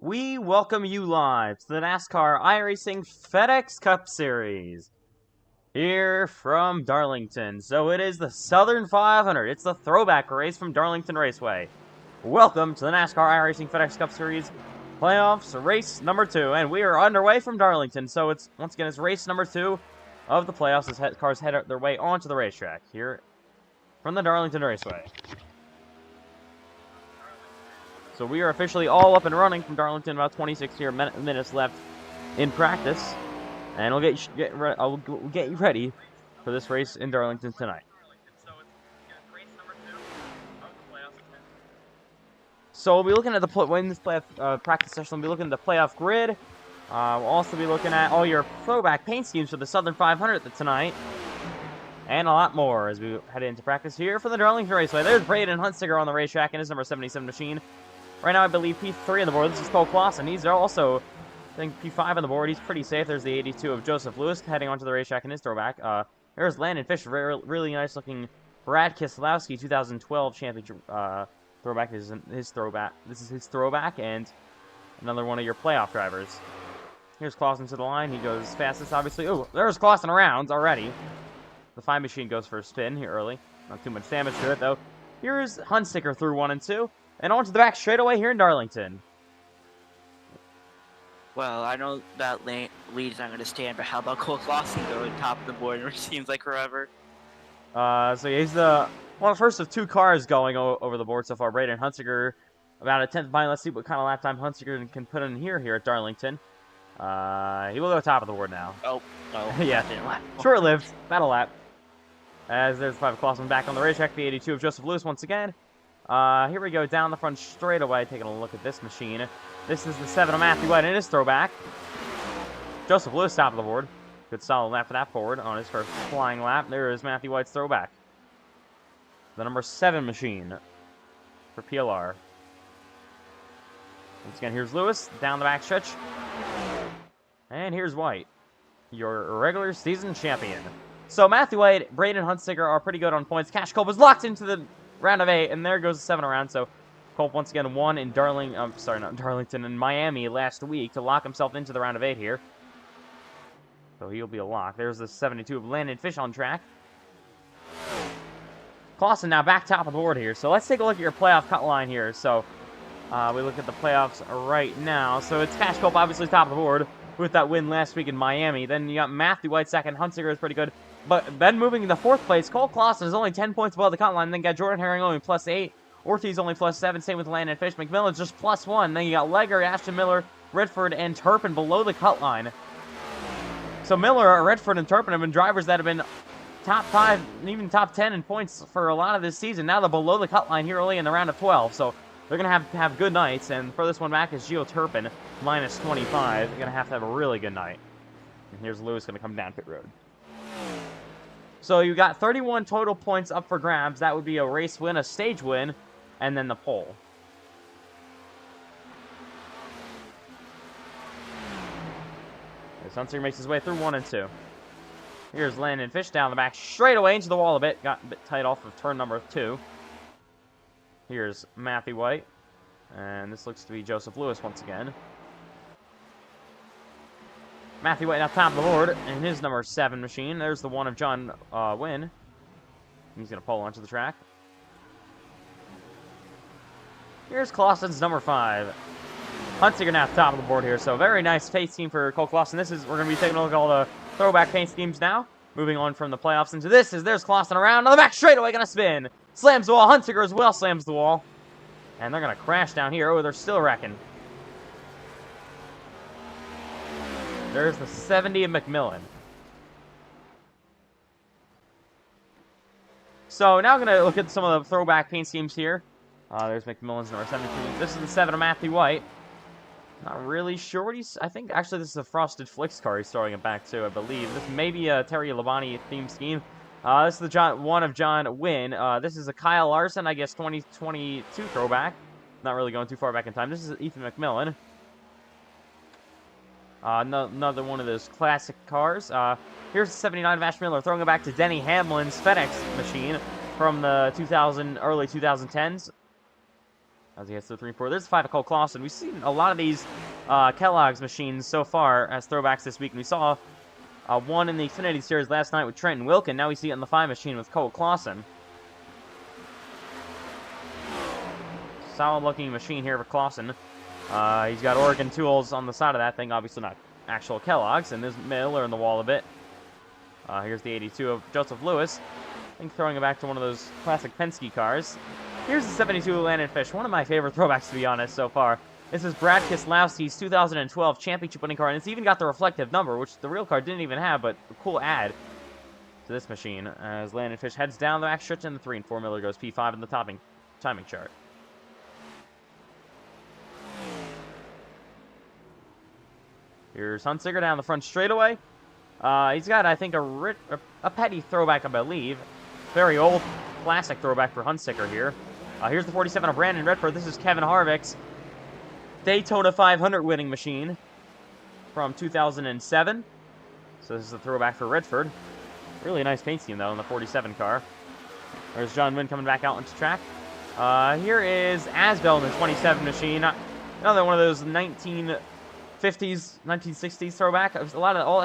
we welcome you live to the NASCAR iRacing FedEx Cup Series here from Darlington. So it is the Southern 500. It's the throwback race from Darlington Raceway. Welcome to the NASCAR iRacing FedEx Cup Series playoffs, race number 2, and we are underway from Darlington. So it's once again it's race number 2 of the playoffs as cars head their way onto the racetrack here from the Darlington Raceway. So we are officially all up and running from Darlington. About 26 minutes left in practice, and I'll get you ready for this race in Darlington tonight. So we'll be looking at in this playoff practice session. We'll be looking at the playoff grid. We'll also be looking at all your throwback paint schemes for the Southern 500 tonight, and a lot more as we head into practice here for the Darlington Raceway. There's Braden Huntsiger on the racetrack in his number 77 machine. Right now, I believe P3 on the board. This is Cole Clausen. He's also, I think, P5 on the board. He's pretty safe. There's the 82 of Joseph Lewis heading onto the racetrack in his throwback. There's Landon Fish, really nice-looking Brad Keselowski 2012 championship throwback. This is his throwback. This is his throwback, and another one of your playoff drivers. Here's Clausen to the line. He goes fastest, obviously. Oh, there's Clausen around already. The 5 machine goes for a spin here early. Not too much damage to it, though. Here's Huntsiger through 1 and 2. And on to the back straightaway here in Darlington. Well, I know that lead's not going to stand, but how about Cole Clausen going top of the board, which seems like forever? So he's the first of 2 cars going over the board so far. Braden Huntsiger, about a 10th behind. Let's see what kind of lap time Huntsiger can put in here at Darlington. He will go top of the board now. Oh. Yeah, short-lived. Battle lap. As there's 5 Clausen back on the racetrack. The 82 of Joseph Lewis once again. Here we go down the front straightaway, taking a look at this machine. This is the 7 of Matthew White in his throwback. Joseph Lewis top of the board. Good solid lap for that forward on his first flying lap. There is Matthew White's throwback. The number 7 machine for PLR. Once again, here's Lewis down the back stretch. And here's White, your regular season champion. So Matthew White, Braden Huntsiger are pretty good on points. Cash Culp was locked into the round of 8, and there goes the 7 around. So Culp once again won in Darlington in Miami last week to lock himself into the round of 8 here. So he'll be a lock. There's the 72 of Landon Fish on track. Clausen now back top of the board here. So let's take a look at your playoff cut line here. So we look at the playoffs right now. So it's Cash Culp obviously top of the board with that win last week in Miami. Then you got Matthew White second. Huntsiger is pretty good. But then moving in the 4th place, Cole Clausen is only 10 points above the cut line. Then you got Jordan Herring only +8. Ortiz only +7. Same with Landon Fish. McMillan's just +1. Then you got Legger, Ashton Miller, Redford, and Turpin below the cut line. So Miller, Redford, and Turpin have been drivers that have been top 5, even top 10 in points for a lot of this season. Now they're below the cut line here early in the round of 12. So they're going to have good nights. And furthest one back is Gio Turpin, -25. They're going to have a really good night. And here's Lewis going to come down pit road. So you got 31 total points up for grabs. That would be a race win, a stage win, and then the pole. As Huntsiger makes his way through 1 and 2. Here's Landon Fish down the back straight away into the wall a bit. Got a bit tight off of turn number 2. Here's Matthew White. And this looks to be Joseph Lewis once again. Matthew White now top of the board in his number 7 machine. There's the 1 of John Wynn. He's going to pull onto the track. Here's Clausen's number 5. Huntsiger now top of the board here. So very nice paint scheme for Cole Clausen. We're going to be taking a look at all the throwback paint schemes now. Moving on from the playoffs into this there's Clausen around on the back straightaway, going to spin. Slams the wall. Huntsiger as well slams the wall. And they're going to crash down here. Oh, they're still wrecking. There's the 70 of McMillan. So now I'm going to look at some of the throwback paint schemes here. There's McMillan's number 17. This is the 7 of Matthew White. Not really sure what he's... I think actually this is a Frosted Flicks car he's throwing it back to, I believe. This may be a Terry Labonte theme scheme. This is the 1 of John Wynn. This is a Kyle Larson, I guess, 2022 throwback. Not really going too far back in time. This is Ethan McMillan. Another one of those classic cars. Here's the 79 of Ash Miller, throwing it back to Denny Hamlin's FedEx machine from the early 2010s. as he hits the 3-4. There's 5 of Cole Clausen. We've seen a lot of these Kellogg's machines so far as throwbacks this week. And we saw one in the Xfinity Series last night with Trenton Wilkin. Now we see it in the 5 machine with Cole Clausen. Solid looking machine here for Clausen. He's got Oregon tools on the side of that thing, obviously not actual Kellogg's, and there's Miller in the wall a bit. Here's the 82 of Joseph Lewis. I think throwing it back to one of those classic Penske cars. Here's the 72 of Landon Fish, one of my favorite throwbacks to be honest so far. This is Brad Keselowski's 2012 championship winning car, and it's even got the reflective number, which the real car didn't even have, but a cool add to this machine. As Landon Fish heads down the backstretch in the 3 and 4, Miller goes P5 in the timing chart. Here's Hunsicker down the front straightaway. He's got, I think, a petty throwback, I believe. Very old, classic throwback for Hunsicker here. Here's the 47 of Brandon Redford. This is Kevin Harvick's Daytona 500 winning machine from 2007. So this is a throwback for Redford. Really nice paint scheme, though, in the 47 car. There's John Wynn coming back out onto track. Here is Asbell in the 27 machine. Another one of those 1950s, 1960s throwback. I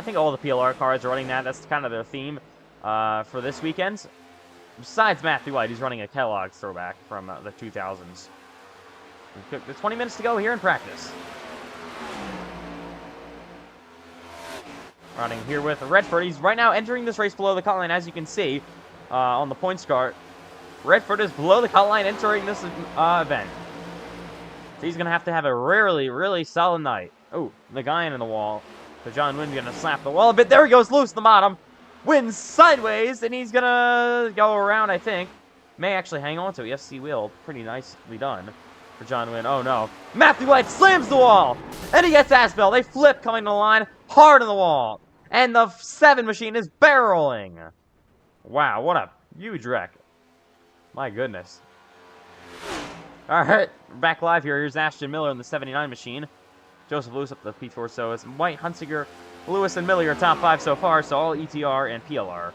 think all the PLR cars are running that. That's kind of their theme for this weekend. Besides Matthew White, he's running a Kellogg's throwback from the 2000s. There's 20 minutes to go here in practice. Running here with Redford. He's right now entering this race below the cut line, as you can see on the points chart. Redford is below the cut line entering this event. So he's going to have a really solid night. Oh, the guy in the wall. So John Wynn's going to slap the wall a bit. There he goes, loose in the bottom. Wins sideways, and he's going to go around, I think. May actually hang on to it. Yes, he will. Pretty nicely done for John Wynn. Oh, no. Matthew White slams the wall, and he gets Asbell. They flip coming to the line, hard on the wall. And the 7 machine is barreling. Wow, what a huge wreck. My goodness. All right, we're back live here. Here's Ashton Miller in the 79 machine. Joseph Lewis up the P4, so it's White, Hunsicker, Lewis, and Miller are top 5 so far, so all ETR and PLR.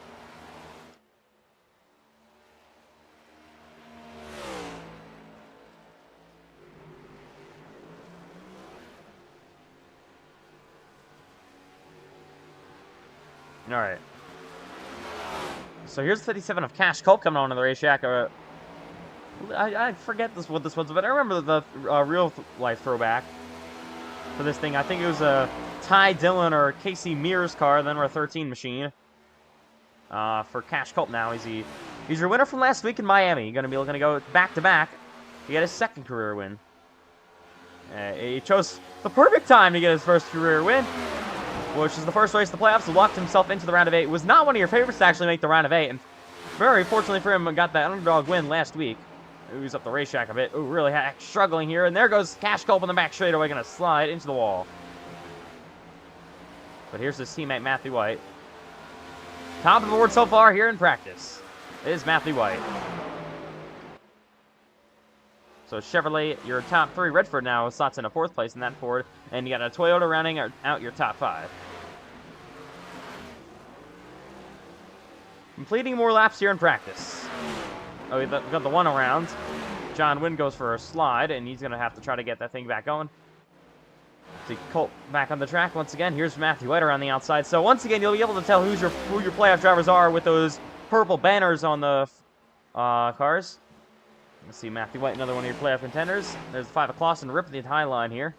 All right. So here's 57 of Cash Culp coming on to the racetrack. I forget what this was, but I remember the real-life throwback for this thing. I think it was a Ty Dillon or Casey Mears car, then a 13 machine. For Cash Culp now, he's your winner from last week in Miami. You're going to be looking to go back-to-back to get his second career win. He chose the perfect time to get his first career win, which is the first race of the playoffs. He locked himself into the round of 8. It was not one of your favorites to actually make the round of 8, and very fortunately for him, got that underdog win last week. He was up the racetrack a bit. Ooh, really struggling here, and there goes Cash Culp in the back straightaway, going to slide into the wall. But here's his teammate, Matthew White. Top of the board so far here in practice is Matthew White. So Chevrolet, your top 3. Redford now slots in a 4th place in that Ford, and you got a Toyota rounding out your top 5. Completing more laps here in practice. Oh, we've got the one around. John Wynn goes for a slide, and he's going to have to try to get that thing back going. See Colt back on the track once again. Here's Matthew White around the outside. So once again, you'll be able to tell who your playoff drivers are with those purple banners on the cars. Let's see, Matthew White, another one of your playoff contenders. There's the 5 of Clausen, ripping the high line here.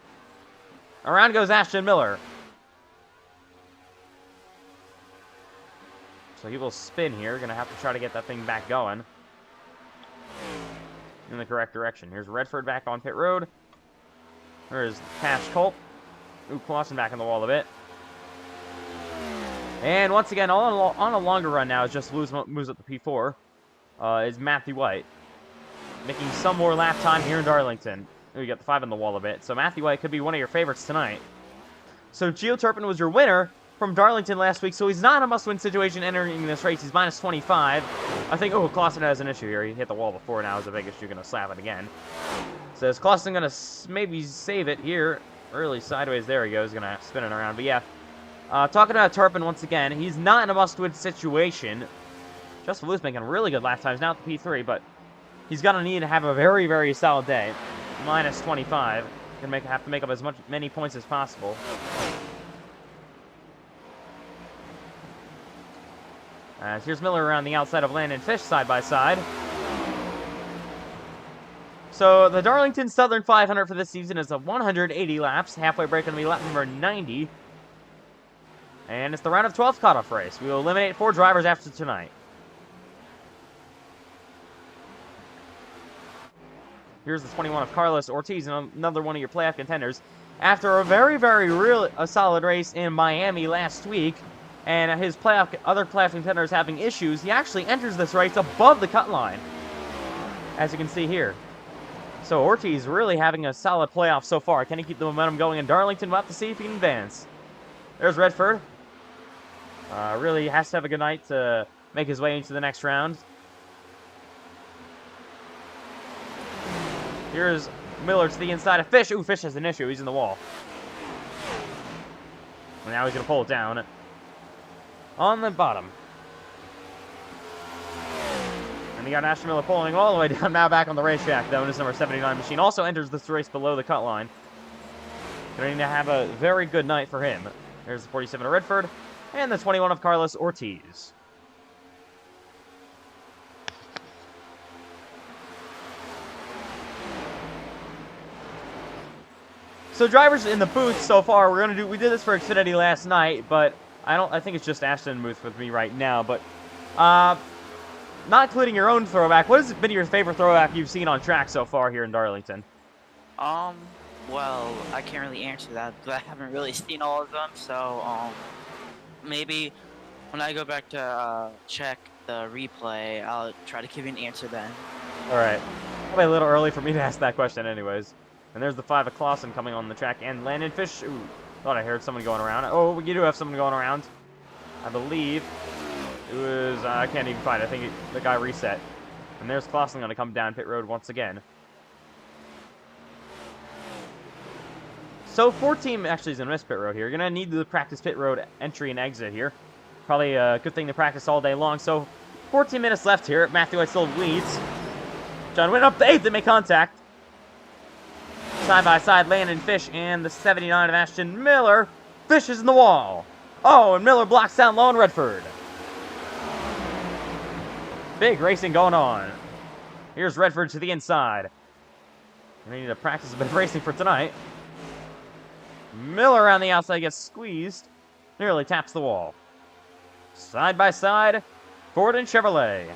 Around goes Ashton Miller. So he will spin here. Going to have to try to get that thing back going in the correct direction. Here's Redford back on pit road. There's Cash Culp. Ooh, Clausen back in the wall a bit. And once again, on a longer run now, just moves up the P4, is Matthew White. Making some more lap time here in Darlington. We got the 5 on the wall a bit. So Matthew White could be one of your favorites tonight. So Gio Turpin was your winner from Darlington last week, so he's not in a must-win situation entering this race. He's minus 25. I think, oh, Clausen has an issue here. He hit the wall before, now is a big issue. Going to slap it again. So is Clausen going to maybe save it here? Early sideways, there he goes. Going to spin it around. But yeah, talking about Turpin once again, he's not in a must-win situation. Justin Lewis making really good lap times now at the P3, but he's going to need to have a very solid day minus 25. Gonna have to make up as many points as possible. Here's Miller around the outside of Landon Fish side by side. So the Darlington Southern 500 for this season is a 180 laps. Halfway break going to be lap number 90. And it's the round of 12 cutoff race. We will eliminate 4 drivers after tonight. Here's the 21 of Carlos Ortiz, and another one of your playoff contenders. After a very solid race in Miami last week, and his other playoff contenders having issues, he actually enters this race above the cut line, as you can see here. So Ortiz really having a solid playoff so far. Can he keep the momentum going in Darlington? We'll have to see if he can advance. There's Redford. Really has to have a good night to make his way into the next round. Here's Miller to the inside of Fish. Ooh, Fish has an issue. He's in the wall. And now he's going to pull it down on the bottom. And you got Ashton Miller pulling all the way down, now back on the racetrack, though, in his number 79 machine. Also enters this race below the cut line. Going to have a very good night for him. There's the 47 of Redford, and the 21 of Carlos Ortiz. So drivers in the booth so far, we did this for Xfinity last night, but I think it's just Ashton in the booth with me right now, but not including your own throwback, what has been your favorite throwback you've seen on track so far here in Darlington? Well, I can't really answer that because I haven't really seen all of them, so maybe when I go back to check the replay, I'll try to give you an answer then. Alright. Probably a little early for me to ask that question anyways. And there's the 5 of Clausen coming on the track, and Landon Fish. Ooh, thought I heard someone going around. Oh, you do have someone going around. I believe it was, I can't even find it. I think the guy reset. And there's Clausen going to come down pit road once again. So 4 team actually is going to miss pit road here. You're going to need to practice pit road entry and exit here. Probably a good thing to practice all day long. So 14 minutes left here. Matthew White still leads. John went up the 8th to make contact. Side by side, Landon Fish and the 79 of Ashton Miller. Fish is in the wall. Oh, and Miller blocks down low and Redford. Big racing going on. Here's Redford to the inside. We need to practice a bit of racing for tonight. Miller on the outside gets squeezed. Nearly taps the wall. Side by side, Ford and Chevrolet.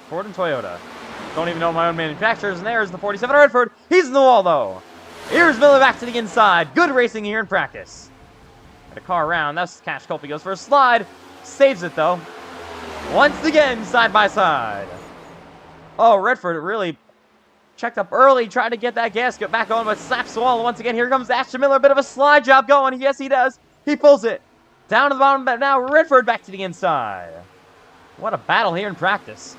Ford and Toyota. Don't even know my own manufacturers. And there's the 47 of Redford. He's in the wall, though. Here's Miller back to the inside. Good racing here in practice. Got a car around. That's Cash Culpy goes for a slide. Saves it, though. Once again, side by side. Oh, Redford really checked up early. Tried to get that gasket back on, but slaps the wall once again. Here comes Ashton Miller. A bit of a slide job going. Yes, he does. He pulls it. Down to the bottom, but now Redford back to the inside. What a battle here in practice.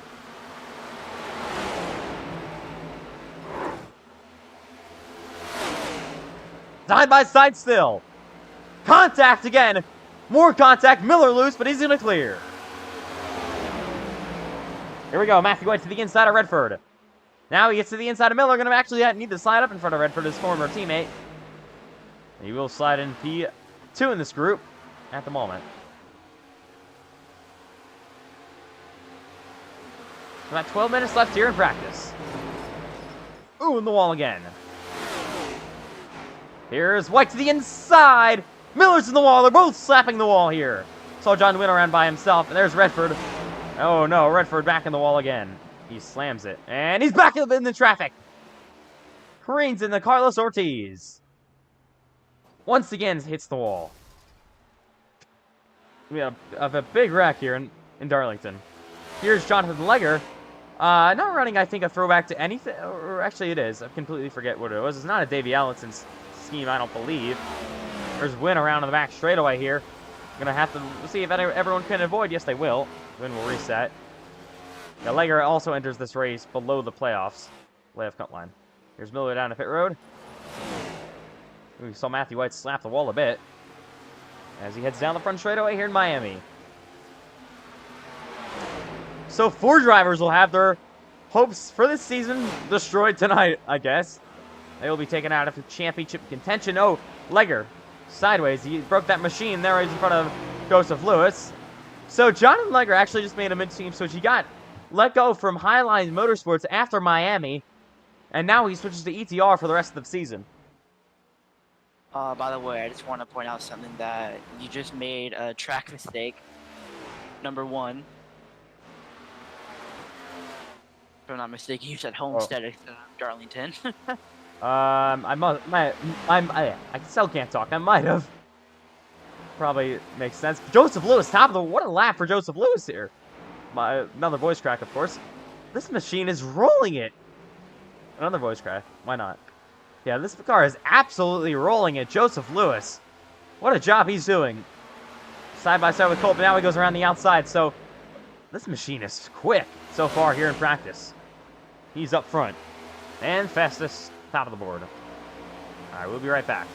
Side by side still. Contact again. More contact. Miller loose, but he's going to clear. Here we go. Matthew White to the inside of Redford. Now he gets to the inside of Miller. Going to actually need to slide up in front of Redford, his former teammate. He will slide in P2 in this group at the moment. About 12 minutes left here in practice. Ooh, in the wall again. Here's White to the inside. Miller's in the wall. They're both slapping the wall here. Saw John win around by himself. And there's Redford. Oh, no. Redford back in the wall again. He slams it. And he's back in the traffic. Careens into Carlos Ortiz. Once again, hits the wall. We have a big wreck here in Darlington. Here's Jonathan Legger. Not running, I think, a throwback to anything. Or actually, it is. I completely forget what it was. It's not a Davey Allison's scheme, I don't believe. There's Win around in the back straightaway here. Gonna have to see if everyone can avoid. Yes, they will. Win will reset. Now, Legger also enters this race below the playoffs. Playoff cut line. Here's Miller down to pit road. We saw Matthew White slap the wall a bit as he heads down the front straightaway here in Miami. So 4 drivers will have their hopes for this season destroyed tonight, I guess. They will be taken out of championship contention. Oh, Legger, sideways. He broke that machine there right in front of Joseph Lewis. So Jonathan Legger actually just made a mid-team switch. He got let go from Highline Motorsports after Miami, and now he switches to ETR for the rest of the season. By the way, I just want to point out something that you just made a track mistake. Number 1. If I'm not mistaken, you said Homestead instead of Darlington. I still can't talk. I might have. Probably makes sense. Joseph Lewis, top of the... What a lap for Joseph Lewis here. Another voice crack, of course. This machine is rolling it. Another voice crack. Why not? Yeah, this car is absolutely rolling it. Joseph Lewis. What a job he's doing. Side by side with Colt, but now he goes around the outside. So, this machine is quick so far here in practice. He's up front. And fastest, top of the board. All right, we'll be right back.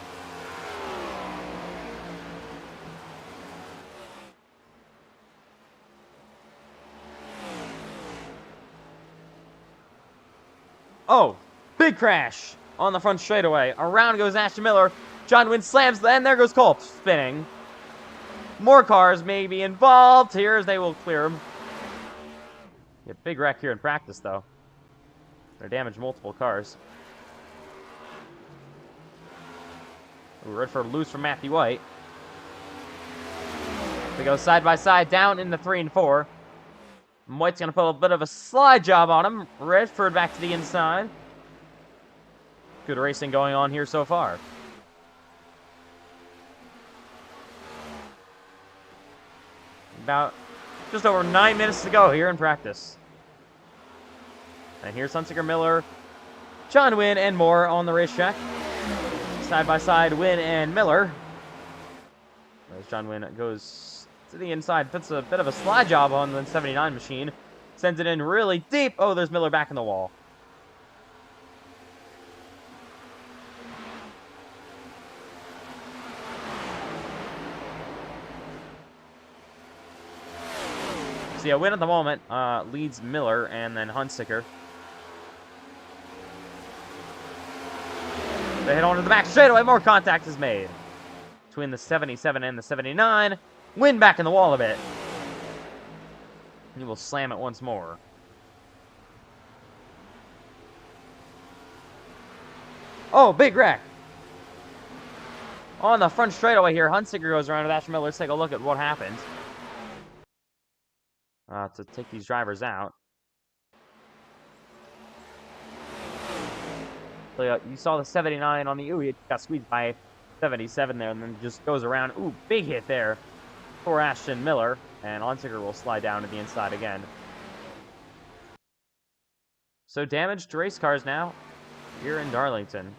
Oh, big crash on the front straightaway. Around goes Ashton Miller. John Wynn slams, and there goes Colt, spinning. More cars may be involved here as they will clear him. Yeah, big wreck here in practice, though. They damaged multiple cars. Ooh, Redford loose from Matthew White. They go side by side down in the 3 and 4. White's going to put a bit of a slide job on him. Redford back to the inside. Good racing going on here so far. About just over 9 minutes to go here in practice. And here's Hunsinger, Miller, John Wynn, and more on the racetrack. Side by side, Wynn and Miller. As John Wynn goes to the inside, puts a bit of a slide job on the 79 machine. Sends it in really deep. Oh, there's Miller back in the wall. So yeah, Wynn at the moment leads Miller and then Hunsinger. They head on to the back straight away. More contact is made between the 77 and the 79. Wynn back in the wall a bit. He will slam it once more. Oh, big wreck. On the front straightaway here, Hunsinger goes around with Ashton Miller. Let's take a look at what happened. To take these drivers out. So, you saw the 79 on the... Ooh, he got squeezed by 77 there, and then just goes around. Ooh, big hit there for Ashton Miller. And Hunsinger will slide down to the inside again. So, damaged race cars now here in Darlington.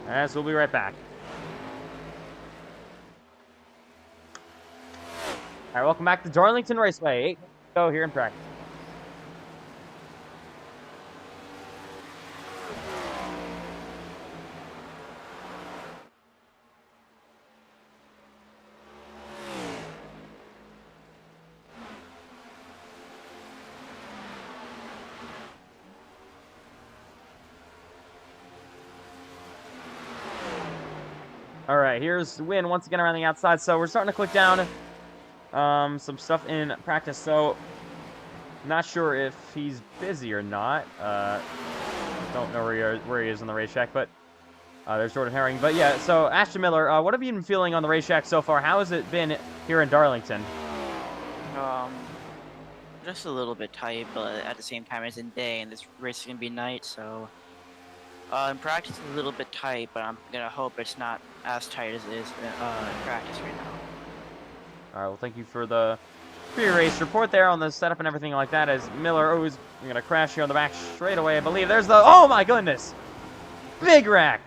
As we'll be right back. All right, welcome back to Darlington Raceway. 8 minutes to go here in practice. All right, here's Wynn once again around the outside. So we're starting to click down some stuff in practice. So not sure if he's busy or not. Don't know where he is on the racetrack, but there's Jordan Herring. But yeah, so Ashton Miller, what have you been feeling on the racetrack so far? How has it been here in Darlington? Just a little bit tight, but at the same time it's in day, and this race is gonna be night, so. In practice, it's a little bit tight, but I'm gonna hope it's not as tight as it is in practice right now. All right, well, thank you for the pre-race report there on the setup and everything like that. As Miller, oh, he's gonna crash here on the back straightaway, I believe. There's the, oh my goodness, big wreck.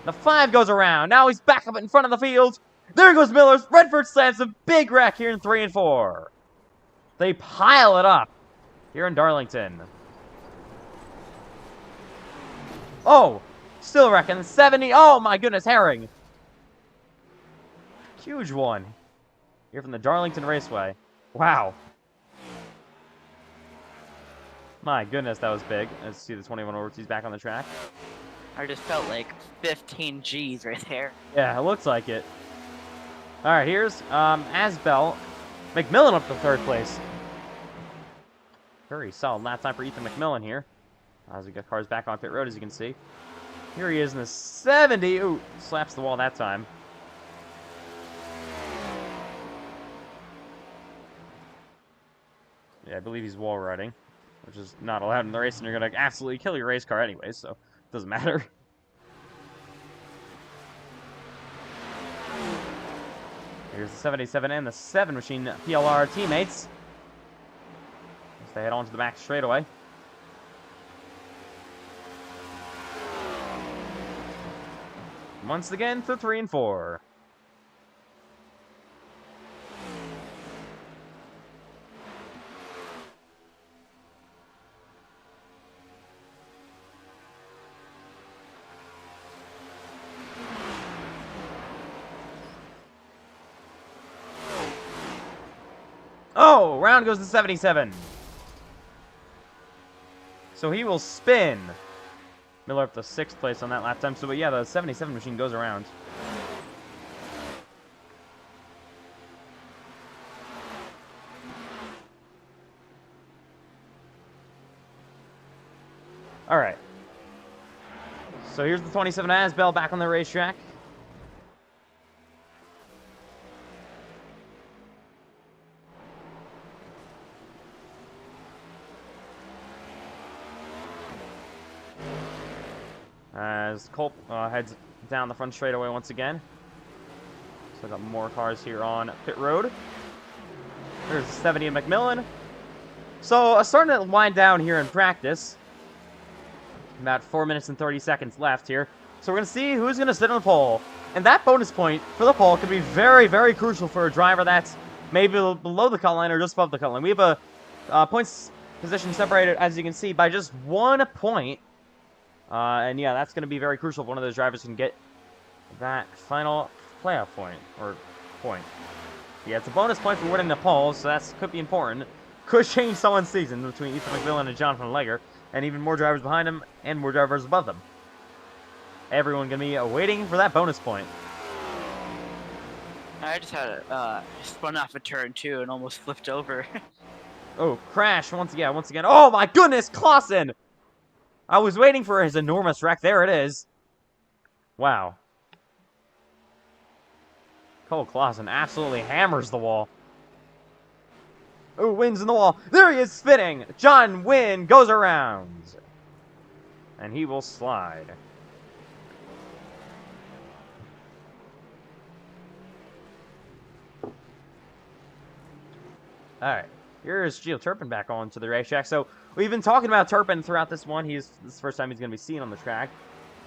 The 5 goes around. Now he's back up in front of the field. There goes Miller. Redford slams a big wreck here in 3 and 4. They pile it up here in Darlington. Oh, still wrecking. 70. Oh, my goodness, Herring. Huge one. Here from the Darlington Raceway. Wow. My goodness, that was big. Let's see the 21 Ortiz back on the track. I just felt like 15 G's right there. Yeah, it looks like it. All right, here's Asbel. McMillan up to third place. Very solid lap time for Ethan McMillan here. As we get cars back on pit road, as you can see. Here he is in the 70. Ooh, slaps the wall that time. Yeah, I believe he's wall riding, which is not allowed in the race, and you're going to absolutely kill your race car anyway, so it doesn't matter. Here's the 77 and the 7 machine PLR teammates. As they head on to the back straightaway. Once again, to 3 and 4. Oh, round goes to 77. So he will spin. Miller up to 6th place on that lap time. So, but yeah, the 77 machine goes around. All right. So here's the 27 Asbel back on the racetrack. As Colt heads down the front straightaway once again. So got more cars here on pit road. There's 70 and McMillan. So starting to wind down here in practice. About 4 minutes and 30 seconds left here. So we're going to see who's going to sit on the pole. And that bonus point for the pole could be very, very crucial for a driver that's maybe below the cut line or just above the cut line. We have a points position separated, as you can see, by just 1 point. And yeah, that's going to be very crucial if one of those drivers can get that final playoff point, or point. Yeah, it's a bonus point for winning the pole, so that could be important. Could change someone's season between Ethan McMillan and Jonathan Legger, and even more drivers behind him, and more drivers above them. Everyone going to be waiting for that bonus point. I just had spun off a turn 2 and almost flipped over. Oh, crash once again. Oh my goodness, Clausen! I was waiting for his enormous wreck. There it is. Wow. Cole Clausen absolutely hammers the wall. Ooh, Wynn's in the wall. There he is spinning. John Wynn goes around. And he will slide. Alright. Here's Gio Turpin back on to the racetrack. So we've been talking about Turpin throughout this one. This is the first time he's going to be seen on the track.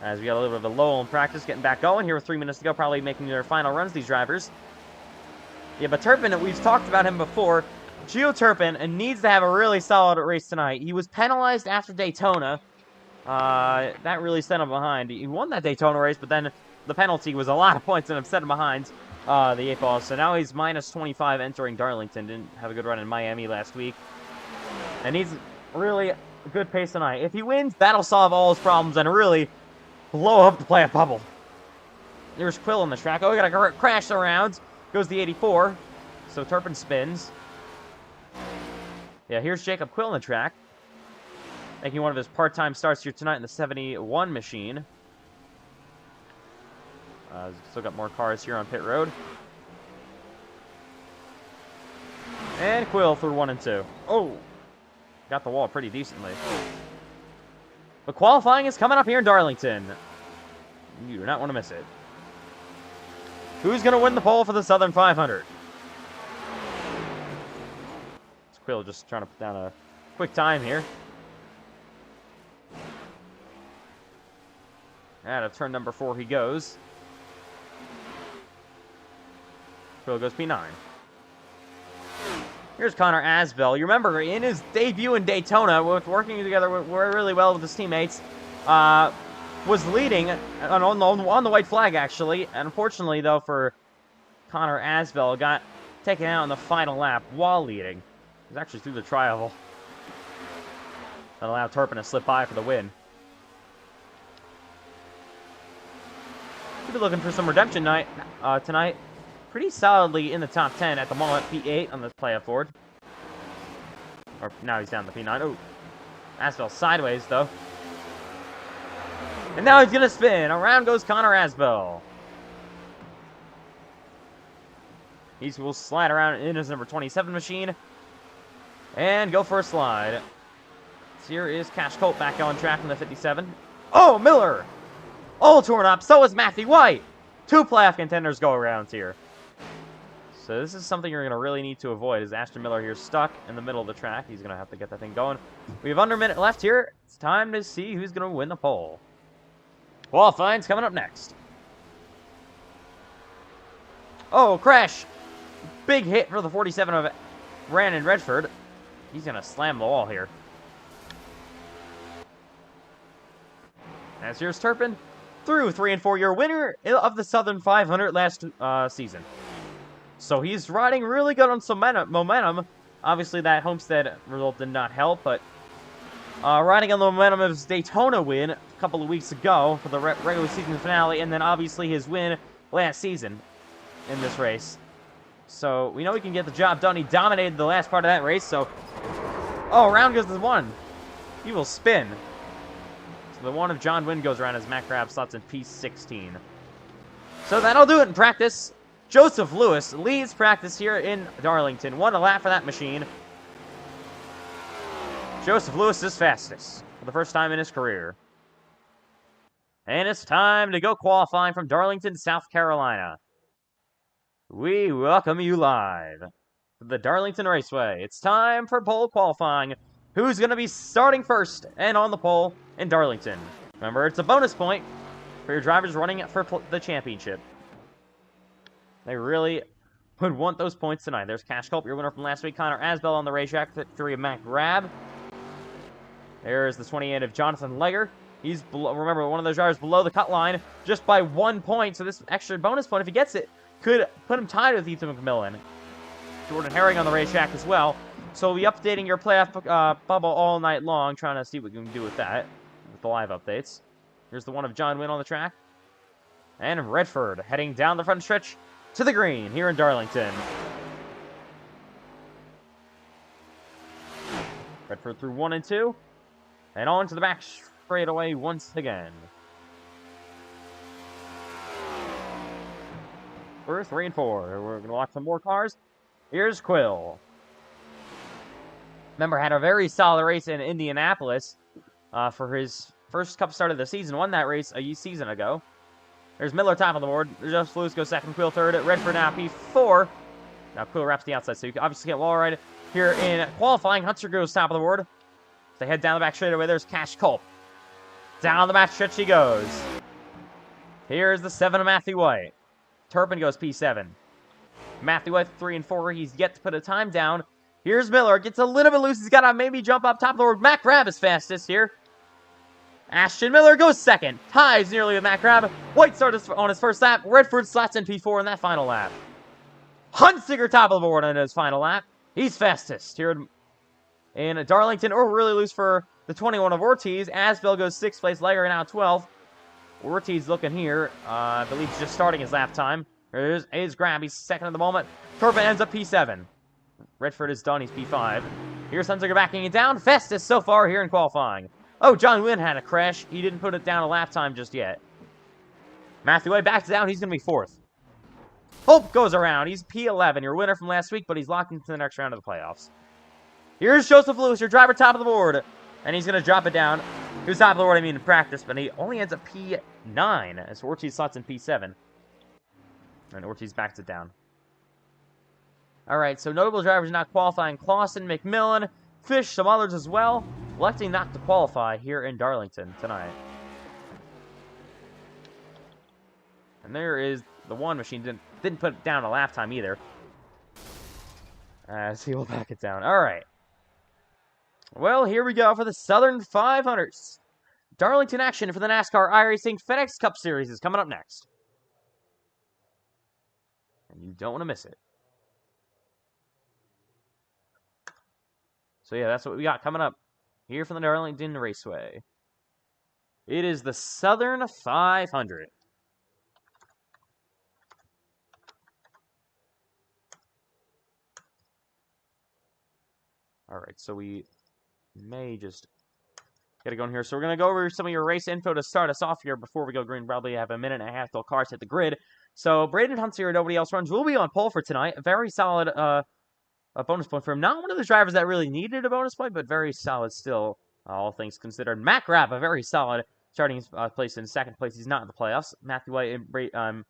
As we got a little bit of a lull in practice, getting back going here with 3 minutes to go, probably making their final runs, these drivers. Yeah, but Turpin, we've talked about him before. Gio Turpin needs to have a really solid race tonight. He was penalized after Daytona. That really set him behind. He won that Daytona race, but then the penalty was a lot of points and set him behind the 8 ball. So now he's minus 25 entering Darlington. Didn't have a good run in Miami last week. And he's really a good pace tonight. If he wins, that'll solve all his problems and really blow up the playoff bubble. There's Quill on the track. Oh, we got a crash around. Goes the 84. So Turpin spins. Yeah, here's Jacob Quill on the track. Making one of his part-time starts here tonight in the 71 machine. Still got more cars here on pit road. And Quill through 1 and 2. Oh! Got the wall pretty decently. But qualifying is coming up here in Darlington. You do not want to miss it. Who's going to win the pole for the Southern 500? It's Quill just trying to put down a quick time here. Out of turn number 4 he goes. Quill goes P9. Here's Connor Asbel. You remember, in his debut in Daytona, with working together really well with his teammates, was leading on the white flag, actually. And unfortunately, though, for Connor Asbel, got taken out in the final lap while leading. He was actually through the tri-oval. That allowed Turpin to slip by for the win. Could be looking for some redemption night tonight. Pretty solidly in the top 10 at the moment. P8 on the playoff board. Or now he's down to P9. Oh, Asbell sideways though. And now he's gonna spin. Around goes Connor Asbell. He will slide around in his number 27 machine and go for a slide. So here is Cash Colt back on track in the 57. Oh, Miller! All torn up. So is Matthew White. 2 playoff contenders go around here. So this is something you're going to really need to avoid. Is Ashton Miller here stuck in the middle of the track? He's going to have to get that thing going. We have under a minute left here. It's time to see who's going to win the pole. Qualifying's coming up next. Oh, crash! Big hit for the 47 of Brandon Redford. He's going to slam the wall here. As here's Turpin. Through 3 and 4 year winner of the Southern 500 last season. So he's riding really good on some momentum. Obviously, that Homestead result did not help, but riding on the momentum of his Daytona win a couple of weeks ago for the regular season finale, and then obviously his win last season in this race. So we know he can get the job done. He dominated the last part of that race, so... Oh, around goes the 1. He will spin. So the 1 of John Wynn goes around as Matt Grab slots in P16. So that'll do it in practice. Joseph Lewis leads practice here in Darlington. 1 a lap for that machine. Joseph Lewis is fastest for the first time in his career. And it's time to go qualifying from Darlington, South Carolina. We welcome you live to the Darlington Raceway. It's time for pole qualifying. Who's going to be starting first and on the pole in Darlington? Remember, it's a bonus point for your drivers running for the championship. They really would want those points tonight. There's Cash Culp, your winner from last week. Connor Asbell on the racetrack. Victory of Matt Grab. There's the 28 of Jonathan Legger. He's below, remember, one of those drivers below the cut line just by 1 point. So this extra bonus point, if he gets it, could put him tied with Ethan McMillan. Jordan Herring on the racetrack as well. So we'll be updating your playoff bubble all night long, trying to see what we can do with that, with the live updates. Here's the 1 of John Wynn on the track. And Redford heading down the front stretch to the green here in Darlington. Redford through 1 and 2. And on to the back straightaway once again. For 3 and 4. We're going to watch some more cars. Here's Quill. Remember, had a very solid race in Indianapolis for his first Cup start of the season. Won that race a season ago. There's Miller top of the board. Joseph Lewis goes second. Quill third. Redford now P4. Now Quill wraps the outside, so you can obviously get wall ride here in qualifying. Hunter goes top of the board. They head down the back straightaway. There's Cash Culp. Down the back stretch he goes. Here's the 7 of Matthew White. Turpin goes P7. Matthew White 3 and 4. He's yet to put a time down. Here's Miller. Gets a little bit loose. He's got to maybe jump up top of the board. Matt Grab is fastest here. Ashton Miller goes second. Ties nearly with Matt Grab. White starts on his first lap. Redford slots in P4 in that final lap. Hunsinger top of the board on his final lap. He's fastest here in Darlington. Or really loose for the 21 of Ortiz. Asbell goes 6th place. Legger now 12th. Ortiz looking here. I believe he's just starting his lap time. There's Grab. He's second at the moment. Turpin ends up P7. Redford is done. He's P5. Here's Hunsinger backing it down. Fastest so far here in qualifying. Oh, John Wynn had a crash. He didn't put it down a lap time just yet. Matthew White backs down. He's going to be 4th. Hope goes around. He's P11. Your winner from last week, but he's locked into the next round of the playoffs. Here's Joseph Lewis, your driver, top of the board. And he's going to drop it down. He was top of the board, I mean, in practice, but he only ends up P9 as Ortiz slots in P7. And Ortiz backs it down. All right, so notable drivers not qualifying. Clausen, McMillan, Fish, some others as well. Electing not to qualify here in Darlington tonight. And there is the 1 machine. Didn't put it down a lap time either. As he will back it down. All right. Well, here we go for the Southern 500s. Darlington action for the NASCAR iRacing FedEx Cup Series is coming up next. And you don't want to miss it. So yeah, that's what we got coming up. here from the Darlington Raceway. It is the Southern 500. All right, so we may just get it going here. So we're going to go over some of your race info to start us off here before we go green. Probably have a minute and a half till cars hit the grid. So Braden Huntsinger, nobody else runs, will be on pole for tonight. A very solid a bonus point for him. Not one of the drivers that really needed a bonus point, but very solid still, all things considered. Matt Grapp, a very solid starting place in second place. He's not in the playoffs. Matthew White and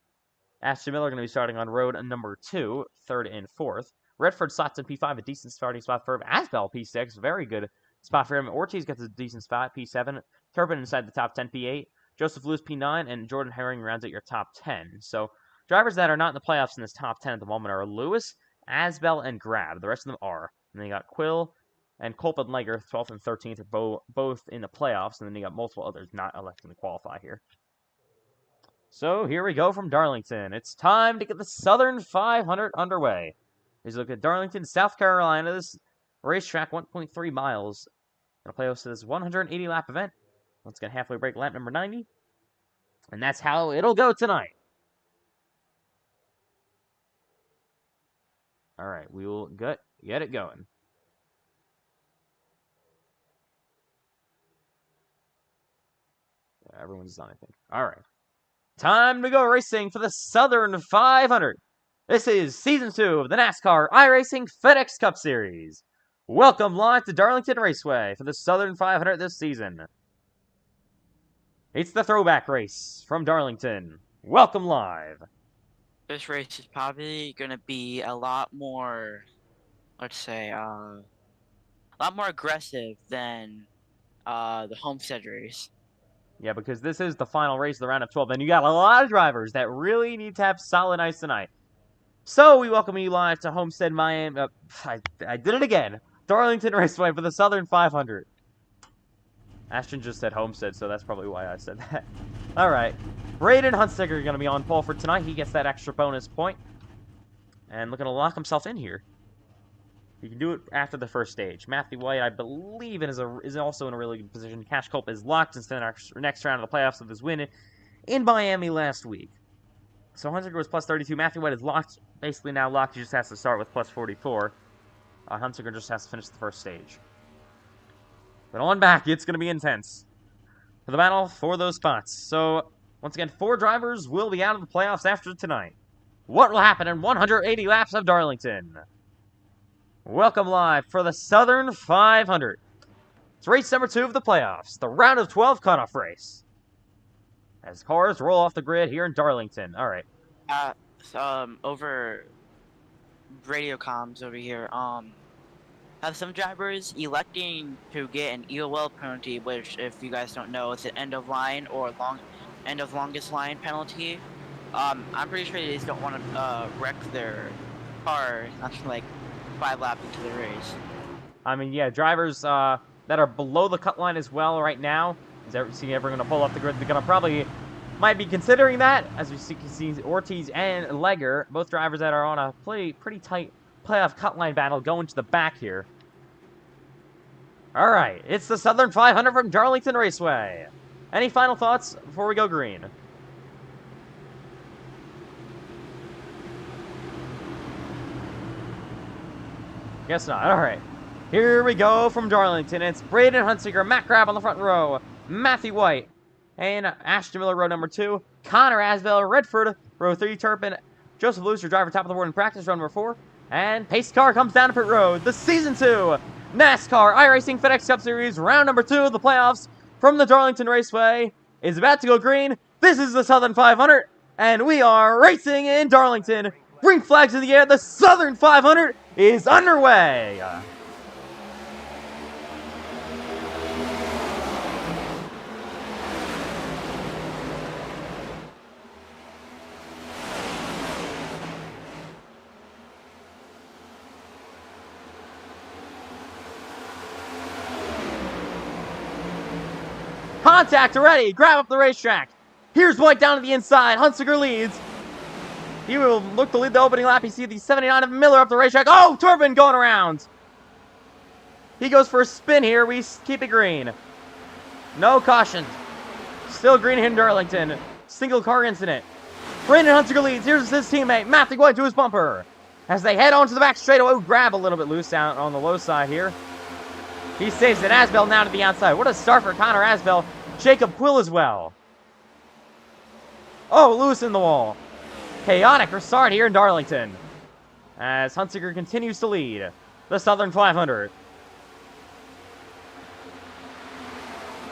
Ashton Miller are going to be starting on road number 2, 3rd and 4th. Redford slots in P5, a decent starting spot for him. Asbel, P6, very good spot for him. Ortiz gets a decent spot, P7. Turpin inside the top 10, P8. Joseph Lewis, P9, and Jordan Herring rounds out your top 10. So drivers that are not in the playoffs in this top 10 at the moment are Lewis, Asbel, and Grab. The rest of them are. And then you got Quill and Culp and Leger, 12th and 13th, are both in the playoffs. And then you got multiple others not electing to qualify here. So here we go from Darlington. It's time to get the Southern 500 underway. As you look at Darlington, South Carolina, this racetrack, 1.3 miles. It'll play host to this 180-lap event. Let's get halfway break lap number 90. And that's how it'll go tonight. All right, we will get it going. Yeah, everyone's done, I think. All right. Time to go racing for the Southern 500. This is Season 2 of the NASCAR iRacing FedEx Cup Series. Welcome live to Darlington Raceway for the Southern 500 this season. It's the Throwback race from Darlington. Welcome live. This race is probably going to be a lot more, let's say, a lot more aggressive than the Homestead race. Yeah, because this is the final race of the round of 12, and you got a lot of drivers that really need to have solid ice tonight. So we welcome you live to Homestead, Miami. I did it again. Darlington Raceway for the Southern 500. Ashton just said Homestead, so that's probably why I said that. All right. Braden Huntsinger is going to be on pole for tonight. He gets that extra bonus point. And looking to lock himself in here. He can do it after the first stage. Matthew White, I believe, is also in a really good position. Cash Culp is locked into the next round of the playoffs with his win in Miami last week. So Huntsinger was plus 32. Matthew White is locked, basically now locked. He just has to start with plus 44. Huntsinger just has to finish the first stage. But on back, it's going to be intense for the battle for those spots. So, once again, 4 drivers will be out of the playoffs after tonight. What will happen in 180 laps of Darlington? Welcome live for the Southern 500. It's race number 2 of the playoffs, the round of 12 cutoff race. As cars roll off the grid here in Darlington. All right. Over radio comms over here, have some drivers electing to get an EOL penalty, which, if you guys don't know, it's an end of line or end of longest line penalty. I'm pretty sure they just don't want to wreck their car after like 5 laps into the race. I mean, yeah, drivers that are below the cut line as well right now. Is everyone going to pull off the grid? They're going to probably might be considering that, as we see Ortiz and Leger, both drivers that are on a pretty tight playoff cut line battle, going to the back here. All right, it's the Southern 500 from Darlington Raceway. Any final thoughts before we go green? Guess not. All right. Here we go from Darlington. It's Braden Huntsinger, Matt Grabb on the front row, Matthew White, and Ashton Miller, row number 2, Connor Asbel, Redford, row 3, Turpin, Joseph Lewis, your driver, top of the board in practice, row number 4, and pace car comes down to pit road. The Season 2 NASCAR iRacing FedEx Cup Series, round number 2 of the playoffs from the Darlington Raceway is about to go green. This is the Southern 500, and we are racing in Darlington. Green flags in the air. The Southern 500 is underway. Contact already. Grab up the racetrack. Here's White down to the inside. Huntsinger leads. He will look to lead the opening lap. You see the 79 of Miller up the racetrack. Oh, Turpin going around. He goes for a spin here. We keep it green. No caution. Still green here in Darlington. Single car incident. Brandon Hunsiker leads. Here's his teammate, Matthew White, to his bumper. As they head onto the back straightaway, grab a little bit loose out on the low side here. He saves it. Asbell now to the outside. What a start for Connor Asbell. Jacob Quill as well. Oh, loose in the wall. Chaotic start here in Darlington. As Hunsiker continues to lead the Southern 500.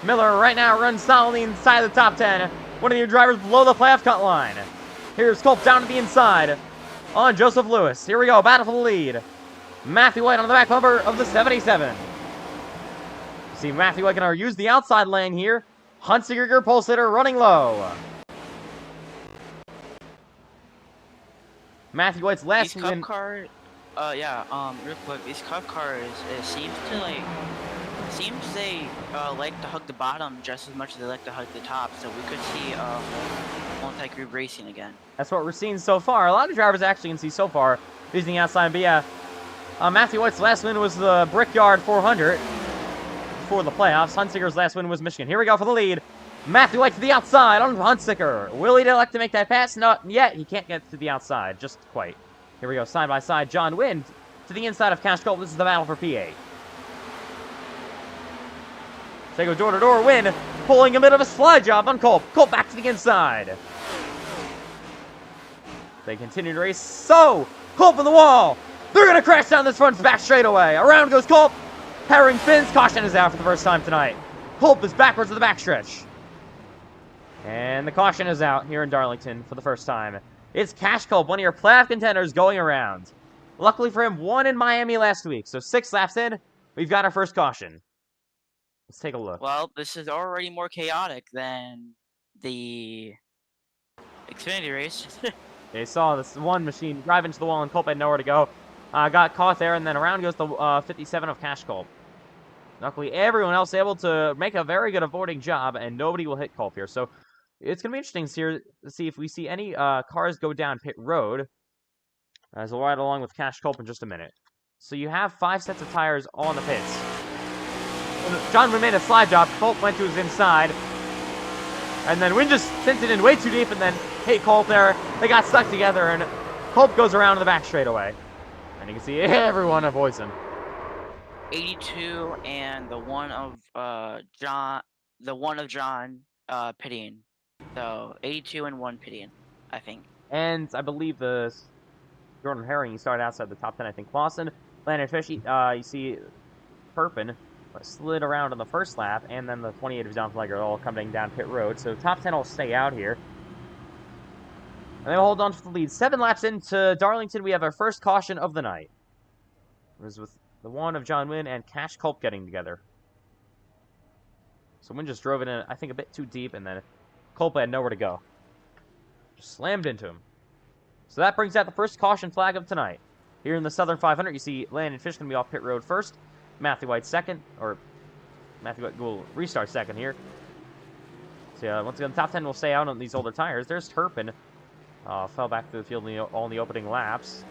Miller right now runs solidly inside the top 10. One of your drivers below the playoff cut line. Here's Culp down to the inside on Joseph Lewis. Here we go, battle for the lead. Matthew White on the back bumper of the 77. See, Matthew White can use the outside lane here. Hunsiker, pole sitter, running low. Matthew White's last these win. cup cars, real quick, these cup cars, it seems they like to hug the bottom just as much as they like to hug the top, so we could see multi-group racing again. That's what we're seeing so far. A lot of drivers actually can see so far using the outside, but yeah, Matthew White's last win was the Brickyard 400 for the playoffs. Hunsiker's last win was Michigan. Here we go for the lead. Matthew White to the outside on Hunsiker. Will he elect to make that pass? Not yet. He can't get to the outside. Just quite. Here we go. Side by side. John Wynn to the inside of Cash Culp. This is the battle for PA. They go door to door. Wynn pulling a bit of a slide job on Culp. Culp back to the inside. They continue to race. So, Culp in the wall. They're going to crash down this front back straightaway. Around goes Culp. Herring spins. Caution is out for the first time tonight. Culp is backwards to the backstretch. And the caution is out here in Darlington for the first time. It's Cash Culp, one of your playoff contenders, going around. Luckily for him, won in Miami last week. So 6 laps in, we've got our first caution. Let's take a look. Well, this is already more chaotic than the Xfinity race. They saw this one machine drive into the wall and Culp had nowhere to go. Got caught there, and then around goes the 57 of Cash Culp. Luckily, everyone else able to make a very good avoiding job, and nobody will hit Culp here. So it's going to be interesting to see if we see any cars go down pit road, as we'll ride along with Cash Culp in just a minute. So you have 5 sets of tires on the pits. John Wynn made a slide job. Culp went to his inside. And then Wynn just sent it in way too deep and then hit Culp there. They got stuck together, and Culp goes around to the back straightaway. And you can see everyone avoids him. 82 and the one of John pitting. So 82 and 1 pitting, I think. And I believe the Jordan Herring, he started outside the top 10, I think. Clausen, Landon Fish, you see Turpin slid around on the first lap, and then the 28 of John Flegger all coming down pit road. So top 10 will stay out here. And they'll hold on to the lead. 7 laps into Darlington, we have our first caution of the night. It was with the one of John Wynn and Cash Culp getting together. So Wynn just drove it in, I think, a bit too deep, and then Culp had nowhere to go. Just slammed into him. So that brings out the first caution flag of tonight. Here in the Southern 500, you see Landon Fish going to be off pit road first. Matthew White second, or Matthew White will restart second here. So yeah, once again, the top 10 will stay out on these older tires. There's Turpin. Fell back to the field on the opening laps.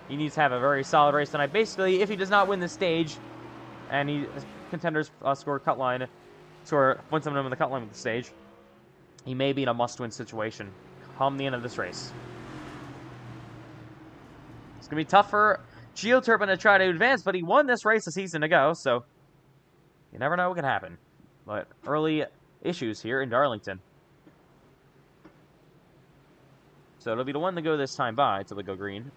He needs to have a very solid race tonight. Basically, if he does not win the stage, and contenders score cut line, win some of them in the cut line with the stage, he may be in a must-win situation come the end of this race. It's going to be tough for Gio Turpin to try to advance, but he won this race a season ago, so you never know what can happen. But early issues here in Darlington. So it'll be the one to go this time by until they go green.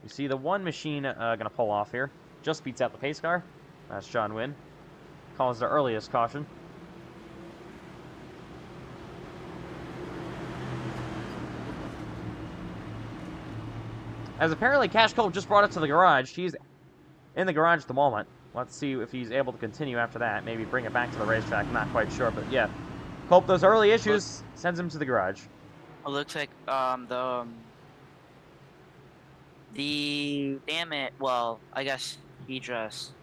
You see the one machine going to pull off here. Just beats out the pace car. That's John Wynn. Calls the earliest caution. As apparently Cash Culp just brought it to the garage. He's in the garage at the moment. Let's see if he's able to continue after that. Maybe bring it back to the racetrack. Not quite sure, but yeah. Culp, those early issues, sends him to the garage. It looks like damn it. Well, I guess his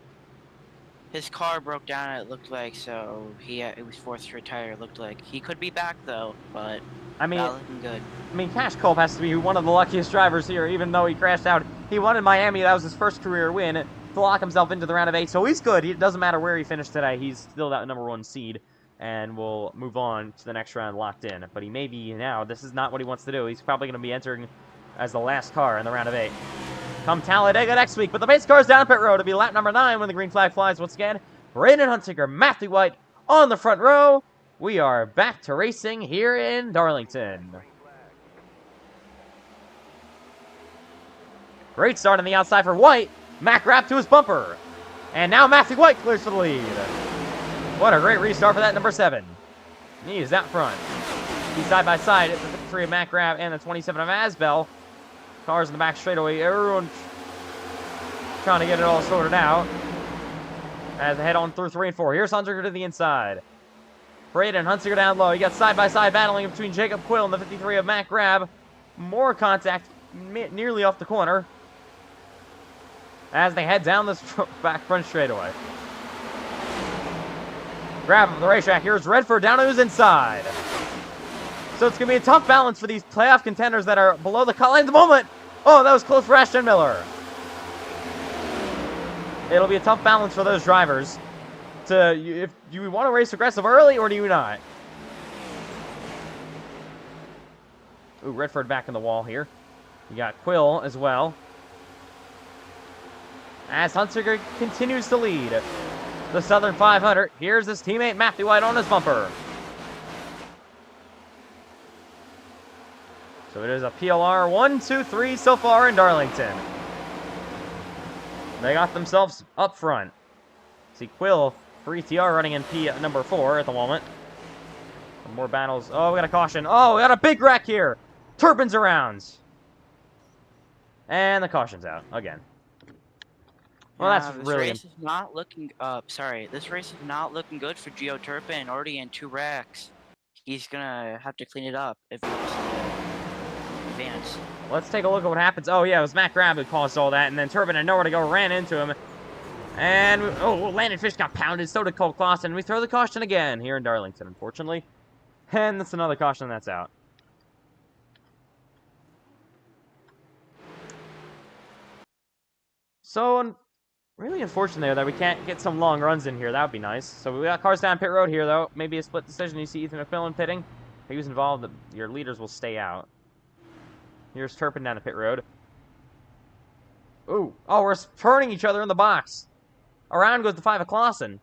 car broke down. It looked like, so it was forced to retire. It looked like he could be back though, but I mean, not looking good. I mean, Cash Culp has to be one of the luckiest drivers here, even though he crashed out He won in Miami. That was his first career win to lock himself into the round of 8. So he's good. It doesn't matter where he finished today. He's still that #1 seed. And we'll move on to the next round locked in. But he may be now. This is not what he wants to do. He's probably going to be entering as the last car in the round of 8. Come Talladega next week. But the pace car's down pit road. It'll be lap number 9 when the green flag flies once again. Braden Hunsicker, Matthew White on the front row. We are back to racing here in Darlington. Great start on the outside for White. Mac wrapped to his bumper. And now Matthew White clears for the lead. What a great restart for that number 7. He is out front. He's side by side at the 53 of Mac Grab and the 27 of Asbel. Cars in the back straightaway. Everyone trying to get it all sorted out as they head on through 3 and 4. Here's Hunsicker to the inside. Braden Hunsicker down low. You got side by side battling between Jacob Quill and the 53 of Mac Grab. More contact nearly off the corner as they head down this back front straightaway. Grab the racetrack. Here's Redford down to his inside. So it's going to be a tough balance for these playoff contenders that are below the cut line at the moment. Oh, that was close for Ashton Miller. It'll be a tough balance for those drivers. If you want to race aggressive early or do you not? Ooh, Redford back in the wall here. You got Quill as well. As Hunsicker continues to lead the Southern 500. Here's his teammate Matthew White on his bumper. So it is a PLR 1, 2, 3 so far in Darlington. They got themselves up front. See Quill for ETR running in P number 4 at the moment. Some more battles. Oh, we got a caution. Oh, we got a big wreck here. Turpin's around. And the caution's out again. Well, that's really... This race is not looking this race is not looking good for Gio Turpin. Already in 2 wrecks. He's gonna have to clean it up if he wants to advance. Let's take a look at what happens. Oh, yeah, it was Matt Grab who caused all that, and then Turpin had nowhere to go, ran into him. And, oh, Landon Fish got pounded, so did Cole Clausen. We throw the caution again here in Darlington, unfortunately. And that's another caution that's out. So, really unfortunate there that we can't get some long runs in here. That would be nice. So we got cars down pit road here, though. Maybe a split decision. You see Ethan McMillan pitting. If he was involved, your leaders will stay out. Here's Turpin down the pit road. Ooh. Oh, we're turning each other in the box. Around goes the 5 of Clausen.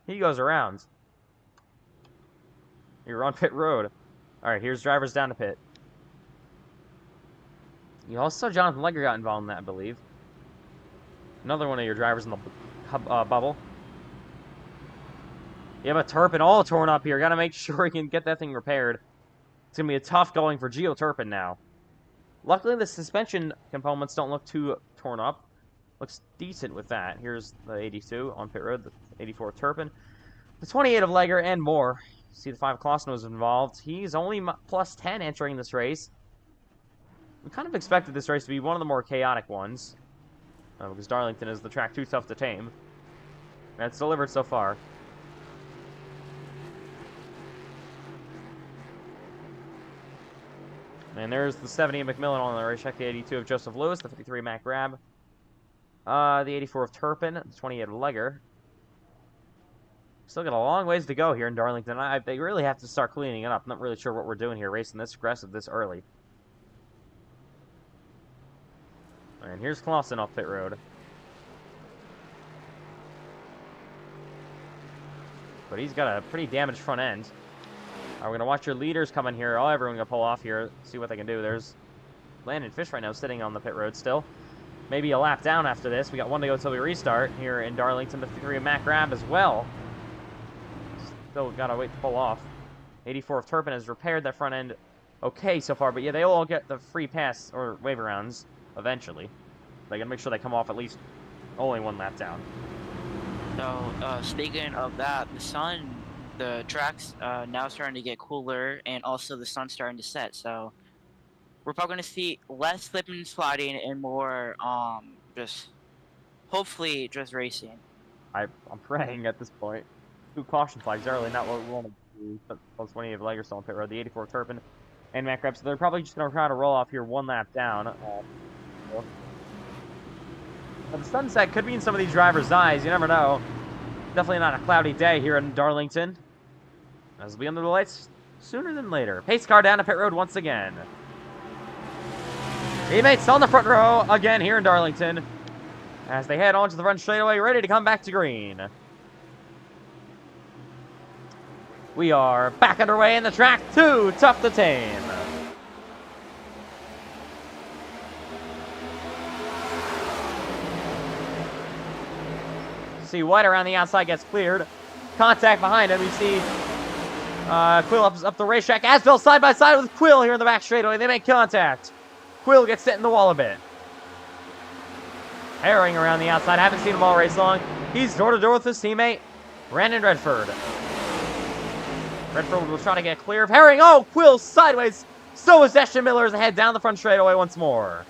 He goes around. You're on pit road. All right, here's drivers down to pit. You also saw Jonathan Legger got involved in that, I believe. Another one of your drivers in the bubble. You have a Turpin all torn up here. Got to make sure he can get that thing repaired. It's going to be a tough going for Gio Turpin now. Luckily, the suspension components don't look too torn up. Looks decent with that. Here's the 82 on pit road, the 84 Turpin. The 28 of Legger and more. See the 5 Clausen was involved. He's only plus 10 entering this race. We kind of expected this race to be one of the more chaotic ones. Because Darlington is the track too tough to tame. And it's delivered so far. And there's the 70 of McMillan on the racetrack, the 82 of Joseph Lewis, the 53 Mac Grab, the 84 of Turpin, the 28 of Legger. Still got a long ways to go here in Darlington. They really have to start cleaning it up. I'm not really sure what we're doing here, racing this aggressive this early. And here's Clausen off pit road. But he's got a pretty damaged front end. We're going to watch your leaders come in here. Oh, everyone going to pull off here, see what they can do. There's Landon Fish right now sitting on the pit road still. Maybe a lap down after this. We got 1 to go until we restart here in Darlington. The 53 of Mac Grab as well. Still got to wait to pull off. 84 of Turpin has repaired that front end okay so far. But yeah, they all get the free pass or waiver rounds eventually. They got to make sure they come off at least only 1 lap down. So, speaking of that, the track's now starting to get cooler, and also the sun's starting to set, so we're probably going to see less slipping and sliding and more, hopefully, just racing. I'm praying at this point. 2 caution flags early, not what we want to do. But plus 20 of Legger still on pit road. The 84 Turpin and Matt Krebs. So they're probably just going to try to roll off here one lap down. But the sunset could be in some of these drivers' eyes. You never know. Definitely not a cloudy day here in Darlington. As we'll be under the lights sooner than later. Pace car down to pit road once again. Teammates on the front row again here in Darlington. As they head onto the front straightaway, ready to come back to green. We are back underway in the track, too tough to tame. See White around the outside gets cleared. Contact behind him. You see Quill up the racetrack. Asbel side by side with Quill here in the back straightaway. They make contact. Quill gets set in the wall a bit. Herring around the outside. Haven't seen him all race long. He's door to door with his teammate, Brandon Redford. Redford will try to get clear of Herring. Oh, Quill sideways. So is Ashton Miller as they head down the front straightaway once more.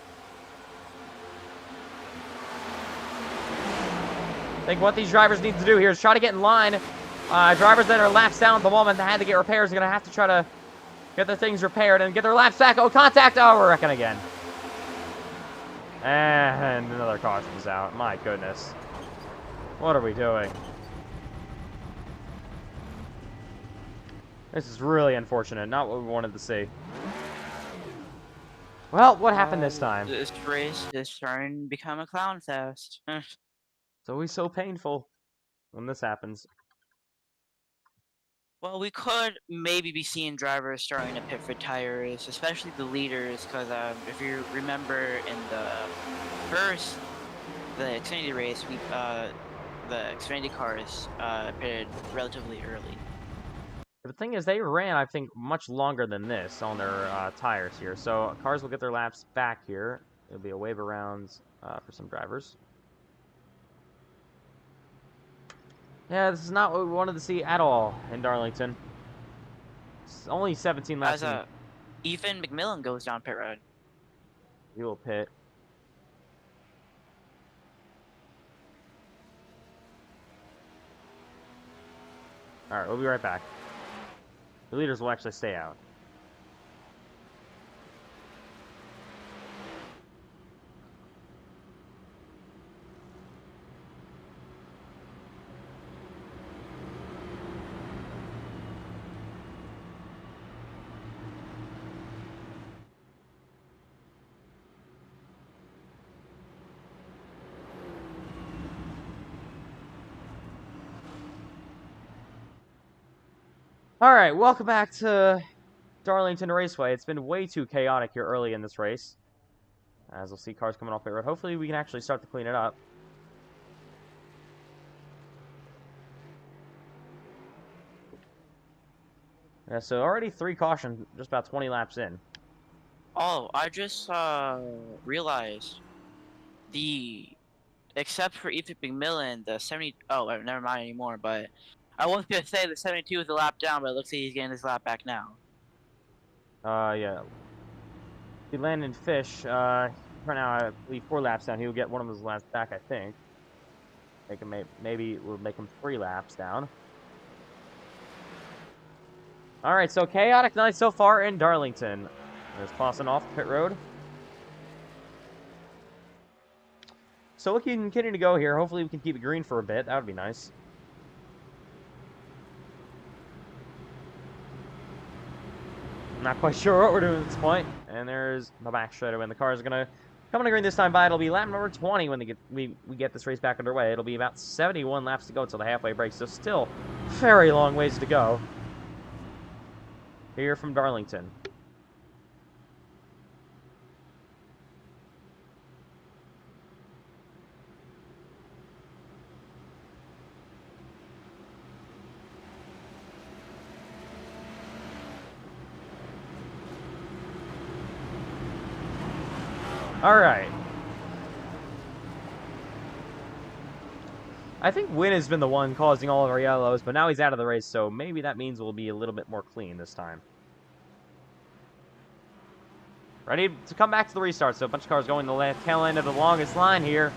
I think what these drivers need to do here is try to get in line. Drivers that are laps down at the moment that had to get repairs are going to have to try to get their things repaired and get their laps back. Oh, contact. Oh, we're wrecking again. And another caution's out. My goodness. What are we doing? This is really unfortunate. Not what we wanted to see. Well, what happened this time? This race is starting to become a clown fest. It's always so painful when this happens. Well, we could maybe be seeing drivers starting to pit for tires, especially the leaders, because if you remember in the Xfinity race, the Xfinity cars pitted relatively early. The thing is, they ran, I think, much longer than this on their tires here. So cars will get their laps back here. It'll be a wave around for some drivers. Yeah, this is not what we wanted to see at all in Darlington. It's only 17 laps. As Ethan McMillan goes down pit road. He will pit. Alright, we'll be right back. The leaders will actually stay out. Alright, welcome back to Darlington Raceway. It's been way too chaotic here early in this race. As we'll see cars coming off pit road. Hopefully we can actually start to clean it up. Yeah, so already 3 cautions, just about 20 laps in. Oh, I just realized except for Ethan McMillan, the 70. Oh, never mind anymore. But I was gonna say the 72 was a lap down, but it looks like he's getting his lap back now. Yeah. Landon Fish, right now I believe 4 laps down. He'll get one of his laps back, I think. Make him maybe we'll make him 3 laps down. All right, so chaotic night so far in Darlington. There's Clausen off pit road. So looking to go here. Hopefully we can keep it green for a bit. That would be nice. Not quite sure what we're doing at this point. And there's the back straightaway. And the cars are going to come to green this time by. It'll be lap number 20 when we get this race back underway. It'll be about 71 laps to go until the halfway break. So still very long ways to go here from Darlington. All right. I think Wynn has been the one causing all of our yellows, but now he's out of the race, so maybe that means we'll be a little bit more clean this time. Ready to come back to the restart, so a bunch of cars going to the tail end of the longest line here.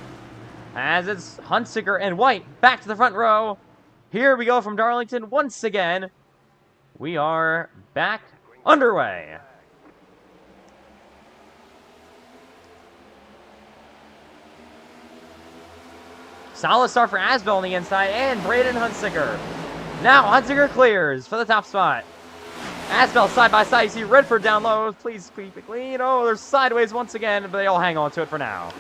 As it's Hunsicker and White back to the front row. Here we go from Darlington once again. We are back underway. Solid start for Asbel on the inside, and Braden Hunsicker. Now Hunsicker clears for the top spot. Asbel side by side. You see Redford down low. Please keep it clean. Oh, they're sideways once again, but they all hang on to it for now.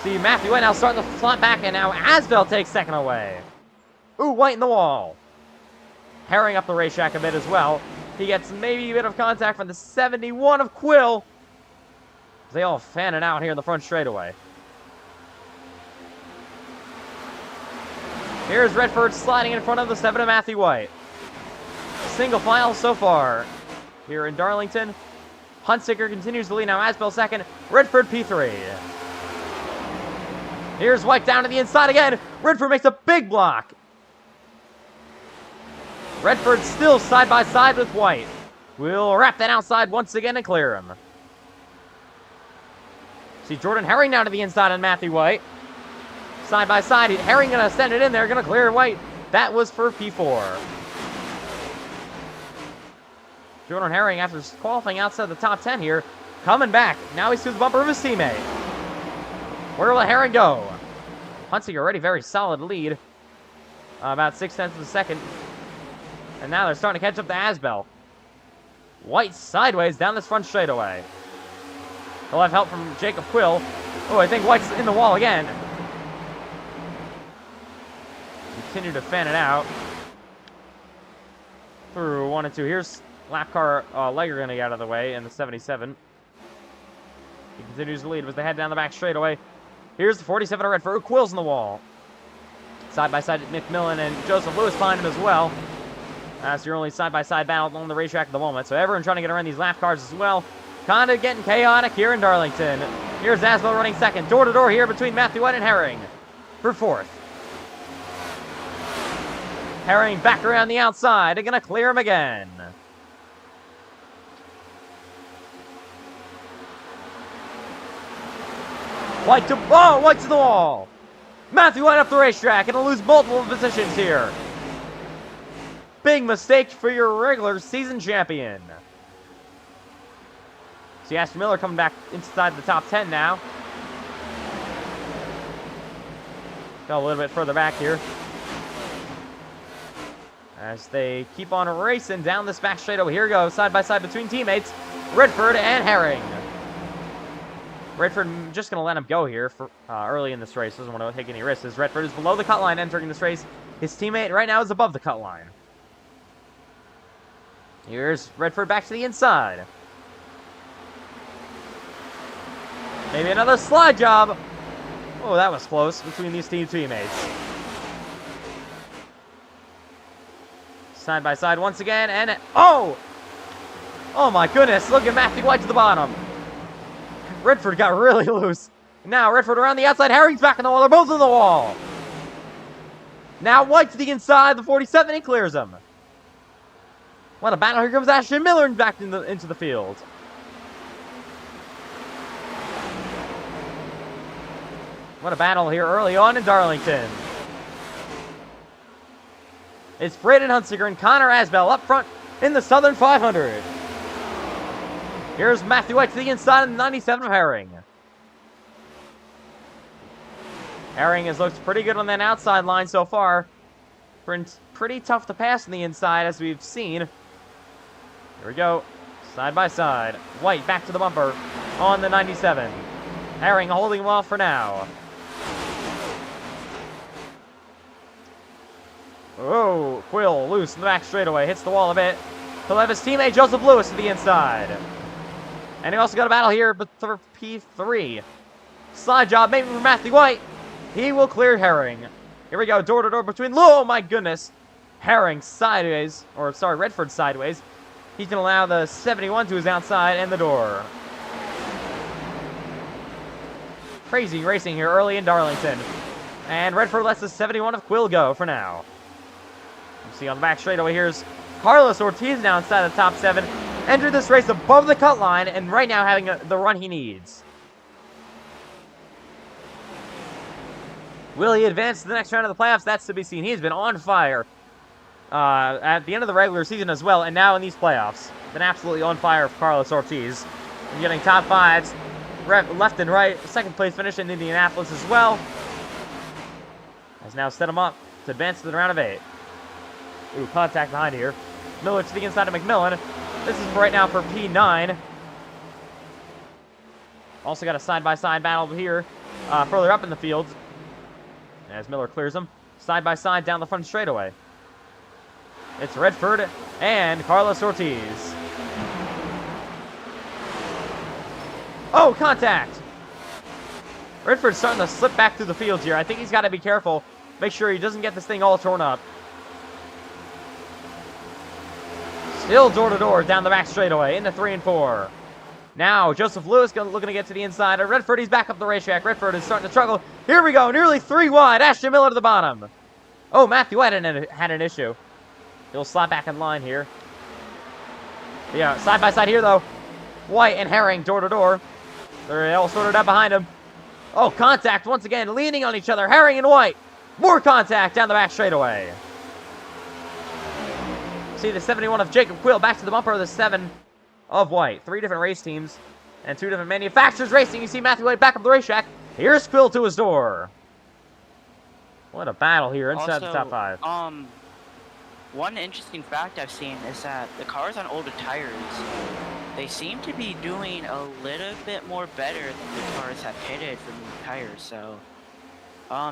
See Matthew White now starting to flop back, and now Asbel takes second away. Ooh, White in the wall. Herring up the racetrack a bit as well. He gets maybe a bit of contact from the 71 of Quill. They all fan it out here in the front straightaway. Here's Redford sliding in front of the 7 of Matthew White. Single file so far here in Darlington. Hunsicker continues to lead now. Asbel second. Redford P3. Here's White down to the inside again. Redford makes a big block. Redford still side by side with White. We'll wrap that outside once again and clear him. See Jordan Herring down to the inside on Matthew White. Side by side. Herring going to send it in there. Going to clear White. That was for P4. Jordan Herring, after qualifying outside the top 10 here, coming back. Now he's to the bumper of his teammate. Where will Herring go? Hunsicker already very solid lead. About 0.6 of a second. And now they're starting to catch up to Asbel. White sideways down this front straightaway. He'll have help from Jacob Quill. Oh, I think White's in the wall again. Continue to fan it out. Through 1 and 2. Here's lap car Legger going to get out of the way in the 77. He continues to lead as they head down the back straightaway. Here's the 47 of Redford. Quill's in the wall. Side by side, McMillan and Joseph Lewis find him as well. That's your only side-by-side battle on the racetrack at the moment. So everyone trying to get around these lap cars as well. Kind of getting chaotic here in Darlington. Here's Asbel running second. Door-to-door here between Matthew White and Herring for fourth. Herring back around the outside. They're going to clear him again. White to the wall. Matthew White up the racetrack. Going to lose multiple positions here. Big mistake for your regular season champion. See Aston Miller coming back inside the top 10 now. Go a little bit further back here. As they keep on racing down this back straight over. Here we go, side by side between teammates. Redford and Herring. Redford just going to let him go here for early in this race. Doesn't want to take any risks. As Redford is below the cut line entering this race. His teammate right now is above the cut line. Here's Redford back to the inside. Maybe another slide job. Oh, that was close between these two teammates. Side by side once again, and oh! Oh my goodness, look at Matthew White to the bottom. Redford got really loose. Now Redford around the outside, Herring's back in the wall, they're both in the wall. Now White to the inside, the 47, he clears him. What a battle, here comes Ashton Miller back into the field. What a battle here early on in Darlington. It's Braden Hunsicker and Connor Asbel up front in the Southern 500. Here's Matthew White to the inside and 97 of Herring. Herring has looked pretty good on that outside line so far. Pretty tough to pass on the inside as we've seen. Here we go. Side by side. White back to the bumper on the 97. Herring holding him off for now. Oh, Quill loose in the back straightaway. Hits the wall a bit. He'll have his teammate Joseph Lewis to the inside. And he also got a battle here for P3. Slide job maybe for Matthew White. He will clear Herring. Here we go. Door to door between. Oh my goodness. Herring sideways. Or sorry, Redford sideways. He can allow the 71 to his outside and the door. Crazy racing here early in Darlington. And Redford lets the 71 of Quill go for now. You see on the back straightaway here's Carlos Ortiz now inside the top 7. Entered this race above the cut line and right now having the run he needs. Will he advance to the next round of the playoffs? That's to be seen. He's been on fire at the end of the regular season as well, and now in these playoffs. Been absolutely on fire for Carlos Ortiz. And getting top 5s left and right. Second place finish in Indianapolis as well. has now set him up to advance to the round of 8. Ooh, contact behind here. Miller to the inside of McMillan. This is right now for P9. Also got a side-by-side battle here, further up in the field. As Miller clears them. Side-by-side down the front straightaway. It's Redford and Carlos Ortiz. Oh, contact! Redford's starting to slip back through the field here. I think he's got to be careful. Make sure he doesn't get this thing all torn up. Still door-to-door down the back straightaway into 3 and 4. Now, Joseph Lewis looking to get to the inside. Redford, he's back up the racetrack. Redford is starting to struggle. Here we go, nearly 3 wide. Ashton Miller to the bottom. Oh, Matthew White had an issue. He'll slap back in line here. Yeah, side-by-side here, though. White and Herring door-to-door. They're all sorted out behind him. Oh, contact once again, leaning on each other. Herring and White. More contact down the back straightaway. See the 71 of Jacob Quill back to the bumper of the 7 of White. 3 different race teams and 2 different manufacturers racing. You see Matthew White back up the racetrack. Here's Quill to his door. What a battle here inside the top 5. One interesting fact I've seen is that the cars on older tires, they seem to be doing a little bit more better than the cars have pitted for new tires. So,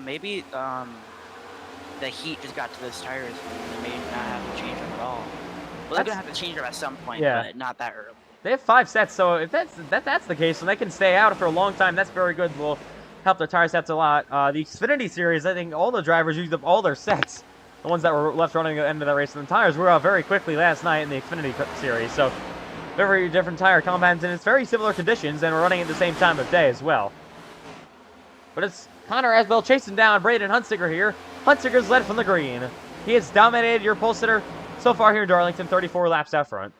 maybe the heat just got to those tires and they may not have to change them at all. Well, they're gonna have to change them at some point, yeah, but not that early. They have 5 sets, so if that's the case, and they can stay out for a long time, that's very good. Will help their tire sets a lot. The Xfinity Series, I think all the drivers used up all their sets. The ones that were left running at the end of the race, and the tires were out very quickly last night in the Xfinity Series. So, very different tire compounds, and it's very similar conditions, and we're running at the same time of day as well. But it's Connor Asbell chasing down Braden Hunsicker here. Hunsiker's led from the green. He has dominated your pole sitter so far here in Darlington, 34 laps out front.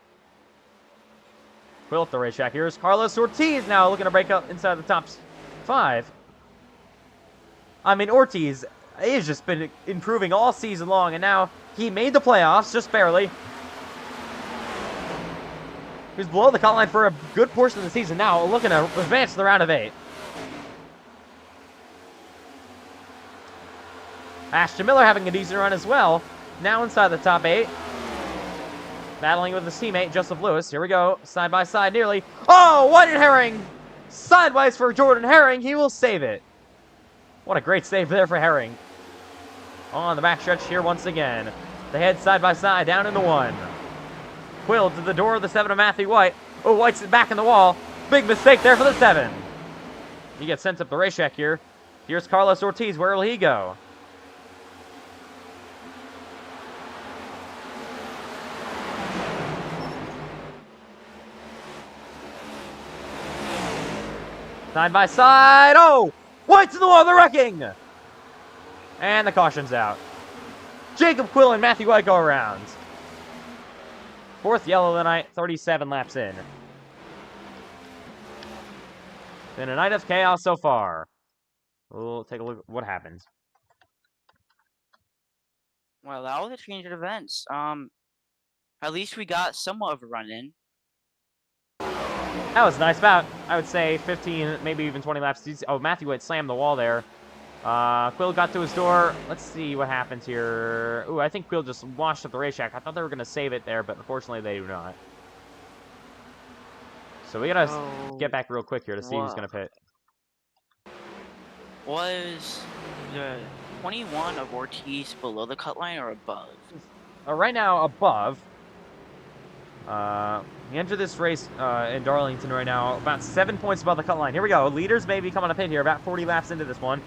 Quill at the racetrack. Here's Carlos Ortiz now looking to break up inside the top 5. I mean, Ortiz, he's just been improving all season long, and now he made the playoffs, just barely. He's below the cut line for a good portion of the season now, looking to advance to the round of 8. Ashton Miller having a decent run as well, now inside the top 8. Battling with his teammate, Joseph Lewis. Here we go, side by side nearly. Oh, White and Herring! Sideways for Jordan Herring, he will save it. What a great save there for Herring. On the backstretch here once again. They head side by side down into 1. Quill to the door of the 7 of Matthew White. Oh, White's back in the wall. Big mistake there for the 7. He gets sent up the racetrack here. Here's Carlos Ortiz. Where will he go? Side by side. Oh! White's in the wall. They're wrecking! And the caution's out. Jacob Quill and Matthew White go around. 4th yellow of the night, 37 laps in. Been a night of chaos so far. We'll take a look at what happens. Well, that was a change of events. At least we got somewhat of a run-in. That was nice. About, I would say, 15, maybe even 20 laps. Oh, Matthew White slammed the wall there. Quill got to his door. Let's see what happens here. Ooh, I think Quill just washed up the racetrack. I thought they were going to save it there, but unfortunately they do not. So we got to get back real quick here to see who's going to pit. Was the 21 of Ortiz below the cut line or above? Right now, above. We enter this race in Darlington right now about 7 points above the cut line. Here we go. Leaders may be coming to pit here about 40 laps into this one.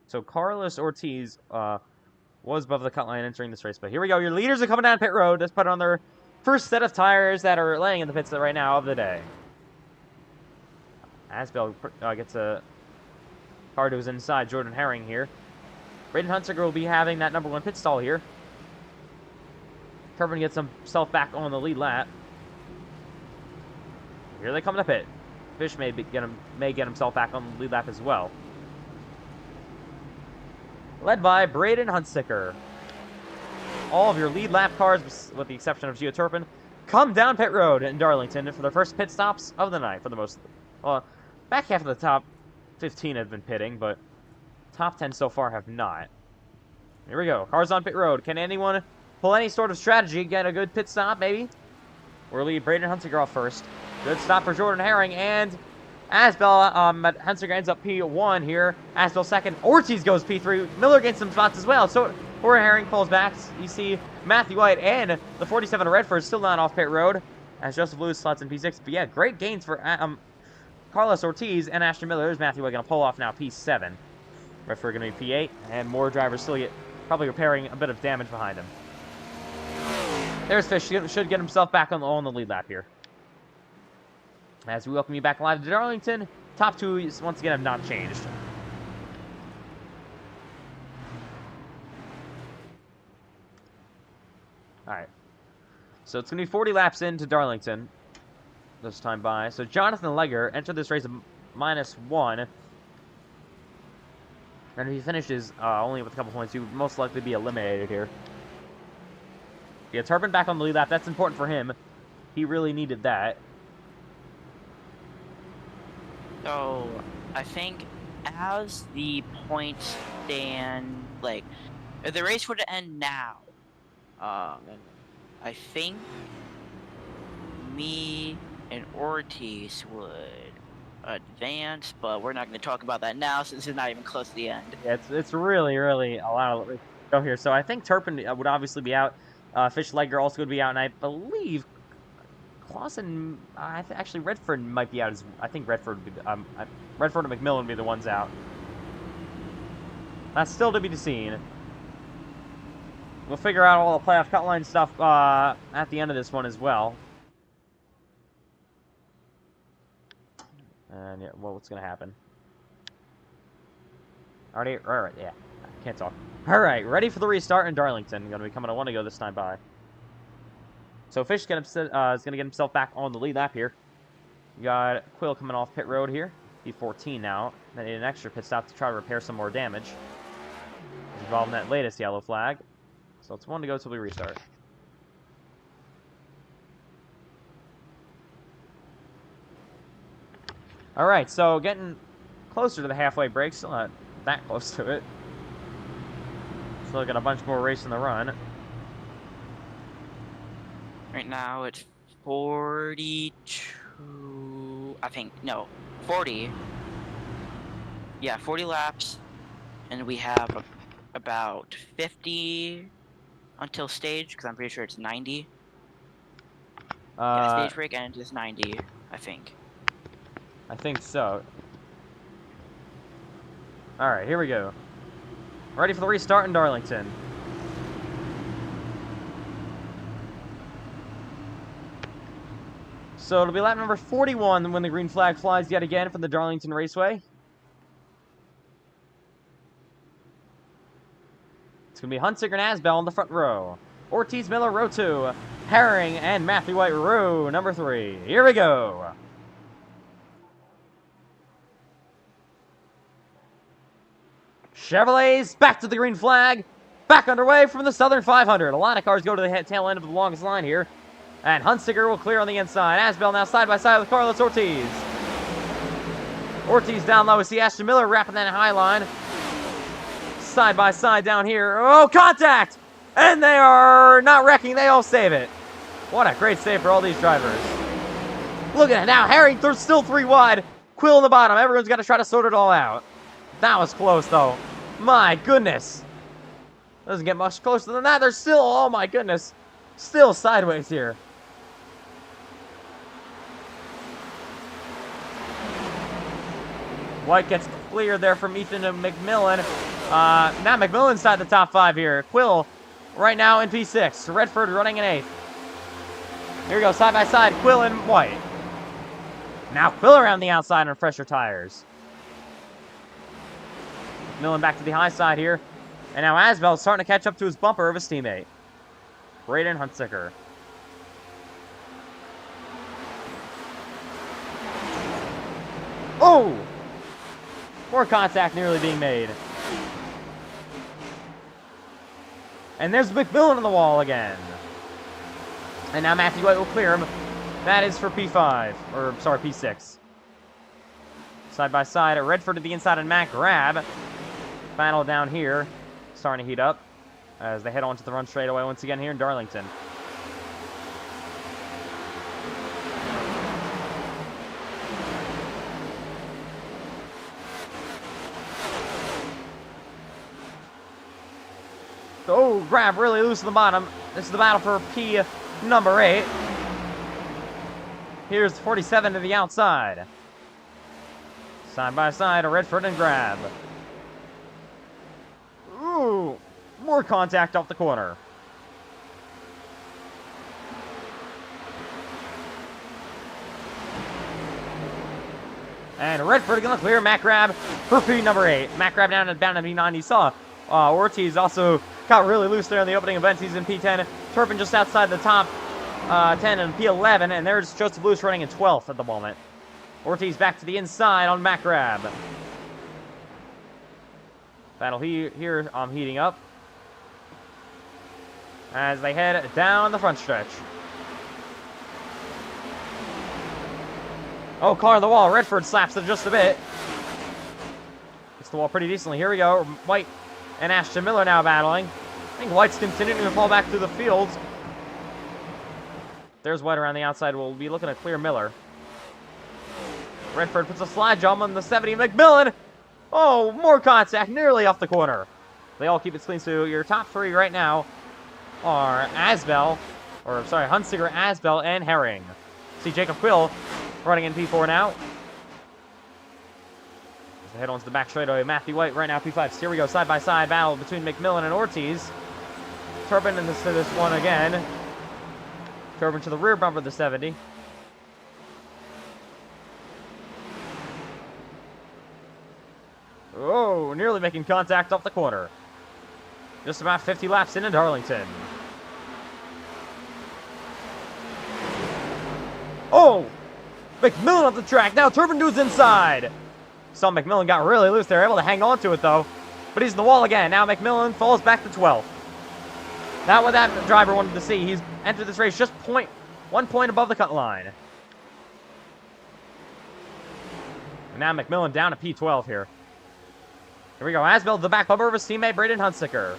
So Carlos Ortiz was above the cut line entering this race. But here we go. Your leaders are coming down pit road. Just put on their first set of tires that are laying in the pits right now of the day. Asbell gets a car to his inside. Jordan Herring here. Braden Hunsicker will be having that number 1 pit stall here. Turbin gets himself back on the lead lap. Here they come to pit. Fish may get himself back on the lead lap as well. Led by Braden Hunsicker. All of your lead lap cars, with the exception of Gio Turpin, come down pit road in Darlington for their first pit stops of the night for the most, back half of the top 15 have been pitting, but top 10 so far have not. Here we go. Cars on pit road. Can anyone pull any sort of strategy, get a good pit stop, maybe? We'll leave Braden Hunsinger off first. Good stop for Jordan Herring, and Asbel, Hunsinger ends up P1 here. Asbel second. Ortiz goes P3. Miller gains some spots as well. So Jordan Herring pulls back. You see Matthew White and the 47 Redford still not off pit road, as Joseph Lewis slots in P6. But yeah, great gains for Carlos Ortiz and Ashton Miller. There's Matthew White going to pull off now P7. Redford going to be P8, and more drivers still probably repairing a bit of damage behind him. There's Fish. Should get himself back on the lead lap here. As we welcome you back live to Darlington, top two once again have not changed. Alright. So it's going to be 40 laps into Darlington this time by. So Jonathan Legger entered this race -1. And if he finishes only with a couple points, he would most likely be eliminated here. Yeah, Turpin back on the lead lap. That's important for him. He really needed that. So, I think as the points stand, like, if the race were to end now, I think me and Ortiz would advance, but we're not going to talk about that now since it's not even close to the end. Yeah, it's really, really a lot of go here. So I think Turpin would obviously be out. Fish Legger also would be out, and I believe Clausen, actually Redford might be out. I think Redford and McMillan would be the ones out. That's still to be seen. We'll figure out all the playoff cut line stuff at the end of this one as well. And yeah, well, what's gonna happen? Alright, yeah, can't talk. All right, ready for the restart in Darlington. Gonna be coming a 1 to go this time by. So Fish is gonna get himself back on the lead lap here. You got Quill coming off pit road here. P14 now. They need an extra pit stop to try to repair some more damage. He's involved in that latest yellow flag. So it's 1 to go till we restart. All right, so getting closer to the halfway break. Still not that close to it. Still got a bunch more race in the run. Right now it's 42, I think, no, 40. Yeah, 40 laps, and we have about 50 until stage, because I'm pretty sure it's 90. Yeah, stage break and it's 90, I think. I think so. Alright, here we go. Ready for the restart in Darlington. So it'll be lap number 41 when the green flag flies yet again from the Darlington Raceway. It's going to be Hunsinger and Asbel in the front row. Ortiz, Miller, row 2. Herring and Matthew White, row number 3. Here we go. Chevrolets back to the green flag. Back underway from the Southern 500. A lot of cars go to the tail end of the longest line here. And Hunsinger will clear on the inside. Asbel now side by side with Carlos Ortiz. Ortiz down low. We see Ashton Miller wrapping that high line. Side by side down here. Oh, contact! And they are not wrecking. They all save it. What a great save for all these drivers. Look at it now. Herring still 3 wide. Quill in the bottom. Everyone's got to try to sort it all out. That was close, though. My goodness. Doesn't get much closer than that. They're still, oh my goodness, still sideways here. White gets cleared there from Ethan and McMillan. Now McMillan inside the top 5 here. Quill right now in P6. Redford running in 8th. Here we go, side by side, Quill and White. Now Quill around the outside on fresher tires. McMillan back to the high side here. And now Asbel starting to catch up to his bumper of his teammate. Braden Hunsinger. Oh! More contact nearly being made. And there's McMillan on the wall again. And now Matthew White will clear him. That is for P5. Or, sorry, P6. Side by side. Redford to the inside and Matt grab. Battle down here. Starting to heat up as they head on to the run straightaway once again here in Darlington. Oh, grab really loose in the bottom. This is the battle for P number 8. Here's 47 to the outside. Side by side, a Redford and grab. Ooh, more contact off the corner. And Redford gonna clear Matt grab for P number 8. Matt grab down to P9. He saw Ortiz also got really loose there in the opening events. He's in P10. Turpin just outside the top 10 and P11. And there's Joseph Lewis running in 12th at the moment. Ortiz back to the inside on Matt grab. Battle here heating up as they head down the front stretch. Oh, car on the wall. Redford slaps it just a bit. Gets the wall pretty decently. Here we go. White and Ashton Miller now battling. I think White's continuing to fall back through the field. There's White around the outside. We'll be looking to clear Miller. Redford puts a slide jump on the 70. McMillan. Oh, more contact. Nearly off the corner. They all keep it clean. So your top 3 right now are Hunsinger, Asbell, and Herring. See Jacob Quill running in P4 now. They head on to the back straightaway. Matthew White right now P5. So here we go. Side by side battle between McMillan and Ortiz. Turpin into this one again. Turpin to the rear bumper of the 70. Oh, nearly making contact off the corner. Just about 50 laps into Darlington. Oh! McMillan off the track. Now Turpin goes inside. Saw McMillan got really loose. They're able to hang on to it, though. But he's in the wall again. Now McMillan falls back to 12th. Not what that driver wanted to see. He's entered this race just 1 point above the cut line. And now McMillan down to P12 here. Here we go. Asbell to the back bumper of his teammate Braden Hunsinger.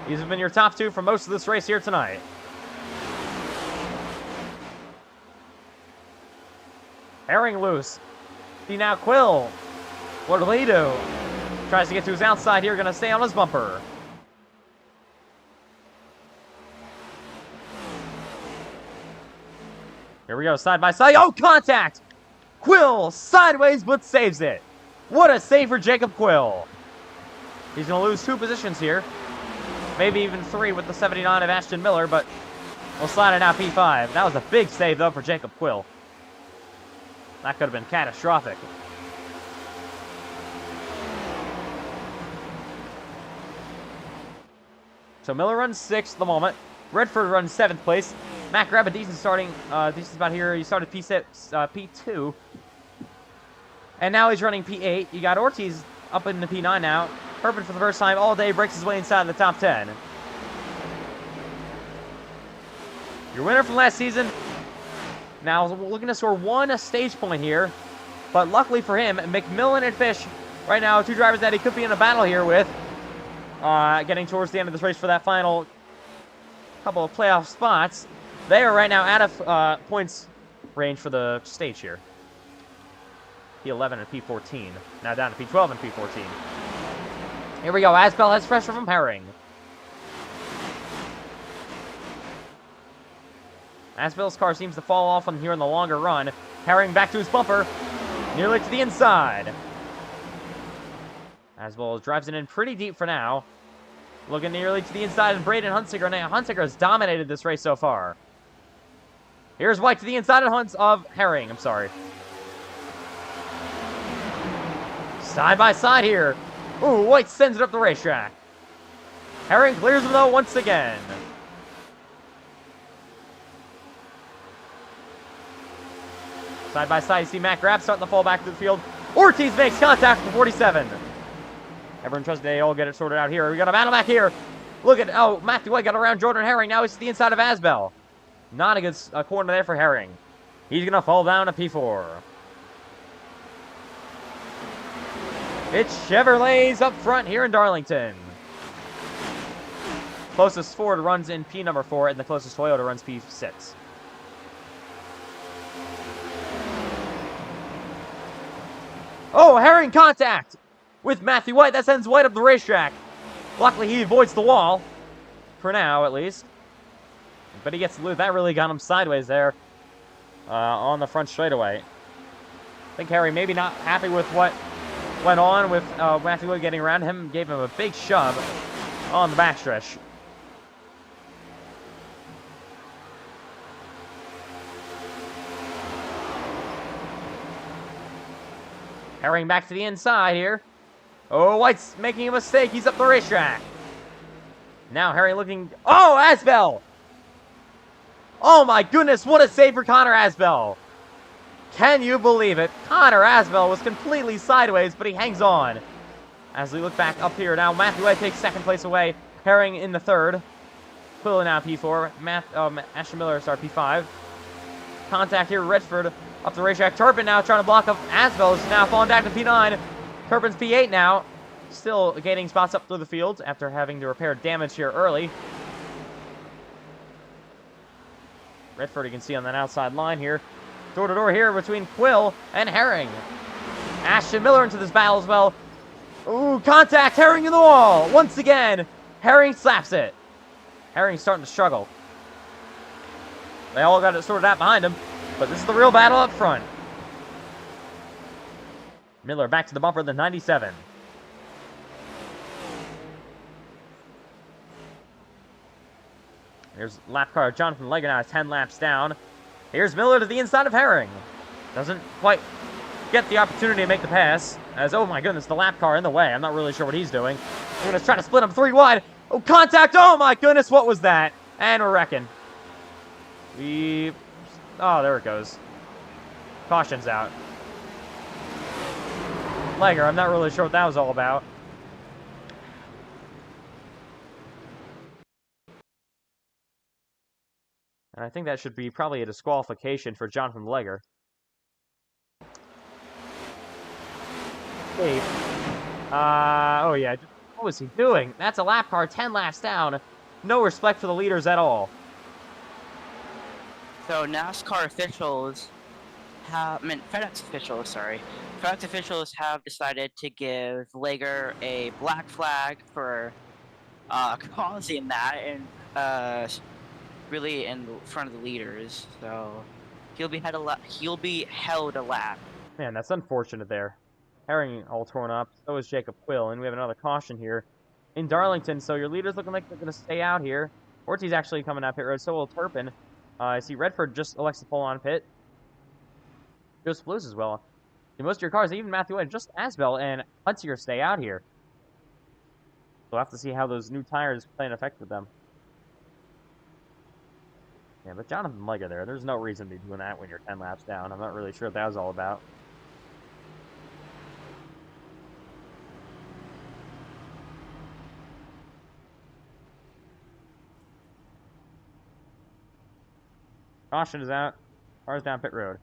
These have been your top 2 for most of this race here tonight. Herring loose. See now Quill. What will he do? Tries to get to his outside here. Going to stay on his bumper. Here we go. Side by side. Oh, contact! Quill sideways but saves it. What a save for Jacob Quill. He's going to lose 2 positions here. Maybe even 3 with the 79 of Ashton Miller, but we'll slide it out P5. That was a big save, though, for Jacob Quill. That could have been catastrophic. So Miller runs 6th at the moment. Redford runs 7th place. Matt grab a decent starting, decent spot here. He started P6, P2. And now he's running P8. You got Ortiz up in the P9 now. Turpin for the first time all day breaks his way inside the top 10. Your winner from last season. Now looking to score 1 stage point here. But luckily for him, McMillan and Fish, right now, 2 drivers that he could be in a battle here with. Getting towards the end of this race for that final couple of playoff spots. They are right now out of points range for the stage here. P11 and P14. Now down to P12 and P14. Here we go. Asbell has pressure from Herring. Asbell's car seems to fall off on here in the longer run. Herring back to his bumper. Nearly to the inside. Asbell drives it in pretty deep for now. Looking nearly to the inside, and Braden Hunsinger. Now, Hunsinger has dominated this race so far. Here's White to the inside of Herring. I'm sorry. Side by side here. Ooh, White sends it up the racetrack. Herring clears him, though, once again. Side by side, you see Matt Grab starting to fall back to the field. Ortiz makes contact for 47. Everyone trusts they all get it sorted out here. We got a battle back here. Look at, oh, Matthew White got around Jordan Herring. Now he's to the inside of Asbell. Not a good corner there for Herring. He's going to fall down to P4. It's Chevrolets up front here in Darlington. Closest Ford runs in P number 4, and the closest Toyota runs P6. Oh, Herring contact with Matthew White. That sends White up the racetrack. Luckily, he avoids the wall. For now, at least. But he gets to lose. That really got him sideways there on the front straightaway. I think Harry maybe not happy with what went on with Matthew White getting around him. Gave him a big shove on the backstretch. Herring back to the inside here. Oh, White's making a mistake. He's up the racetrack. Now Herring looking... Oh, Asbell! Oh my goodness, what a save for Connor Asbell. Can you believe it? Connor Asbell was completely sideways, but he hangs on. As we look back up here now, Matthew White takes second place away. Herring in the third. Quill now P4. Ashton Miller starts P5. Contact here, Redford up the racetrack. Turpin now trying to block up Asbell. Is now falling back to P9. Turpin's P8 now. Still gaining spots up through the field after having to repair damage here early. Redford, you can see on that outside line here. Door to door here between Quill and Herring. Ashton Miller into this battle as well. Ooh, contact, Herring in the wall. Once again, Herring slaps it. Herring's starting to struggle. They all got it sorted out behind him, but this is the real battle up front. Miller back to the bumper, the 97. Here's lap car Jonathan Legger now, 10 laps down. Here's Miller to the inside of Herring. Doesn't quite get the opportunity to make the pass. As, oh my goodness, the lap car in the way. I'm not really sure what he's doing. We're going to try to split him 3 wide. Oh, contact. Oh my goodness, what was that? And we're wrecking. Oh, there it goes. Caution's out. Legger, I'm not really sure what that was all about. And I think that should be probably a disqualification for Jonathan Legger. Hey. Oh yeah, what was he doing? That's a lap car, 10 laps down. No respect for the leaders at all. So NASCAR officials FedEx officials, sorry. FedEx officials have decided to give Legger a black flag for causing that and really in front of the leaders. So he'll be held a lap. Man, that's unfortunate there. Herring all torn up. So is Jacob Quill, and we have another caution here in Darlington. So your leader's looking like they're going to stay out here. Ortiz actually coming out pit road. So will Turpin. I see Redford just elects to pull on pit. Joseph Lewis as well. In most of your cars, even Matthew White, just Asbell and Huntsier stay out here. We'll have to see how those new tires play an effect with them. Yeah, but Jonathan Legger there, there's no reason to be doing that when you're 10 laps down. I'm not really sure what that was all about. Caution is out. Cars down pit road.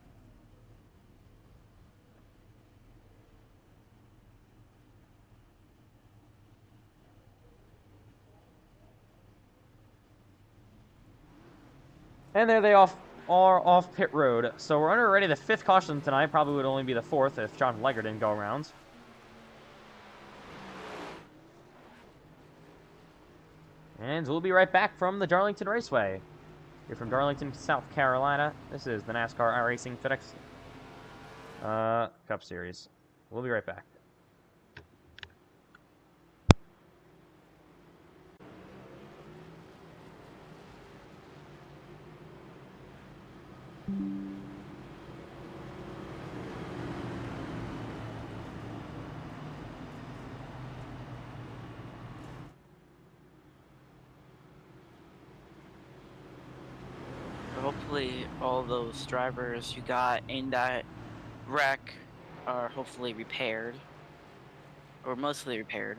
And there they are off pit road. So we're already the 5th caution tonight. Probably would only be the 4th if Jonathan Legger didn't go around. And we'll be right back from the Darlington Raceway. You're from Darlington, South Carolina. This is the NASCAR iRacing FedEx Cup Series. We'll be right back. Hopefully all those drivers you got in that wreck are hopefully repaired, or mostly repaired.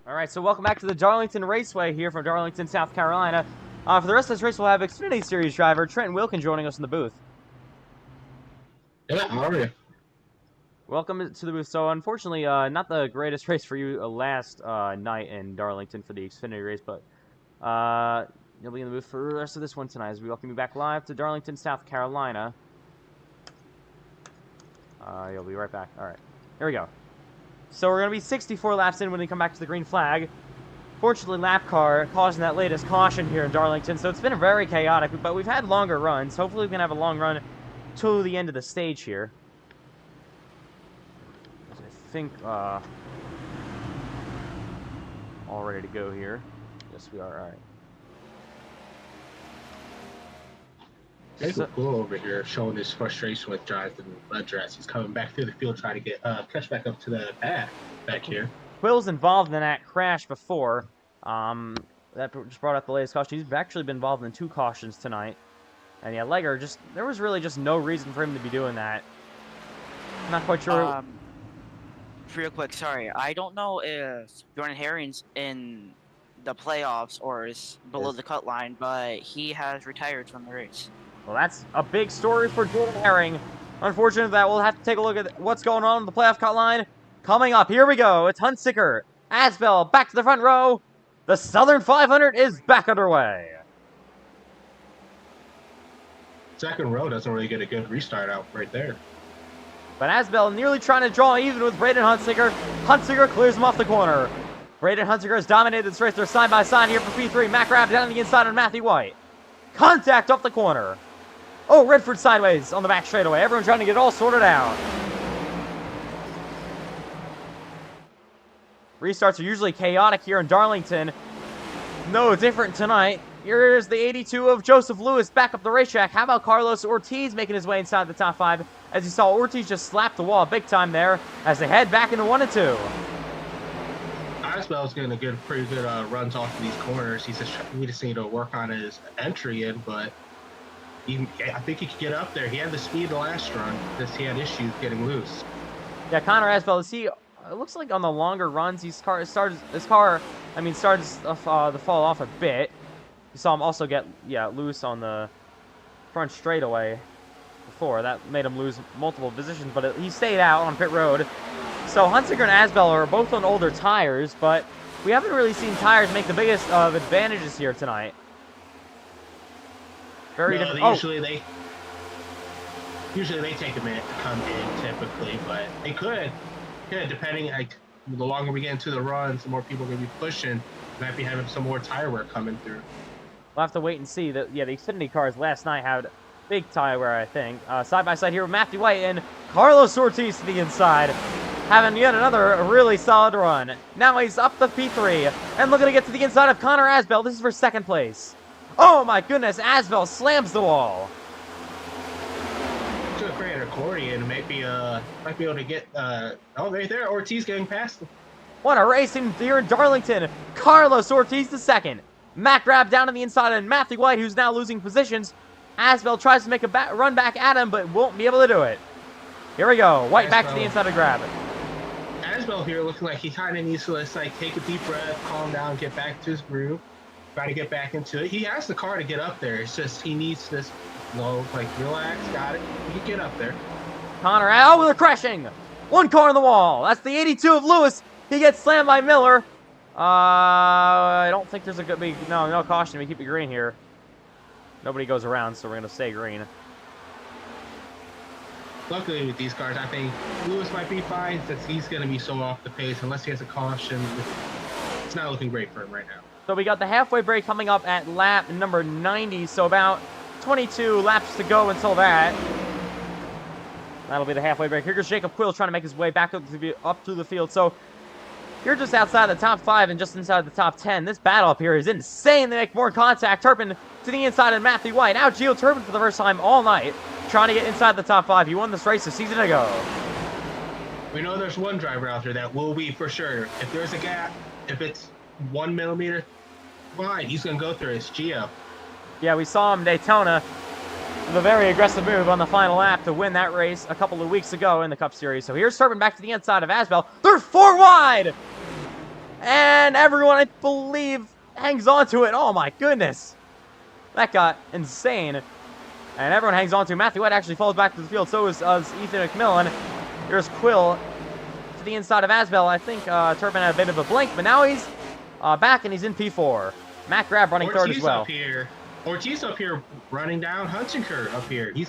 All right, so welcome back to the Darlington Raceway here from Darlington, South Carolina. For the rest of this race, we'll have Xfinity Series driver Trenton Wilkin joining us in the booth. Yeah, how are you? Welcome to the booth. So, unfortunately, not the greatest race for you last night in Darlington for the Xfinity race, but you'll be in the booth for the rest of this one tonight as we welcome you back live to Darlington, South Carolina. You'll be right back. All right, here we go. So we're going to be 64 laps in when we come back to the green flag. Fortunately, lap car causing that latest caution here in Darlington, so it's been very chaotic, but we've had longer runs. Hopefully we can have a long run to the end of the stage here. I think, all ready to go here. Yes, we are. All right. It's cool over here showing his frustration with Jonathan Ledger. He's coming back through the field trying to get catch back up to the path back here. Quill's involved in that crash before. That just brought out the latest caution. He's actually been involved in 2 cautions tonight. And yeah, Legger, there was really just no reason for him to be doing that. I'm not quite sure. Real quick, sorry. I don't know if Jordan Herring's in the playoffs or is below the cut line, but he has retired from the race. Well, that's a big story for Jordan Herring. Unfortunately, that we'll have to take a look at what's going on the playoff cut line. Coming up, here we go. It's Huntsicker, Asbell, back to the front row. The Southern 500 is back underway. Second row doesn't really get a good restart out right there. But Asbell nearly trying to draw even with Braden Huntsicker. Huntsicker clears him off the corner. Braden Huntsicker has dominated this race. They're side by side here for P3. Mac Rabb down on the inside on Matthew White. Contact off the corner. Oh, Redford sideways on the back straightaway. Everyone trying to get it all sorted out. Restarts are usually chaotic here in Darlington. No different tonight. Here's the 82 of Joseph Lewis back up the racetrack. How about Carlos Ortiz making his way inside the top 5? As you saw, Ortiz just slapped the wall big time there as they head back into 1 and 2. Asbell's getting a pretty good runs off of these corners. He just need to work on his entry in, but I think he could get up there. He had the speed the last run, just he had issues getting loose. Yeah, Connor Asbell, it looks like on the longer runs, his car started to fall off a bit. You saw him also get loose on the front straightaway before. That made him lose multiple positions, but he stayed out on pit road. So Huntsicker and Asbell are both on older tires, but we haven't really seen tires make the biggest of advantages here tonight. Very different. Usually they take a minute to come in typically, but they could depending. The longer we get into the runs, the more people are going to be pushing. Might be having some more tire wear coming through. We'll have to wait and see. The Xfinity cars last night had big tire wear, I think. Side by side here with Matthew White and Carlos Ortiz to the inside, having yet another really solid run. Now he's up the P3 and looking to get to the inside of Connor Asbell. This is for second place. Oh my goodness, Asbell slams the wall. To a great accordion, might be able to get. Right there, Ortiz getting past him. What a racing here in Darlington. Carlos Ortiz the second. Mac Rabb down on the inside and Matthew White, who's now losing positions. Asbell tries to make a run back at him, but won't be able to do it. Here we go. White back to the inside of Grab. Asbell here looking like he kind of needs to take a deep breath, calm down, get back to his groove, try to get back into it. He has the car to get up there. It's just he needs this, relax, got it. He can get up there. Connor, they're crashing. 1 car on the wall. That's the 82 of Lewis. He gets slammed by Miller. I don't think there's no caution. We keep it green here. Nobody goes around, so we're going to stay green. Luckily with these cars, I think Lewis might be fine since he's going to be so off the pace. Unless he has a caution, it's not looking great for him right now. So we got the halfway break coming up at lap number 90, so about 22 laps to go until that. That'll be the halfway break. Here goes Jacob Quill trying to make his way back up to the field. So you're just outside the top 5 and just inside the top 10. This battle up here is insane. They make more contact. Turpin to the inside of Matthew White. Now Gio Turpin for the first time all night trying to get inside the top 5. He won this race a season ago. We know there's one driver out there that will be for sure. If there's a gap, if it's 1 millimeter wide, he's going to go through it. It's Gio. Yeah, we saw him in Daytona with a very aggressive move on the final lap to win that race a couple of weeks ago in the Cup Series. So here's Turpin back to the inside of Asbell. They're 4 wide! And And everyone, I believe, hangs on to it. Oh, my goodness. That got insane. And everyone hangs on to it. Matthew White actually falls back to the field. So is Ethan McMillan. Here's Quill to the inside of Asbel. I think Turpin had a bit of a blink, but now he's back and he's in P4. Matt Grab running third as well. Ortiz up here running down. Hunsinger up here. I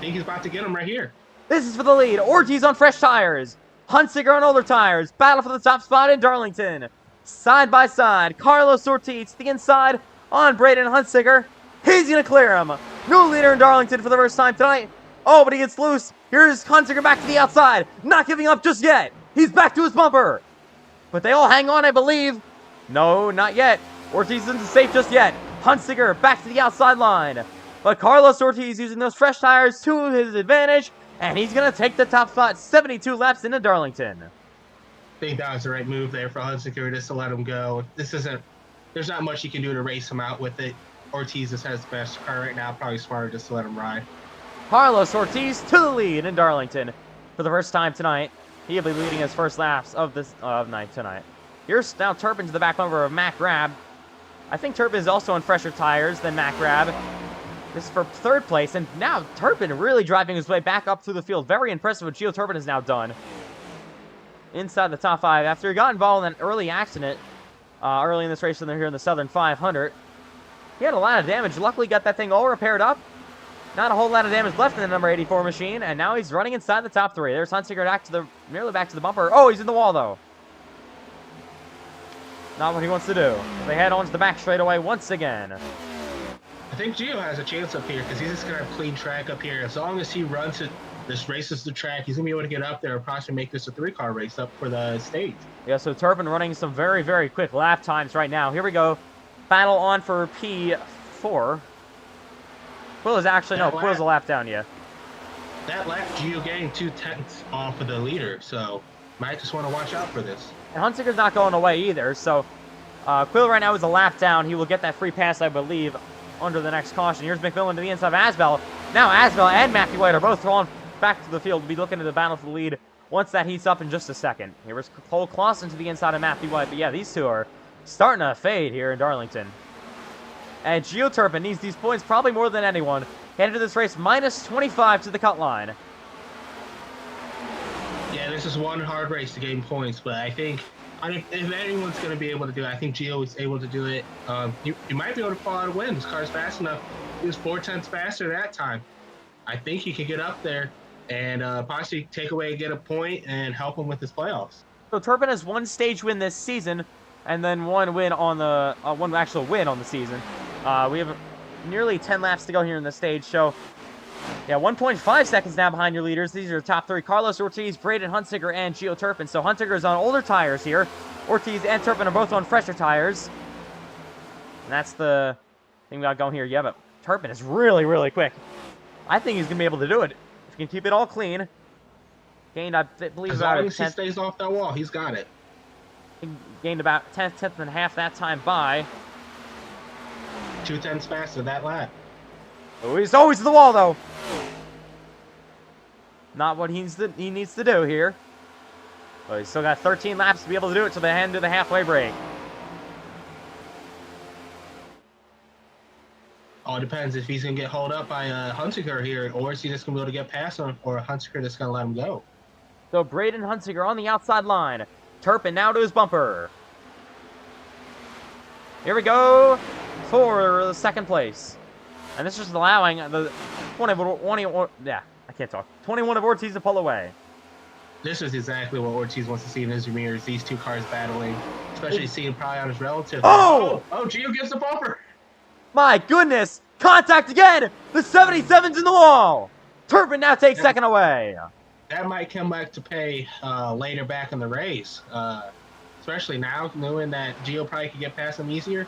think he's about to get him right here. This is for the lead. Ortiz on fresh tires. Hunsinger on older tires. Battle for the top spot in Darlington. Side by side. Carlos Ortiz to the inside on Braden Hunsinger. He's going to clear him. New leader in Darlington for the first time tonight. Oh, but he gets loose. Here's Hunsinger back to the outside. Not giving up just yet. He's back to his bumper. But they all hang on, I believe. No, not yet. Ortiz isn't safe just yet. Hunsinger back to the outside line. But Carlos Ortiz using those fresh tires to his advantage. And he's going to take the top spot 72 laps into Darlington. I think that was the right move there for Hunsinger just to let him go. There's not much you can do to race him out with it. Ortiz just has the best car right now. Probably smarter just to let him ride. Carlos Ortiz to the lead in Darlington for the first time tonight. He'll be leading his first laps of this night tonight. Here's now Turpin to the back bumper of Matt Grab. I think Turpin is also on fresher tires than Matt Grab. This is for third place, and now Turpin really driving his way back up through the field. Very impressive what Gio Turpin has now done. Inside the top 5 after he got involved in an early accident early in this race here in the Southern 500. He had a lot of damage. Luckily got that thing all repaired up. Not a whole lot of damage left in the number 84 machine, and now he's running inside the top 3. There's Hunsinger nearly back to the bumper. Oh, he's in the wall, though. Not what he wants to do. They head on to the back straightaway once again. I think Gio has a chance up here because he's just going to have clean track up here. As long as he runs it, this races the track, he's going to be able to get up there and possibly make this a 3-car race up for the stage. Yeah, so Turpin running some very, very quick lap times right now. Here we go. Battle on for P4. Quill is actually, no, Quill's a lap down, yeah. That lap, Gio getting 2/10 off of the leader, so might just want to watch out for this. And Hunsinger's not going away either, so Quill right now is a lap down. He will get that free pass, I believe, under the next caution. Here's McMillan to the inside of Asbel. Now Asbel and Matthew White are both thrown back to the field to be looking at the battle for the lead once that heats up in just a second. Here's Cole Clausen to the inside of Matthew White, but yeah, these two are starting to fade here in Darlington. And Gio Turpin needs these points probably more than anyone. Headed to this race minus 25 to the cut line. Yeah, this is one hard race to gain points, but I think if anyone's going to be able to do it, I think Gio is able to do it. You might be able to fall out of win. This car's fast enough. He was 4/10 faster that time. I think he could get up there and possibly take away, get a point, and help him with his playoffs. So Turpin has one stage win this season, and then one win on the one actual win on the season. We have nearly 10 laps to go here in the stage, so yeah, 1.5 seconds now behind your leaders. These are the top 3: Carlos Ortiz, Braden Hunsinger, and Gio Turpin. So Hunsinger is on older tires here. Ortiz and Turpin are both on fresher tires. And that's the thing we got going here. Yeah, but Turpin is really, really quick. I think he's going to be able to do it. If he can keep it all clean. Gained, I believe, as about long a as he stays off that wall, he's got it. He gained about 10th and a half that time by. 2/10 faster that lap. Oh, he's always to the wall, though. Not what he needs to do here. But he's still got 13 laps to be able to do it to the end of the halfway break. All depends if he's going to get hauled up by Hunsinger here, or is he just going to be able to get past him, or Hunsinger just going to let him go. So Braden Hunsinger on the outside line. Turpin now to his bumper. Here we go for the second place. And this is just allowing the 21 of Ortiz to pull away. This is exactly what Ortiz wants to see in his mirrors, these two cars battling, especially seeing probably on his relative. Oh! Oh, Gio gets the bumper! My goodness! Contact again! The 77's in the wall! Turpin now takes second away. That might come back to pay later back in the race. Especially now, knowing that Gio probably could get past him easier.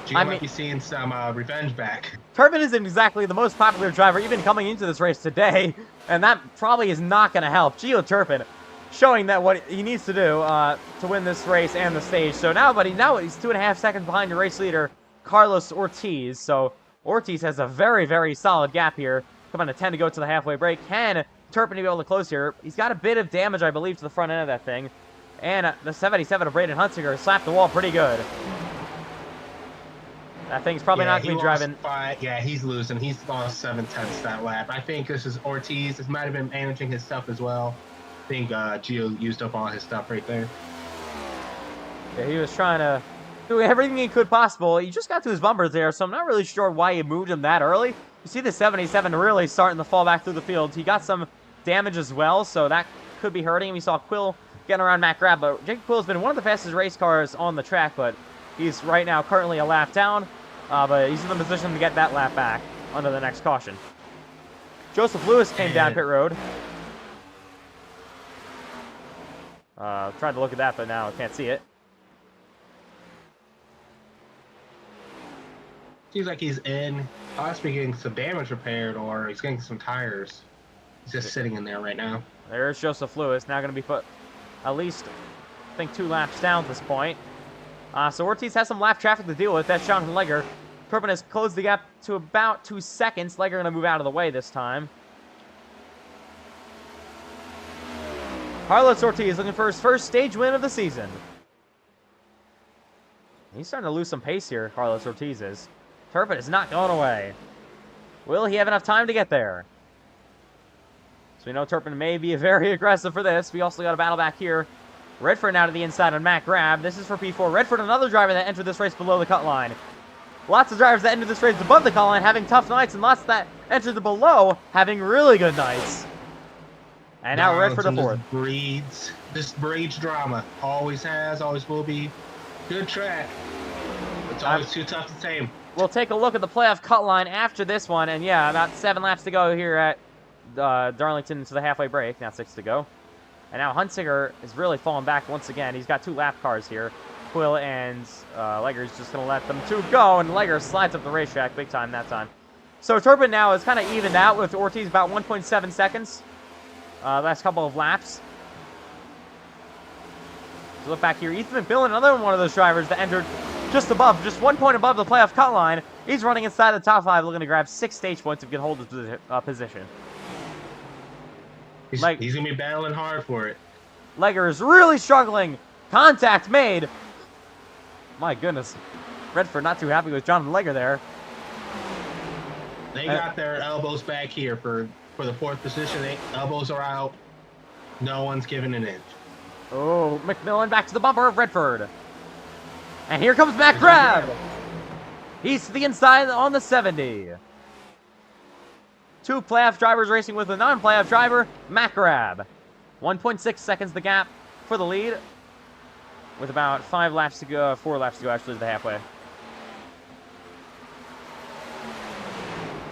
Gio might be seeing some revenge back. Turpin isn't exactly the most popular driver even coming into this race today, and that probably is not going to help. Gio Turpin showing that what he needs to do to win this race and the stage. So now he's 2.5 seconds behind your race leader, Carlos Ortiz. So Ortiz has a very, very solid gap here. Come on, to 10 to go to the halfway break. Can Turpin be able to close here? He's got a bit of damage, I believe, to the front end of that thing. And the 77 of Braden Hunsinger slapped the wall pretty good. That thing's probably not going to be driving. Yeah, he's losing. He's lost 7/10 that lap. I think this is Ortiz. This might have been managing his stuff as well. I think Gio used up all his stuff right there. Yeah, he was trying to do everything he could possible. He just got to his bumpers there, so I'm not really sure why he moved him that early. You see the 77 really starting to fall back through the field. He got some damage as well, so that could be hurting him. We saw Quill getting around Matt Grab, but Jake Quill's been one of the fastest race cars on the track, but he's right now currently a lap down. But he's in the position to get that lap back under the next caution. Joseph Lewis came down pit road. Tried to look at that, but now I can't see it. Seems like he's in, possibly getting some damage repaired, or he's getting some tires. He's just sitting in there right now. There's Joseph Lewis, now going to be put at least, I think, 2 laps down at this point. So Ortiz has some lap traffic to deal with. That's Jonathan Legger. Turpin has closed the gap to about 2 seconds. Legger going to move out of the way this time. Carlos Ortiz looking for his first stage win of the season. He's starting to lose some pace here, Carlos Ortiz is. Turpin is not going away. Will he have enough time to get there? So we know Turpin may be very aggressive for this. We also got a battle back here. Redford now to the inside on Matt Grab. This is for P4. Redford, another driver that entered this race below the cut line. Lots of drivers that entered this race above the cut line having tough nights, and lots that entered the below having really good nights. And now Redford to fourth. This breeds drama. Always has, always will be. Good track. It's always too tough to tame. We'll take a look at the playoff cut line after this one, and yeah, about 7 laps to go here at Darlington to the halfway break. Now 6 to go. And now Hunsinger is really falling back once again. He's got 2 lap cars here. Quill and Legger's just going to let them 2 go, and Legger slides up the racetrack big time that time. So Turpin now is kind of evened out with Ortiz about 1.7 seconds. Last couple of laps. So look back here. Ethan McMillan, another one of those drivers that entered just above, just 1 point above the playoff cut line. He's running inside the top 5, looking to grab 6 stage points if he can hold his position. He's going to be battling hard for it. Legger is really struggling. Contact made. My goodness. Redford not too happy with Jonathan Legger there. They got their elbows back here for the 4th position. Elbows are out. No one's giving an inch. Oh, McMillan back to the bumper of Redford. And here comes Matt Grab. He's to the inside on the 70. 2 playoff drivers racing with a non-playoff driver, Matt Grab. 1.6 seconds the gap for the lead, with about 5 laps to go, 4 laps to go actually to the halfway.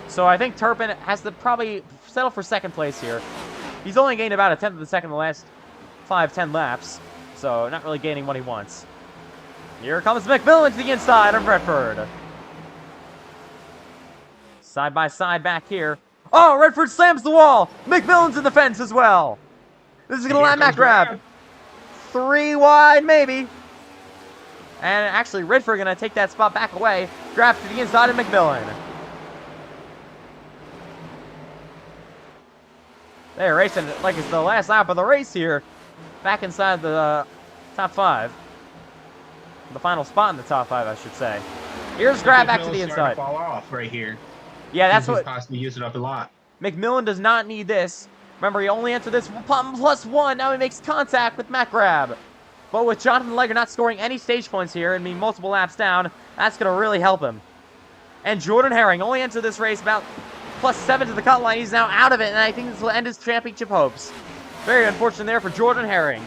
So I think Turpin has to probably settle for 2nd place here. He's only gained about 1/10 of a second in the last 5-10 laps, so not really gaining what he wants. Here comes McMillan to the inside of Redford. Side by side back here. Oh, Redford slams the wall. McMillan's in the fence as well. This is going to land Matt Grab. 3 wide, maybe. And actually, Redford going to take that spot back away. Grab to the inside of McMillan. They're racing like it's the last lap of the race here. Back inside the top 5. The final spot in the top 5, I should say. Here's Grab back to the inside. Fall off right here. Yeah, that's what. Possibly use it up a lot. McMillan does not need this. Remember, he only entered this +1. Now he makes contact with Matt Grab. But with Jonathan Legger not scoring any stage points here and being multiple laps down, that's going to really help him. And Jordan Herring only entered this race about +7 to the cut line. He's now out of it, and I think this will end his championship hopes. Very unfortunate there for Jordan Herring.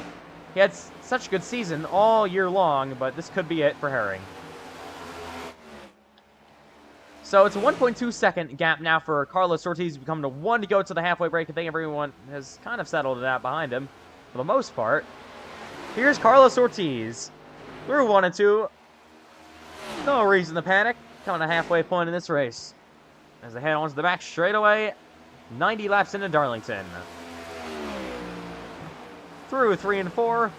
He had such a good season all year long, but this could be it for Herring. So it's a 1.2 second gap now for Carlos Ortiz, becoming to 1 to go to the halfway break. I think everyone has kind of settled it out behind him for the most part. Here's Carlos Ortiz through 1 and 2. No reason to panic. Coming to halfway point in this race as they head on to the back straightaway. 90 laps into Darlington. Through 3 and 4.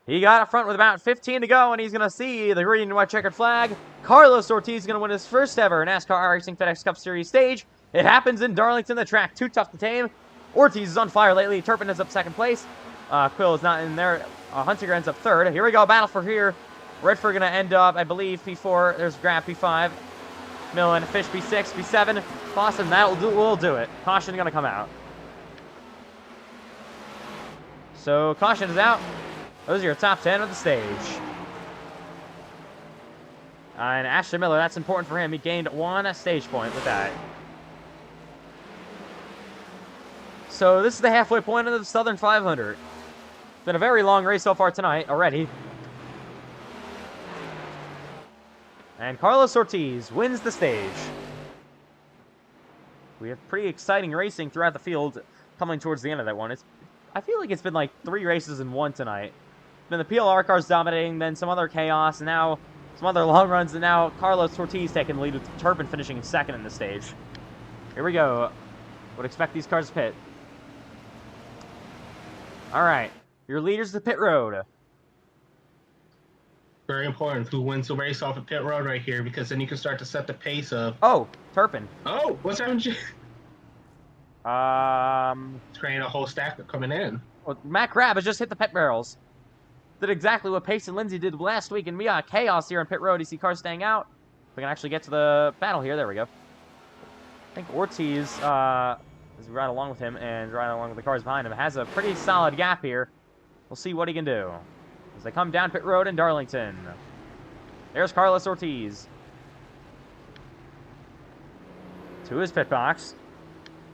He got up front with about 15 to go, and he's going to see the green and white checkered flag. Carlos Ortiz is going to win his first ever NASCAR iRacing FedEx Cup Series stage. It happens in Darlington, the track too tough to tame. Ortiz is on fire lately. Turpin is up 2nd place. Quill is not in there. Hunsinger ends up third. Here we go, battle for here. Redford going to end up, I believe, P4. There's Grab P5. Millen, Fish P6, P7. Boston, will do it. Caution going to come out. So, caution is out. Those are your top 10 of the stage. And Ashton Miller, that's important for him. He gained 1 stage point with that. So, this is the halfway point of the Southern 500. It's been a very long race so far tonight already. And Carlos Ortiz wins the stage. We have pretty exciting racing throughout the field coming towards the end of that one. I feel like it's been like 3 races in 1 tonight. It's been the PLR cars dominating, then some other chaos, and now some other long runs, and now Carlos Ortiz taking the lead with Turpin finishing in 2nd in the stage. Here we go. Would expect these cars to pit. All right. Your leader's the pit road. Very important who wins the race off of pit road right here, because then you can start to set the pace of. Oh, Turpin. Oh, what's happening? It's creating a whole stack coming in. Well, Matt Grab has just hit the pit barrels. Did exactly what Pace and Lindsay did last week, and we got chaos here on pit road. You see cars staying out. We can actually get to the battle here. There we go. I think Ortiz is right along with him and right along with the cars behind him. Has a pretty solid gap here. We'll see what he can do as they come down pit road in Darlington. There's Carlos Ortiz to his pit box.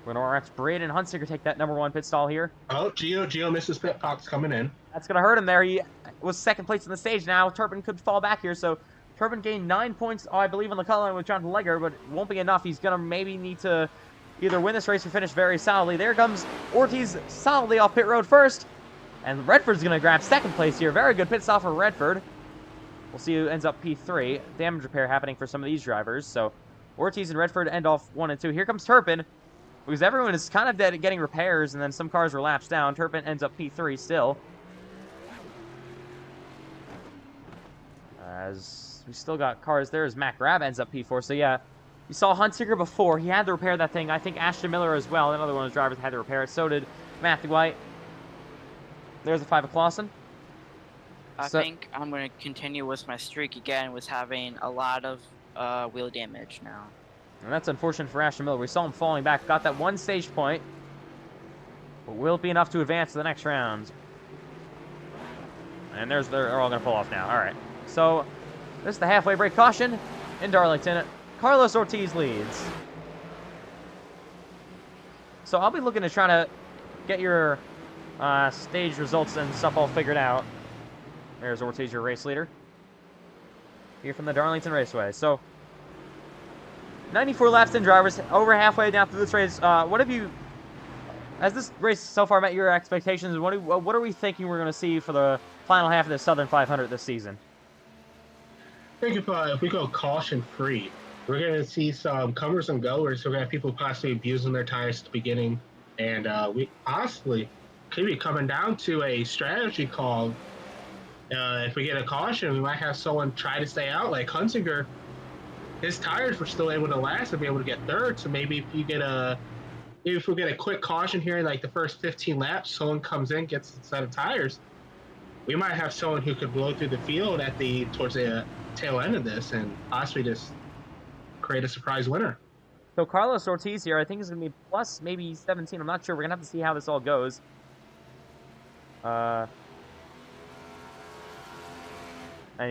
We're going to watch Braden Hunsinger take that #1 pit stall here. Oh, Gio misses pit box coming in. That's going to hurt him there. He was 2nd place in the stage now. Turpin could fall back here, so Turpin gained 9 points, I believe, on the cut line with Jonathan Legger, but it won't be enough. He's going to maybe need to either win this race or finish very solidly. There comes Ortiz solidly off pit road first, and Redford's going to grab 2nd place here. Very good pit stop for Redford. We'll see who ends up P3. Damage repair happening for some of these drivers, so Ortiz and Redford end off 1 and 2. Here comes Turpin, because everyone is kind of dead at getting repairs, and then some cars were lapsed down. Turpin ends up P3 still. As we still got cars there, as Matt Grab ends up P4. So yeah, you saw Hunsinger before. He had to repair that thing. I think Ashton Miller as well, another one of the drivers, had to repair it. So did Matthew White. There's the 5 of Clausen. I think I'm going to continue with my streak again, with having a lot of wheel damage now. And that's unfortunate for Ashton Miller. We saw him falling back. Got that 1 stage point. But will it be enough to advance to the next round? And they're all going to pull off now. All right. So, this is the halfway break caution in Darlington. Carlos Ortiz leads. So, I'll be looking to try to get your stage results and stuff all figured out. There's Ortiz, your race leader. Here from the Darlington Raceway. So, 94 laps in drivers, over halfway down through this race. What have you, has this race so far met your expectations? What are we thinking we're going to see for the final half of the Southern 500 this season? I think if we go caution-free, we're going to see some comers and goers. We're going to have people possibly abusing their tires at the beginning. And we possibly could be coming down to a strategy call. If we get a caution, we might have someone try to stay out, like Hunsinger. His tires were still able to last and be able to get 3rd. So maybe if we get a quick caution here, like the first 15 laps, someone comes in, gets a set of tires. We might have someone who could blow through the field towards the tail end of this and possibly just create a surprise winner. So Carlos Ortiz here, I think is going to be plus maybe 17. I'm not sure. We're going to have to see how this all goes. And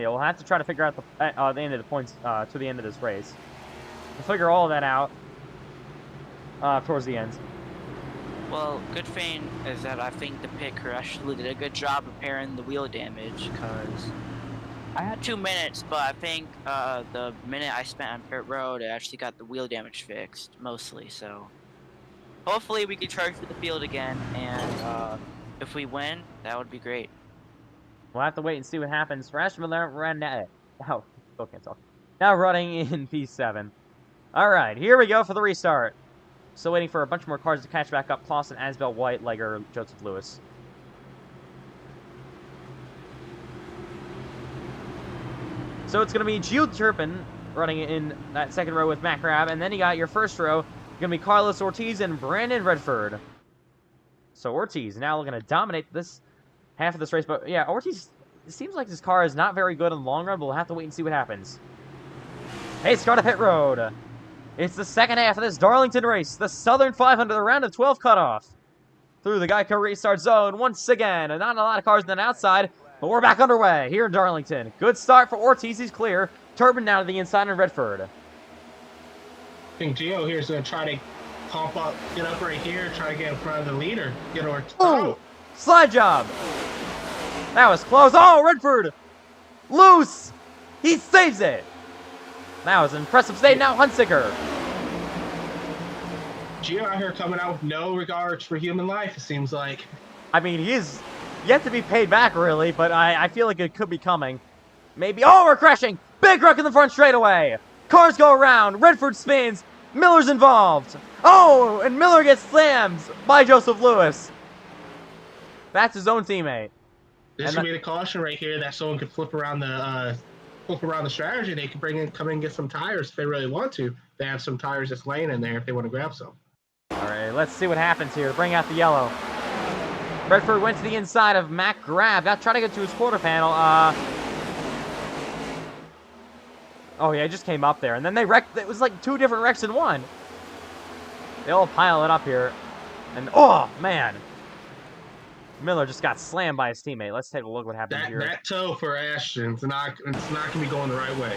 yeah, we'll have to try to figure out the end of the points to the end of this race. We'll figure all of that out towards the end. Well, good thing is that I think the pit crew actually did a good job repairing the wheel damage, because I had 2 minutes, but I think the minute I spent on pit road, I actually got the wheel damage fixed, mostly, so hopefully we can charge for the field again, and if we win, that would be great. We'll have to wait and see what happens. Rashman ran that. Oh, still can't talk. Now running in P7. All right, here we go for the restart. Still waiting for a bunch more cars to catch back up. Clausen, Asbel, White, Legger, Joseph Lewis. So it's going to be Gio Turpin running in that 2nd row with Matt Grab. And then you got your 1st row. Going to be Carlos Ortiz and Brandon Redford. So Ortiz now looking to dominate this half of this race. But yeah, Ortiz, it seems like his car is not very good in the long run, but we'll have to wait and see what happens. Hey, start of pit road. It's the second half of this Darlington race, the Southern 500, the round of 12 cutoff. Through the Geico restart zone once again, and not a lot of cars on the outside, but we're back underway here in Darlington. Good start for Ortiz, he's clear. Turbin now to the inside in Redford. I think Gio here is going to try to pump up, get up right here, try to get in front of the leader. Get Ortiz. Oh! Slide job! That was close. Oh, Redford! Loose! He saves it! That was an impressive save. Now Hunsicker. Gio out here coming out with no regards for human life, it seems like. I mean, he is yet to be paid back, really, but I feel like it could be coming. Maybe. Oh, we're crashing! Big wreck in the front straightaway! Cars go around. Redford spins. Miller's involved. Oh, and Miller gets slammed by Joseph Lewis. That's his own teammate. This would be the caution right here that someone could flip around the strategy. They could come in and get some tires if they really want to. They have some tires just laying in there if they want to grab some. All right, let's see what happens here. Bring out the yellow. Redford went to the inside of Mac Grab. Got trying to get to his quarter panel. Oh yeah, it just came up there, and then they wrecked. It was like two different wrecks in one. They all pile it up here, and oh man, Miller just got slammed by his teammate. Let's take a look what happened here. That toe for Ashton, it's not gonna be going the right way.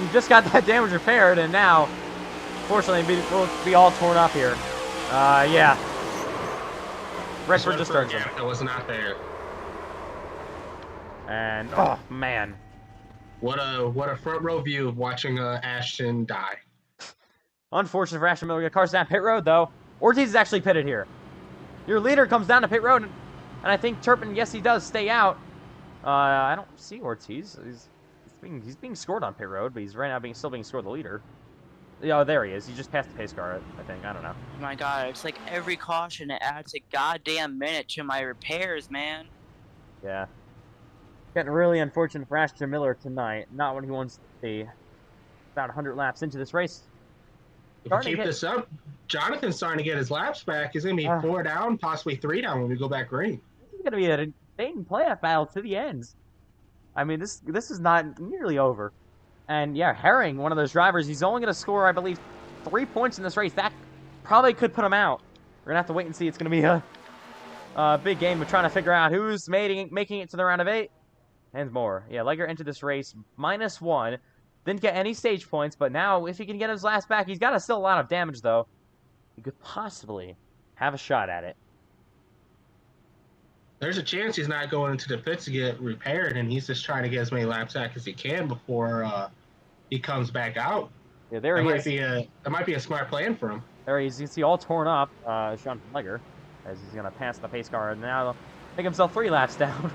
He just got that damage repaired, and now, fortunately, we'll be all torn up here. Yeah. Redford just turns him. It was not there. And oh man. What a front row view of watching Ashton die. Unfortunate for Ashton Miller. Cars down pit road though. Ortiz is actually pitted here. Your leader comes down to pit road, and I think Turpin, yes, he does stay out. I don't see Ortiz. He's being scored on pit road, but he's right now still being scored the leader. Oh, there he is. He just passed the pace car, I think. I don't know. Oh my god, it's like every caution it adds a goddamn minute to my repairs, man. Yeah. Getting really unfortunate for Ashton Miller tonight. Not what he wants to see. About 100 laps into this race. If you keep this up, Jonathan's starting to get his laps back. He's going to be 4 down, possibly 3 down when we go back green. This is going to be an insane playoff battle to the end. I mean, this is not nearly over. And yeah, Herring, one of those drivers, he's only going to score, I believe, 3 points in this race. That probably could put him out. We're going to have to wait and see. It's going to be a big game of trying to figure out who's making it to the round of 8. And more. Yeah, Legger entered this race -1. Didn't get any stage points, but now if he can get his last back, he's got still a lot of damage, though. He could possibly have a shot at it. There's a chance he's not going into the pits to get repaired, and he's just trying to get as many laps back as he can before he comes back out. Yeah, there he is. That might be a smart plan for him. There he is. You can see all torn up, Sean Legger, as he's going to pass the pace car, and now make himself 3 laps down.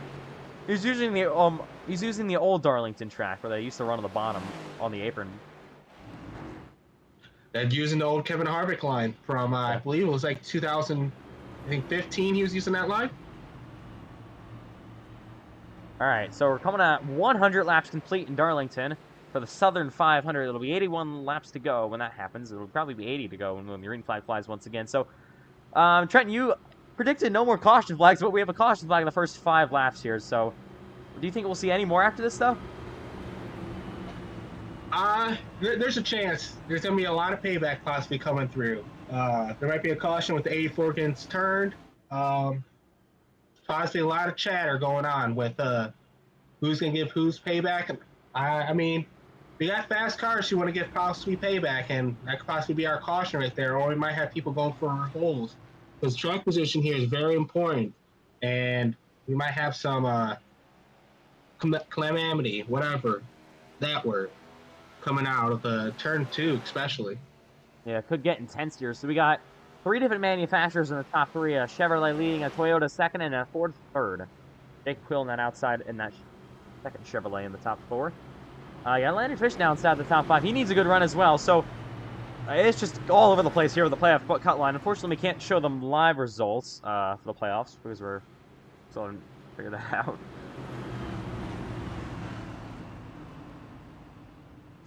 He's using the old Darlington track where they used to run on the bottom on the apron. And using the old Kevin Harvick line from I believe it was like 2015. He was using that line. All right, so we're coming at 100 laps complete in Darlington for the Southern 500. It'll be 81 laps to go when that happens. It'll probably be 80 to go when the green flag flies once again. So, Trenton, you predicted no more caution flags, but we have a caution flag in the first 5 laps here. So, do you think we'll see any more after this, though? There's a chance. There's going to be a lot of payback possibly coming through. There might be a caution with the 84 getting turned. Possibly a lot of chatter going on with who's going to give who's payback. I mean, we got fast cars who want to get possibly payback, and that could possibly be our caution right there. Or we might have people going for holes. Because track position here is very important, and we might have some calamity, whatever that word, coming out of the turn 2 especially. Yeah, it could get intense here. So we got 3 different manufacturers in the top 3. A Chevrolet leading, a Toyota second, and a Ford third. Jake Quill on that outside in that second Chevrolet in the top 4. Yeah, Landon Fish now inside the top 5. He needs a good run as well. So it's just all over the place here with the playoff cut line. Unfortunately, we can't show them live results for the playoffs because we're still trying to figure that out.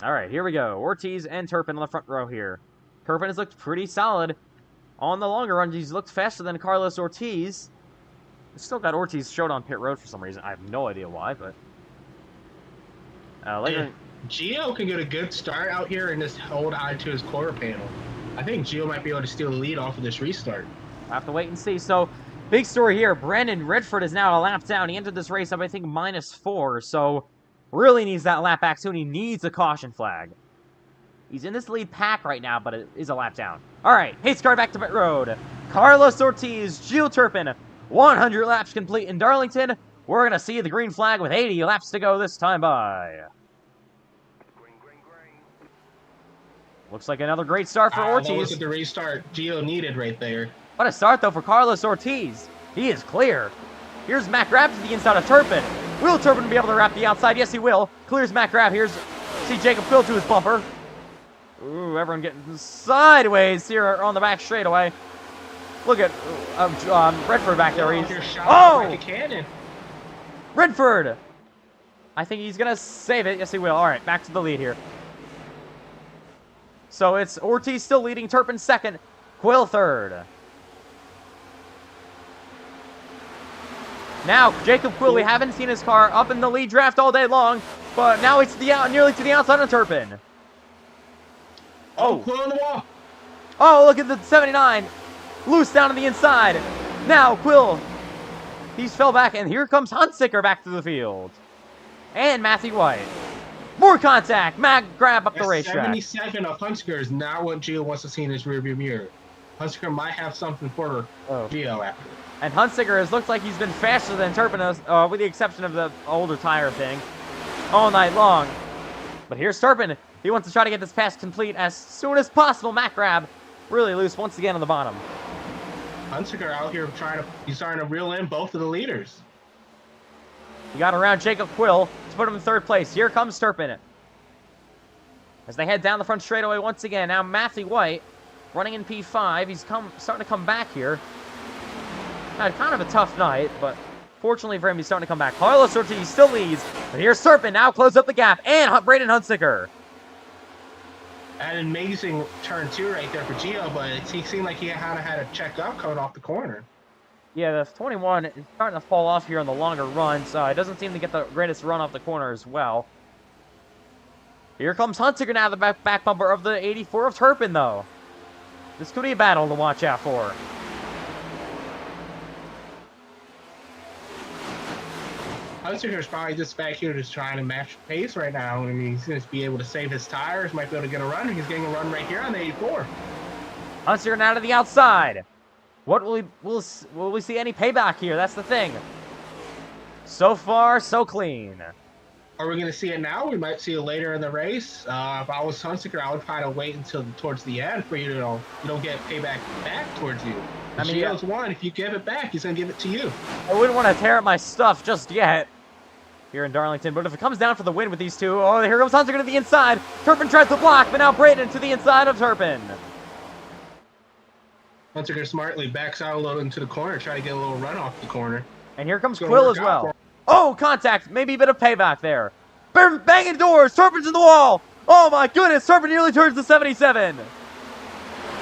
All right, here we go. Ortiz and Turpin on the front row here. Turpin has looked pretty solid. On the longer run, he's looked faster than Carlos Ortiz. Still got Ortiz showed on pit road for some reason. I have no idea why, but later. Gio can get a good start out here and just hold on to his quarter panel. I think Gio might be able to steal the lead off of this restart. I have to wait and see. So, big story here. Brandon Redford is now a lap down. He entered this race up, I think, -4. So, really needs that lap back soon. He needs a caution flag. He's in this lead pack right now, but it is a lap down. All right, pace car back to pit road. Carlos Ortiz, Gio Turpin, 100 laps complete in Darlington. We're going to see the green flag with 80 laps to go this time by. Looks like another great start for Ortiz. That was the restart Gio needed right there. What a start, though, for Carlos Ortiz. He is clear. Here's Matt Grab to the inside of Turpin. Will Turpin be able to wrap the outside? Yes, he will. Clears Matt Grab. Here's see Jacob Quill to his bumper. Ooh, everyone getting sideways here on the back straightaway. Look at Redford back there. Oh! Redford! I think he's going to save it. Yes, he will. All right, back to the lead here. So it's Ortiz still leading, Turpin second, Quill third. Now, Jacob Quill, we haven't seen his car up in the lead draft all day long, but now it's nearly to the outside of Turpin. Oh, Quill on the wall. Oh, look at the 79. Loose down on the inside. Now, Quill. He's fell back, and here comes Hunsicker back to the field. And Matthew White. More contact. Matt Grab up the racetrack. 77 of Hunsicker is not what Gio wants to see in his rearview mirror. Hunsicker might have something for Gio after. And Hunsicker has looked like he's been faster than Turpin, with the exception of the older tire thing, all night long. But here's Turpin. He wants to try to get this pass complete as soon as possible. Matt Grab really loose once again on the bottom. Hunsicker out here he's starting to reel in both of the leaders. He got around Jacob Quill to put him in third place. Here comes Turpin. As they head down the front straightaway once again. Now Matthew White running in P5. He's starting to come back here. Had kind of a tough night, but fortunately for him, he's starting to come back. Carlos Ortiz still leads. But here's Turpin now close up the gap. And Braden Hunsicker. An amazing turn two right there for Gio, but he seemed like he kind of had a check up coming off the corner. Yeah, the 21 is starting to fall off here on the longer runs. It doesn't seem to get the greatest run off the corner as well. Here comes Hunsicker now, the back bumper of the 84 of Turpin, though. This could be a battle to watch out for. Hunsicker's probably just back here just trying to match pace right now. I mean, he's going to be able to save his tires, might be able to get a run. He's getting a run right here on the 84. Hunsicker now to the outside. What will we see any payback here? That's the thing. So far, so clean. Are we going to see it now? We might see it later in the race. If I was Hunsicker, I would try to wait until towards the end for you to, you don't get payback back towards you. I mean, Gio's one. If you give it back, he's going to give it to you. I wouldn't want to tear up my stuff just yet here in Darlington, but if it comes down for the win with these two, oh, here comes Hunsicker to the inside. Turpin tries to block, but now Braden to the inside of Turpin. Hunsicker smartly backs out a little into the corner, try to get a little run off the corner. And here comes Quill as well. Oh, contact. Maybe a bit of payback there. Banging doors. Turpin's in the wall. Oh, my goodness. Turpin nearly turns the 77.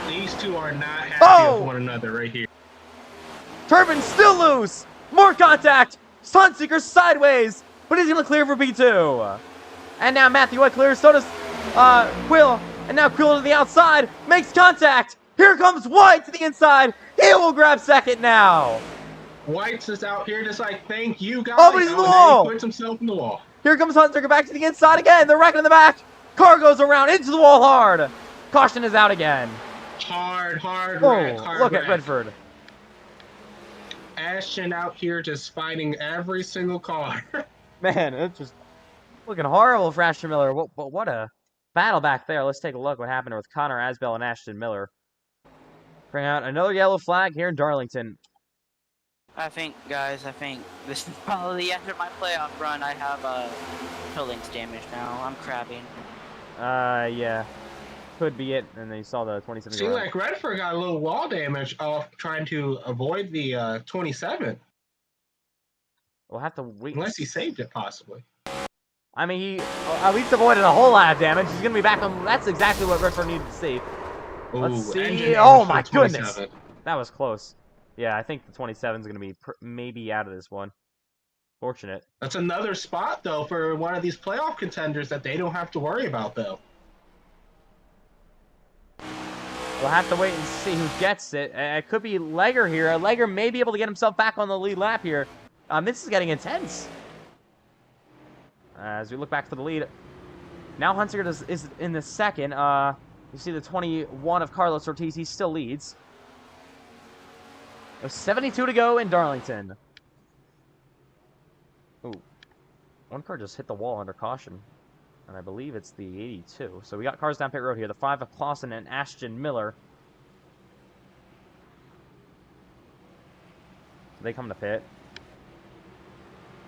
These two are not happy with one another right here. Turpin's still loose. More contact. Hunsicker sideways. But he's going to clear for P2. And now Matthew White clears. So does Quill. And now Quill to the outside. Makes contact. Here comes White to the inside. He will grab second now. White's just out here just like, thank you, guys. Oh, but he's in the wall. He puts himself in the wall. Here comes Hunsicker back to the inside again. They're wrecking in the back. Car goes around into the wall hard. Caution is out again. Hard look at Redford. Ashton out here just fighting every single car. Man, it's just looking horrible for Ashton Miller. What a battle back there. Let's take a look what happened with Connor Asbell and Ashton Miller. Bring out another yellow flag here in Darlington. Guys, I think this is probably the end of my playoff run. I have toe links damage now. I'm crabbing. Yeah. Could be it. And then you saw the 27. Seems like Redford got a little wall damage off trying to avoid the 27. We'll have to wait. Unless he saved it, possibly. I mean, he at least avoided a whole lot of damage. He's going to be back on. That's exactly what Redford needed to see. Let's see. Oh, my goodness. That was close. Yeah, I think the 27 is going to be maybe out of this one. Fortunate. That's another spot, though, for one of these playoff contenders that they don't have to worry about, though. We'll have to wait and see who gets it. It could be Legger here. Legger may be able to get himself back on the lead lap here. This is getting intense. As we look back for the lead. Now Hunsiker is in the second. You see the 21 of Carlos Ortiz. He still leads. There's 72 to go in Darlington. Ooh. One car just hit the wall under caution. And I believe it's the 82. So we got cars down pit road here. The 5 of Clausen and Ashton Miller. They come to pit.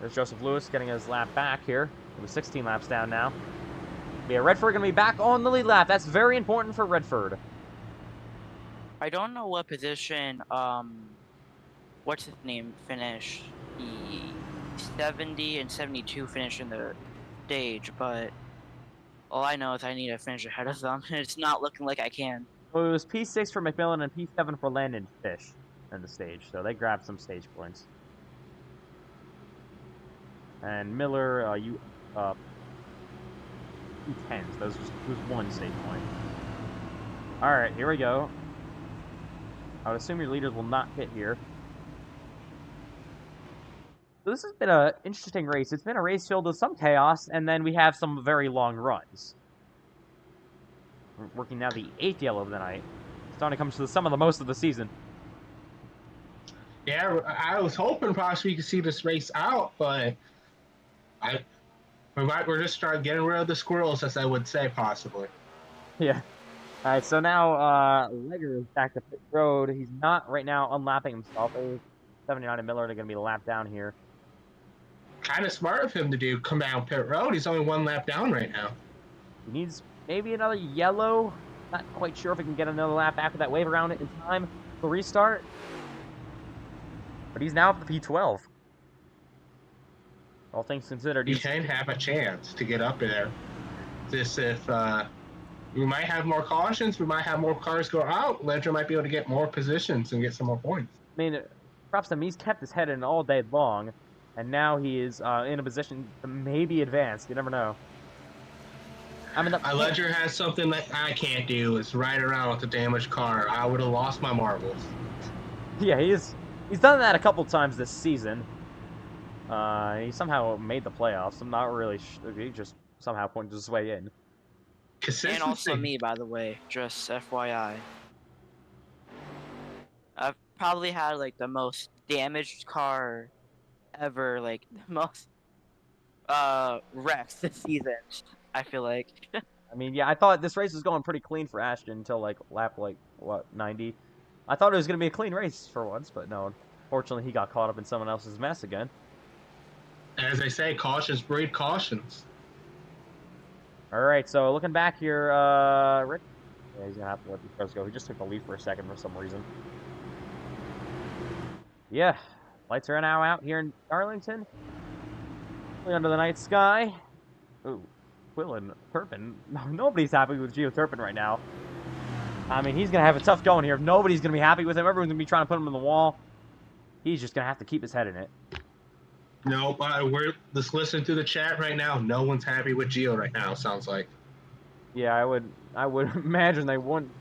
There's Joseph Lewis getting his lap back here. It was 16 laps down now. Yeah, Redford going to be back on the lead lap. That's very important for Redford. I don't know what position, what's his name finished. The 70 and 72 finished in the stage, but all I know is I need to finish ahead of them, and it's not looking like I can. Well, it was P6 for McMillan and P7 for Landon Fish in the stage, so they grabbed some stage points. And Miller, P10s. Those was one stage point. Alright, here we go. I would assume your leaders will not hit here. So this has been an interesting race. It's been a race filled with some chaos, and then we have some very long runs. We're working now the 8th yellow of the night. Starting to come to some of the most of the season. Yeah, I was hoping possibly we could see this race out, but we're just starting getting rid of the squirrels, as I would say, possibly. Yeah. All right, so now Legger is back to pit road. He's not right now unlapping himself. 79 and Miller are going to be lapped down here. Kind of smart of him to do come down pit road. He's only one lap down right now. He needs maybe another yellow. Not quite sure if he can get another lap after that wave around it in time to restart. But he's now up to P12. All things considered, He can have a chance to get up there. Just if we might have more cautions, we might have more cars go out, Ledger might be able to get more positions and get some more points. I mean, props to him. He's kept his head in all day long, and now he is in a position to maybe advance. You never know. I mean, Ledger has something that I can't do. Is ride around with a damaged car. I would have lost my marbles. Yeah, he's done that a couple times this season. He somehow made the playoffs. I'm not really sure. He just somehow pointed his way in. And also me, by the way, just FYI. I've probably had, like, the most damaged car ever, like, the most, wrecks this season, I feel like. I mean, yeah, I thought this race was going pretty clean for Ashton until, like, lap, like, what, 90? I thought it was going to be a clean race for once, but no. Unfortunately, he got caught up in someone else's mess again. As they say, cautions breed cautions. All right, so looking back here, Rick. Yeah, he's going to have to let these cars go. He just took the lead for a second for some reason. Yeah, lights are now out here in Darlington. Under the night sky. Ooh, Quill and Turpin. Nobody's happy with Gio Turpin right now. I mean, he's going to have a tough going here. Nobody's going to be happy with him. Everyone's going to be trying to put him on the wall. He's just going to have to keep his head in it. No, we're just listening to the chat right now. No one's happy with Gio right now, sounds like. Yeah, I would imagine they wouldn't.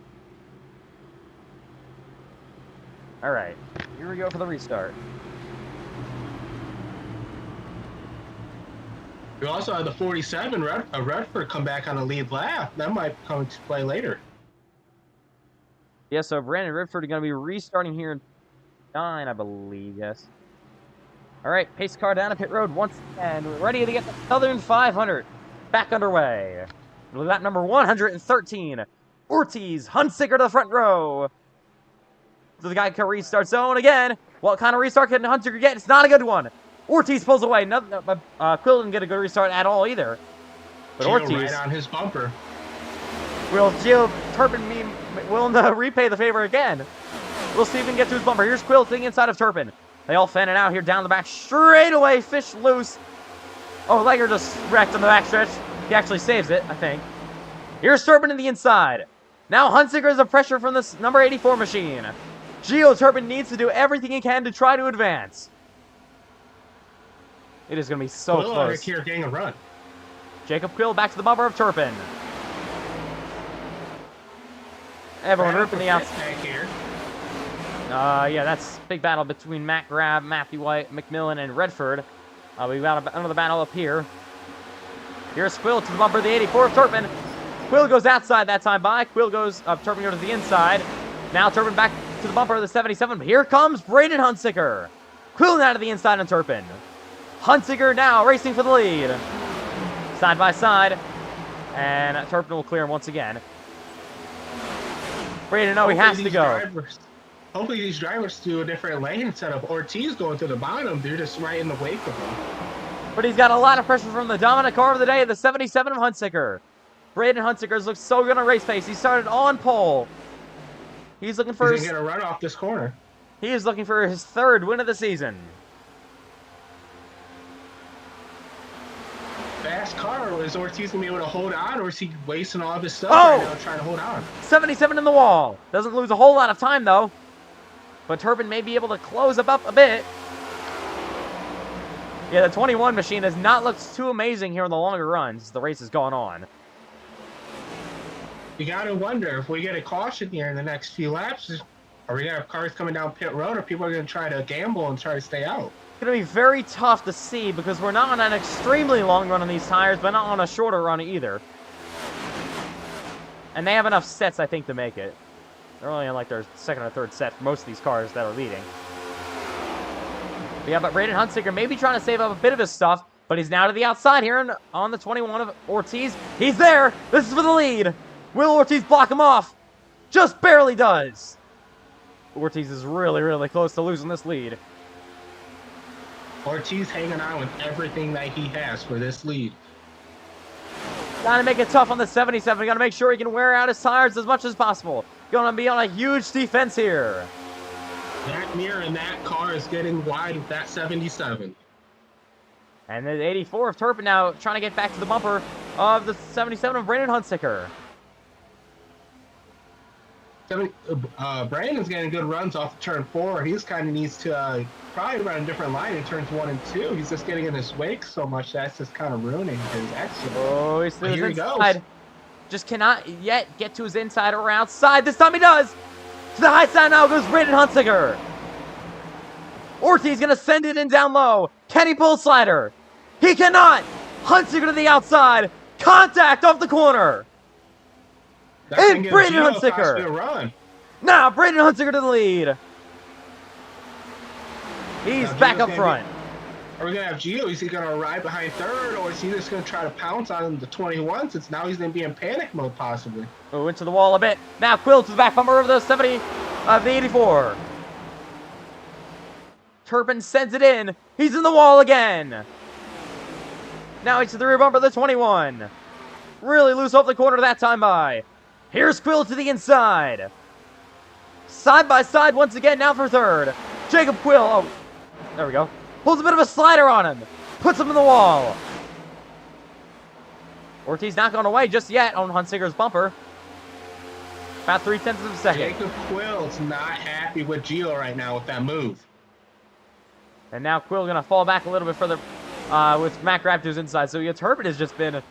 All right, here we go for the restart. We also have the 47 Redford come back on a lead lap. That might come into play later. Yeah, so Brandon Redford are going to be restarting here in 9, I believe, yes. All right, pace car down to pit road once again. We're ready to get the Southern 500 back underway. With that number 113, Ortiz Hunsiker to the front row. So the guy can restart zone again. What kind of restart can Hunsiker get? It's not a good one. Ortiz pulls away. Quill didn't get a good restart at all either. But Gio Ortiz right on his bumper. Will Gio Turpin willing to repay the favor again? We'll see if we can get to his bumper. Here's Quill sitting inside of Turpin. They all fan it out here down the back. Straight away, Fish loose. Oh, Legger just wrecked on the backstretch. He actually saves it, I think. Here's Turpin in the inside. Now Hunsiker is the pressure from this number 84 machine. Gio Turpin needs to do everything he can to try to advance. It is going to be so Quill close. here getting a run. Jacob Quill back to the bumper of Turpin. Everyone ripping the outside. Here. Yeah, that's a big battle between Matt Grab, Matthew White, McMillan, and Redford. We've got another battle up here. Here's Quill to the bumper of the 84 of Turpin. Quill goes outside that time by. Quill goes up. Turpin goes to the inside. Now Turpin back to the bumper of the 77. But here comes Braden Hunsicker. Quill now to the inside on Turpin. Hunsicker now racing for the lead. Side by side. And Turpin will clear him once again. Braden, no, he has to go. Hopefully these drivers do a different lane instead of Ortiz going to the bottom. They're just right in the wake of him. But he's got a lot of pressure from the dominant car of the day, the 77 of Hunsicker. Braden Hunsicker looks so good on race pace. He started on pole. He's looking for He's gonna get a run off this corner. He is looking for his 3rd win of the season. Fast car. Is Ortiz gonna be able to hold on, or is he wasting all of his stuff Oh! right now trying to hold on? 77 in the wall. Doesn't lose a whole lot of time, though. But Turpin may be able to close up a bit. Yeah, the 21 machine has not looked too amazing here in the longer runs. The race has gone on. You gotta wonder if we get a caution here in the next few laps. Are we gonna have cars coming down pit road, or people are gonna try to gamble and try to stay out? It's going to be very tough to see because we're not on an extremely long run on these tires, but not on a shorter run either. And they have enough sets, I think, to make it. They're only on like their 2nd or 3rd set for most of these cars that are leading. But yeah, but Braden Hunsicker may be trying to save up a bit of his stuff, but he's now to the outside here on the 21 of Ortiz. He's there! This is for the lead! Will Ortiz block him off? Just barely does! Ortiz is really, really close to losing this lead. Ortiz hanging on with everything that he has for this lead. Gotta make it tough on the 77. Gotta make sure he can wear out his tires as much as possible. Gonna be on a huge defense here. That mirror in that car is getting wide with that 77. And the 84 of Turpin now trying to get back to the bumper of the 77 of Brandon Hunsicker. Brandon's getting good runs off of turn 4. He's kind of needs to probably run a different line in turns 1 and 2. He's just getting in his wake so much that's just kind of ruining his exit. Oh, he's to his Here inside. he goes. Just cannot yet get to his inside or outside. This time he does. To the high side now goes Brandon Hunsicker. Ortiz gonna send it in down low. Can he pull slider? He cannot. Hunsicker to the outside. Contact off the corner. And Braden Hunsicker. Now Braden Hunsicker to the lead. He's back up front. Are we going to have Gio? Is he going to arrive behind 3rd, or is he just going to try to pounce on the 21 since now he's going to be in panic mode possibly? Oh, into the wall a bit. Now Quill to the back bumper of the 70 of the 84. Turpin sends it in. He's in the wall again. Now he's to the rear bumper of the 21. Really loose off the corner that time by. Here's Quill to the inside. Side by side once again now for 3rd. Jacob Quill. Oh, there we go. Pulls a bit of a slider on him. Puts him in the wall. Ortiz not going away just yet on Hunsicker's bumper. About 0.3 of a second. Jacob Quill's not happy with Gio right now with that move. And now Quill going to fall back a little bit further with Matt Grab to his inside. So Turpin has just been,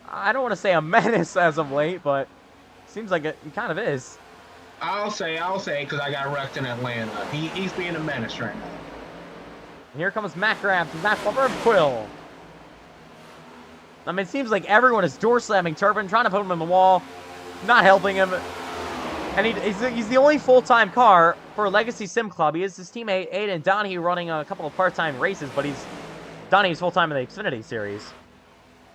I don't want to say a menace as of late, but seems like it kind of is. I'll say, because I got wrecked in Atlanta. He's being a menace right now. And here comes Matt Grab to Matt bumper of Quill. I mean, it seems like everyone is door slamming Turpin, trying to put him in the wall, not helping him. And he's the only full-time car for Legacy Sim Club. He has his teammate Aiden Donahue running a couple of part-time races, but Donahue's full-time in the Xfinity Series.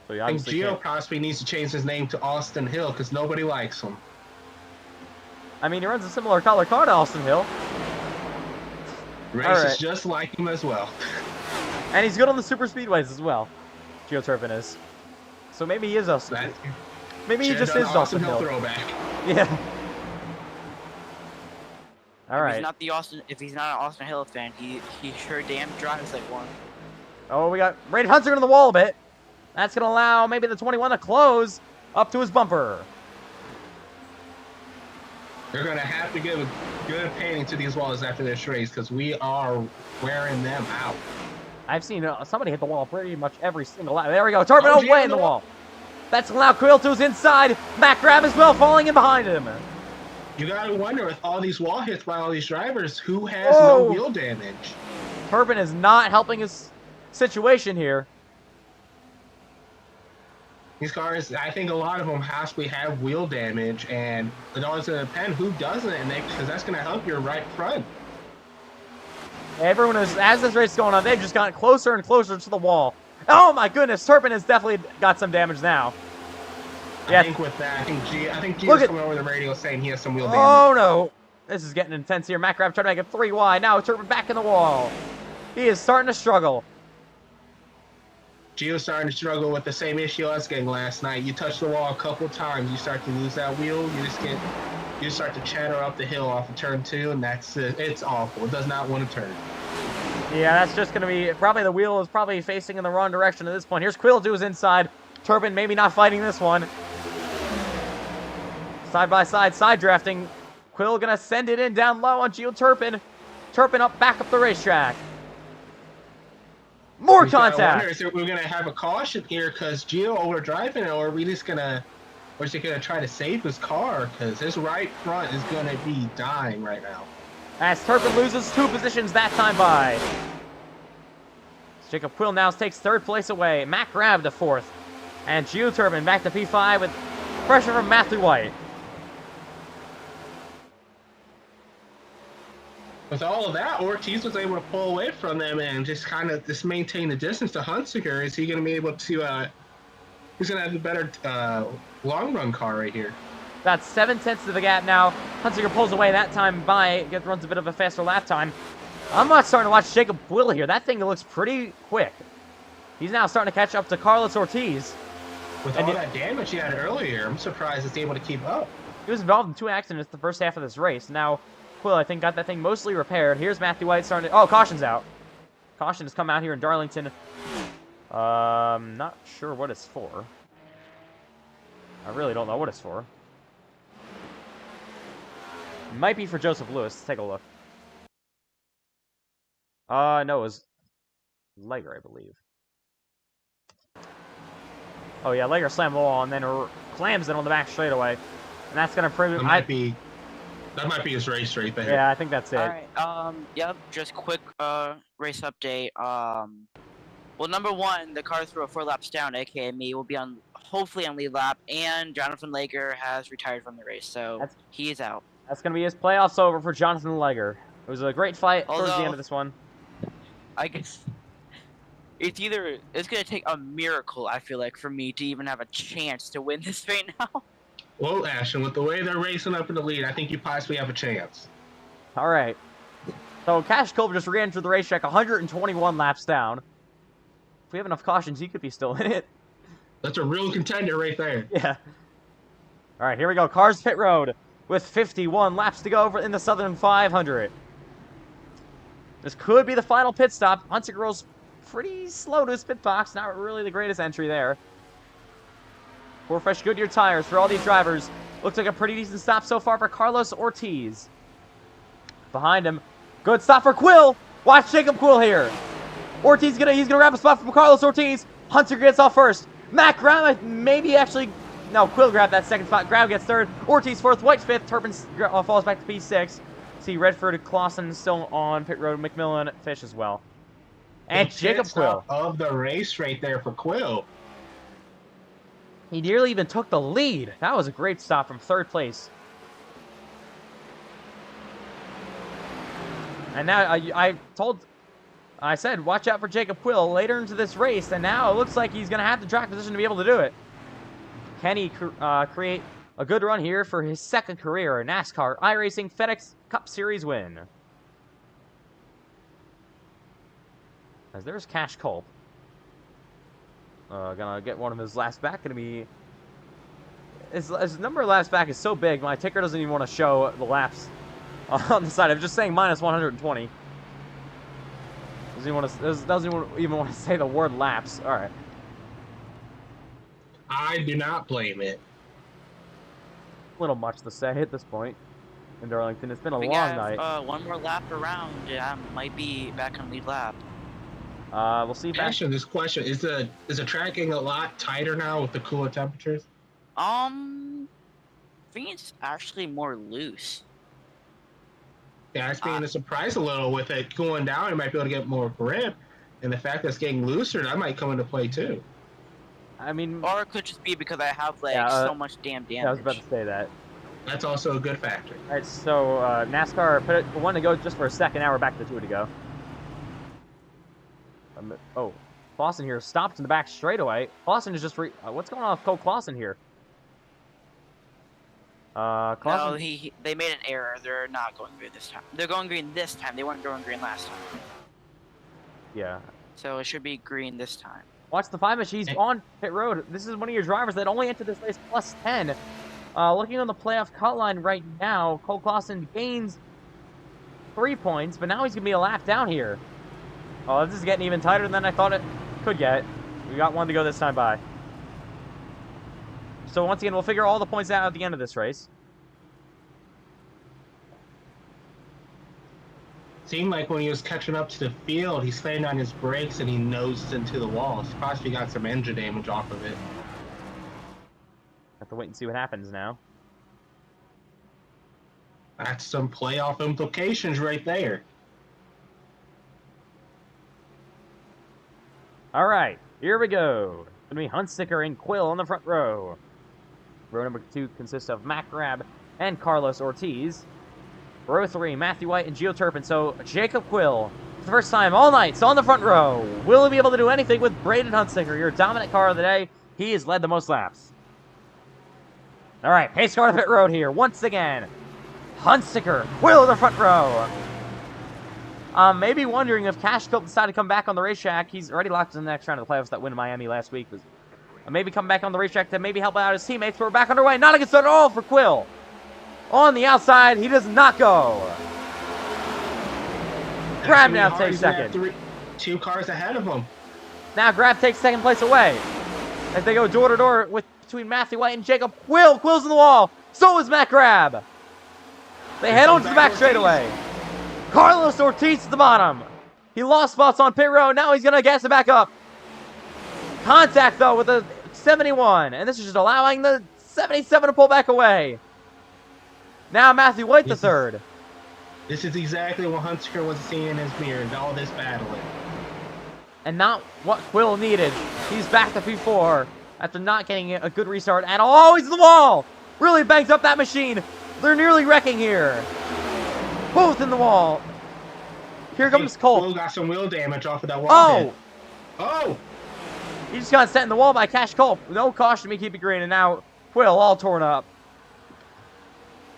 So he obviously Gio possibly needs to change his name to Austin Hill because nobody likes him. I mean, he runs a similar color car to Austin Hill. Races just like him as well. And he's good on the super speedways as well. Gio Turpin is. So maybe he is Austin. Maybe he just is Austin Hill. Throwback. Yeah. All right. If he's not an Austin Hill fan, he sure damn drives like one. Oh, we got Braden Hunsicker in the wall a bit. That's going to allow maybe the 21 to close up to his bumper. They're going to have to give a good painting to these walls after this race because we are wearing them out. I've seen somebody hit the wall pretty much every single lap. There we go. Turpin Oh, away in the wall. That's allowed Quilto's inside. Matt Grab as well falling in behind him. You got to wonder with all these wall hits by all these drivers, who has no wheel damage? Turpin is not helping his situation here. These cars, I think a lot of them possibly have wheel damage, and it always going to depend who doesn't, and because that's going to help your right front. Everyone is, as this race is going on, they've just gotten closer and closer to the wall. Oh my goodness, Turpin has definitely got some damage now. I think with that, I think Gio's coming over the radio saying he has some wheel damage. Oh no, this is getting intense here. Matt Grab trying to make it 3 wide. Now Turpin back in the wall. He is starting to struggle. Gio's starting to struggle with the same issue I was getting last night. You touch the wall a couple times, you start to lose that wheel. You start to chatter up the hill off of turn 2, and that's it. It's awful. It does not want to turn. Yeah, that's just going to be, probably the wheel is probably facing in the wrong direction at this point. Here's Quilto's inside. Turpin maybe not fighting this one. Side by side, side drafting. Quill going to send it in down low on Gio Turpin. Turpin back up the racetrack. More contact. Is we're gonna have a caution here because Gio overdriving it, or are we just gonna, or is he gonna try to save his car? Because his right front is gonna be dying right now. As Turpin loses 2 positions that time by. Jacob Quill now takes 3rd place away. Matt Grab to 4th, and Gio Turpin back to P5 with pressure from Matthew White. With all of that, Ortiz was able to pull away from them and just kind of maintain the distance to Hunsaker. Is he going to be able to, who's going to have the better long run car right here? That's 7/10 of the gap now. Hunsaker pulls away that time by, runs a bit of a faster lap time. I'm not starting to watch Jacob Quill here. That thing looks pretty quick. He's now starting to catch up to Carlos Ortiz. With all that damage he had earlier, I'm surprised he's able to keep up. He was involved in 2 accidents the first half of this race. Now, Quill, I think, got that thing mostly repaired. Here's Matthew White starting to... Oh, caution's out. Caution has come out here in Darlington. Not sure what it's for. I really don't know what it's for. Might be for Joseph Lewis. Let's take a look. No, it was Legger, I believe. Oh, yeah, Legger slammed the wall and then clams it on the back straightaway. And that's going to prove... That might be his race right there. Yeah, I think that's it. Alright, yep, just quick race update. Well, number 1, the car threw a 4 laps down, aka me, will be on, hopefully on lead lap, and Jonathan Legger has retired from the race, so he is out. That's going to be his playoffs over for Jonathan Legger. It was a great fight towards the end of this one. I guess it's going to take a miracle, I feel like, for me to even have a chance to win this right now. Well, Ashton, with the way they're racing up in the lead, I think you possibly have a chance. All right. So Cash Culver just re-entered the racetrack 121 laps down. If we have enough cautions, he could be still in it. That's a real contender right there. Yeah. All right, here we go. Cars Pit Road with 51 laps to go in the Southern 500. This could be the final pit stop. Hunsaker's pretty slow to his pit box. Not really the greatest entry there. 4 fresh Goodyear tires for all these drivers. Looks like a pretty decent stop so far for Carlos Ortiz. Behind him, good stop for Quill. Watch Jacob Quill here. Ortiz he's gonna grab a spot from Carlos Ortiz. Hunter gets off first. Matt Grab maybe actually, no, Quill grabbed that 2nd spot. Grab gets 3rd. Ortiz 4th. White 5th. Turpin falls back to P6. See Redford, Clausen still on pit road. McMillan, Fish as well. And Jacob Quill of the race right there for Quill. He nearly even took the lead. That was a great stop from 3rd place. And now I said, watch out for Jacob Quill later into this race, and now it looks like he's going to have the track position to be able to do it. Can he create a good run here for his 2nd career NASCAR iRacing FedEx Cup Series win? As there's Cash Culp. Gonna get one of his laps back. Gonna be his number of laps back is so big. My ticker doesn't even want to show the laps on the side. I'm just saying minus 120. Doesn't even want to say the word laps. All right. I do not blame it. A little much to say at this point. in Darlington. It's been a We long got night. one more lap around, and I might be back on lead lap. We'll see. Answer this question: Is the track getting a lot tighter now with the cooler temperatures? I think it's actually more loose. Yeah, it's being a surprise a little with it cooling down. You might be able to get more grip, and the fact that it's getting looser, that might come into play too. I mean, Or it could just be because I have like so much damn damage. yeah, I was about to say that. That's also a good factor. All right, so NASCAR put it for one to go just for a second. Now we're back to 2 to go. Oh, Clausen here stopped in the back straightaway. Clausen is just what's going on with Cole Clausen here? Clausen... No, they made an error. They're not going green this time. They're going green this time. They weren't going green last time. Yeah. So it should be green this time. Watch the 5 machines on pit road. This is one of your drivers that only entered this race plus 10. Looking on the playoff cut line right now, Cole Clausen gains 3 points, but now he's going to be a lap down here. Oh, this is getting even tighter than I thought it could get. We got 1 to go this time by. So once again, we'll figure all the points out at the end of this race. Seemed like when he was catching up to the field, he slammed on his brakes and he nosed into the wall. So possibly got some engine damage off of it. Have to wait and see what happens now. That's some playoff implications right there. All right, here we go. It's going to be Huntsicker and Quill on the front row. Row number 2 consists of Matt Grab and Carlos Ortiz. Row 3, Matthew White and Gio Turpin. So Jacob Quill, for the first time all night, so on the front row. Will he be able to do anything with Braden Huntsicker, your dominant car of the day? He has led the most laps. All right, pace car to pit road here once again. Huntsicker, Quill in the front row. Maybe wondering if Cash Cope decided to come back on the racetrack. He's already locked in the next round of the playoffs that win in Miami last week. Was maybe come back on the racetrack to maybe help out his teammates. We're back underway. Not a good start at all for Quill. On the outside, he does not go. Grab now takes second. 2 cars ahead of him. Now Grab takes second place away. As they go door to door between Matthew White and Jacob Quill. Quill's in the wall. So is Matt Grab. They head on to the back straightaway. Carlos Ortiz at the bottom. He lost spots on pit road. Now he's going to gas it back up. Contact, though, with a 71. And this is just allowing the 77 to pull back away. Now Matthew White the third. This is exactly what Huntsicker was seeing in his mirror and all this battling. And not what Quill needed. He's back to P4 after not getting a good restart at all. Oh, he's in the wall. Really bangs up that machine. They're nearly wrecking here. Both in the wall. Here comes Cole. Cole got some wheel damage off of that wall. Oh! Oh! He just got set in the wall by Cash Culp. No caution me, keep it green. And now Quill all torn up.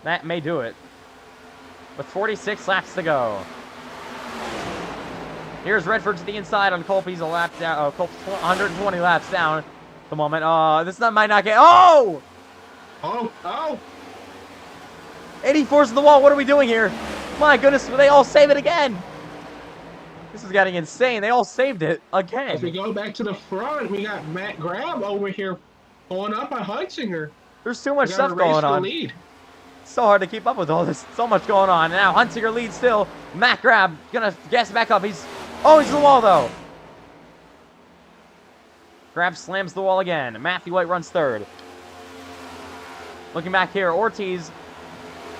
That may do it. With 46 laps to go. Here's Redford to the inside on Culp. He's a lap down. Oh, Culp's 120 laps down at the moment. This might not get. Oh! Oh! Oh! 84's in the wall. What are we doing here? My goodness, they all save it again. This is getting insane. They all saved it again. As we go back to the front, we got Matt Grab over here pulling up on Huntsicker. There's too much stuff going on. Lead. It's so hard to keep up with all this. So much going on. And now Huntsicker leads still. Matt Grab gonna gas it back up. He's in the wall though. Grab slams the wall again. Matthew White runs third. Looking back here, Ortiz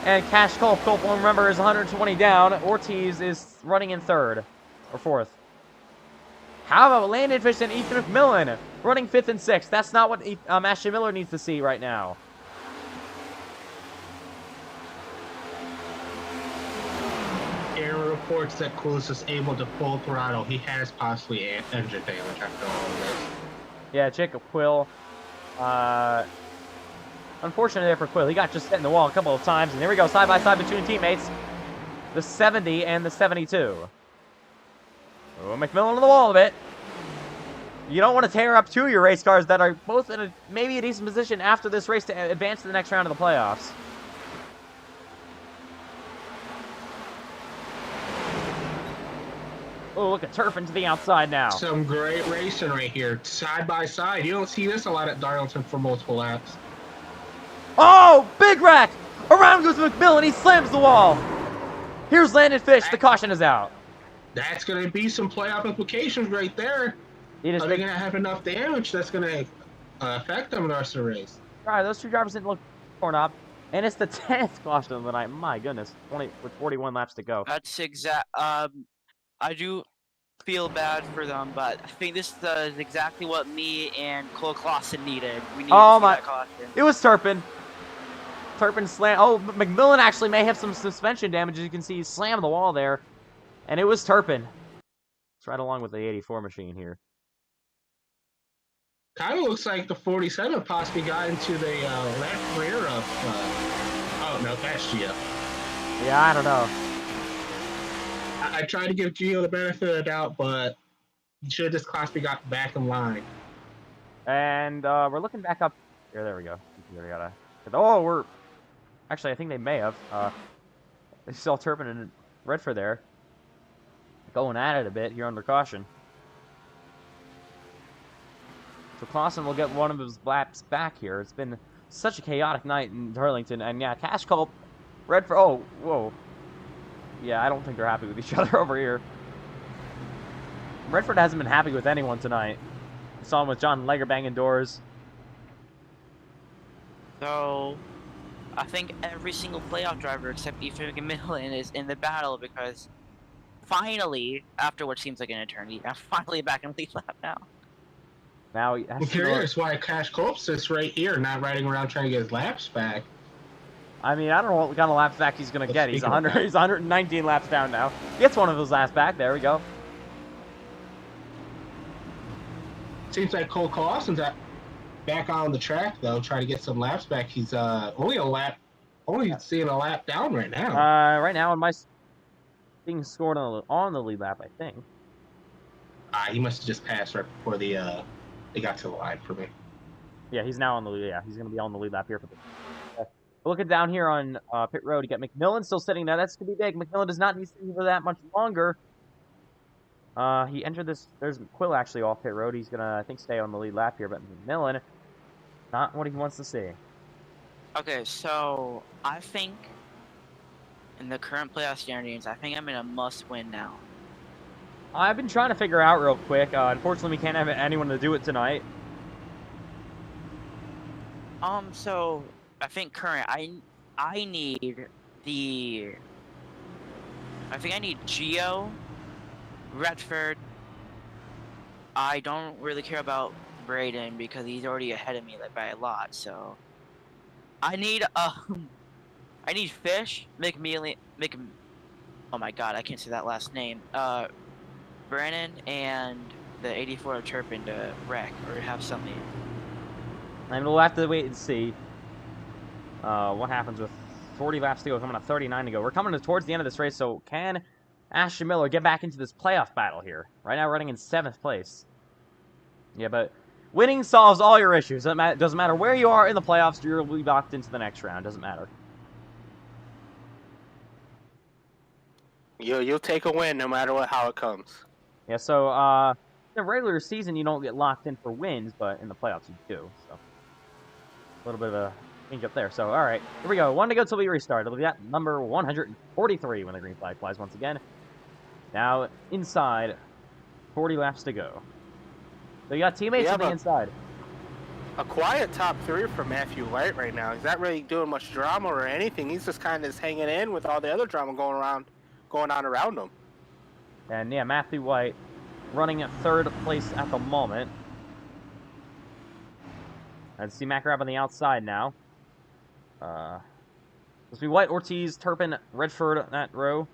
and Cash Culp. Culp, remember, is 120 down. Ortiz is running in third or fourth. How about Landon Fish and Ethan McMillan running 5th and 6th? That's not what Ashton Miller needs to see right now. Air reports that Coolest is able to full throttle. He has possibly engine damage after all of this. Yeah, Jacob Quill. Unfortunately there for Quill. He got just hit in the wall a couple of times. And here we go, side by side between teammates. The 70 and the 72. Oh, McMillan on the wall a bit. You don't want to tear up 2 of your race cars that are both in maybe a decent position after this race to advance to the next round of the playoffs. Oh, look at Turpin to the outside now. Some great racing right here, side by side. You don't see this a lot at Darlington for multiple laps. Oh, big wreck! Around goes McMillan. He slams the wall. Here's Landon Fish. The caution is out. That's going to be some playoff implications right there. Are they going to have enough damage that's going to affect them the rest of the race? All right, those two drivers didn't look torn up. And it's the 10th caution of the night. My goodness, 20 with 41 laps to go. That's exact. I do feel bad for them, but I think this is exactly what me and Cole Clausen needed. We needed to see that caution. It was Turpin. Turpin slam. Oh, McMillan actually may have some suspension damage. As you can see, he slammed the wall there. And it was Turpin. It's right along with the 84 machine here. Kind of looks like the 47 possibly got into the left rear of. Oh no, that's Gio. Yeah, I don't know. I tried to give Gio the benefit of the doubt, but he should have just possibly got back in line. And we're looking back up here. There we go. We gotta. Oh, we're actually. I think they may have. They saw Turpin and Redford there, going at it a bit here under caution. So Clausen will get one of his laps back here. It's been such a chaotic night in Darlington, and yeah, Cash Culp, Redford. Oh, whoa. Yeah, I don't think they're happy with each other over here. Redford hasn't been happy with anyone tonight. I saw him with John Legger banging doors. So, I think every single playoff driver except Ethan McMillan is in the battle because finally, after what seems like an eternity, I'm finally back in lead lap now. Now, I'm curious why Cash Culp's is right here, not riding around trying to get his laps back. I mean, I don't know what kind of laps back he's going to get. He's 119 laps down now. Gets one of those laps back. There we go. Seems like Cole Clausen's back on the track, though, trying to get some laps back. He's only seeing a lap down right now. Right now, my being scored on the lead lap, I think. He must have just passed right before they got to the line for me. Yeah, he's now on the lead. Yeah, he's going to be on the lead lap here for the. Looking down here on pit road, you got McMillan still sitting there. That's going to be big. McMillan does not need to stay for that much longer. He entered this. There's Quill actually off pit road. He's going to, I think, stay on the lead lap here. But McMillan, not what he wants to see. Okay, so I think in the current playoff standings, I think I'm in a must-win now. I've been trying to figure out real quick. Unfortunately, we can't have anyone to do it tonight. So I think current I need Gio, Redford. I don't really care about Braden because he's already ahead of me by a lot. So I need Fish, McMillan, oh my God, I can't say that last name. Brennan and the 84 of Turpin to wreck or have something. And we'll have to wait and see what happens with 40 laps to go, coming up 39 to go. We're coming towards the end of this race, so can Ashton Miller get back into this playoff battle here? Right now, running in 7th place. Yeah, but winning solves all your issues. Doesn't matter where you are in the playoffs, you'll be locked into the next round. Doesn't matter. You'll take a win no matter how it comes. Yeah, so in the regular season, you don't get locked in for wins, but in the playoffs, you do. So a little bit of a change up there. So, all right, here we go. 1 to go till we restart. It'll be at number 143 when the green flag flies once again. Now, inside, 40 laps to go. So you got teammates on the inside. A quiet top 3 for Matthew White right now. He's not really doing much drama or anything. He's just kind of hanging in with all the other drama going on around him. And yeah, Matthew White running at 3rd place at the moment. And see Mac Rabb on the outside now. Let's be White, Ortiz, Turpin, Redford that row.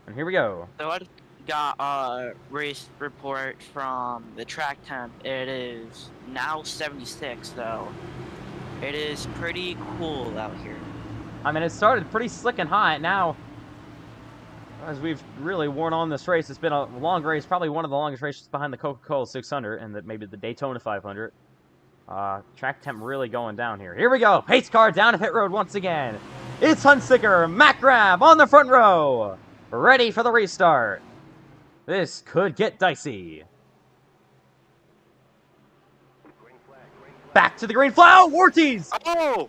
And here we go. So I got a race report from the track temp. It is now 76, though. It is pretty cool out here. I mean, it started pretty slick and hot. Now, as we've really worn on this race, it's been a long race, probably one of the longest races behind the Coca-Cola 600 and maybe the Daytona 500. Track temp really going down here. Here we go. Pace car down to pit road once again. It's Hunsicker, Mac Rabb on the front row. Ready for the restart. This could get dicey. Back to the green flag. Oh, Ortiz! Oh!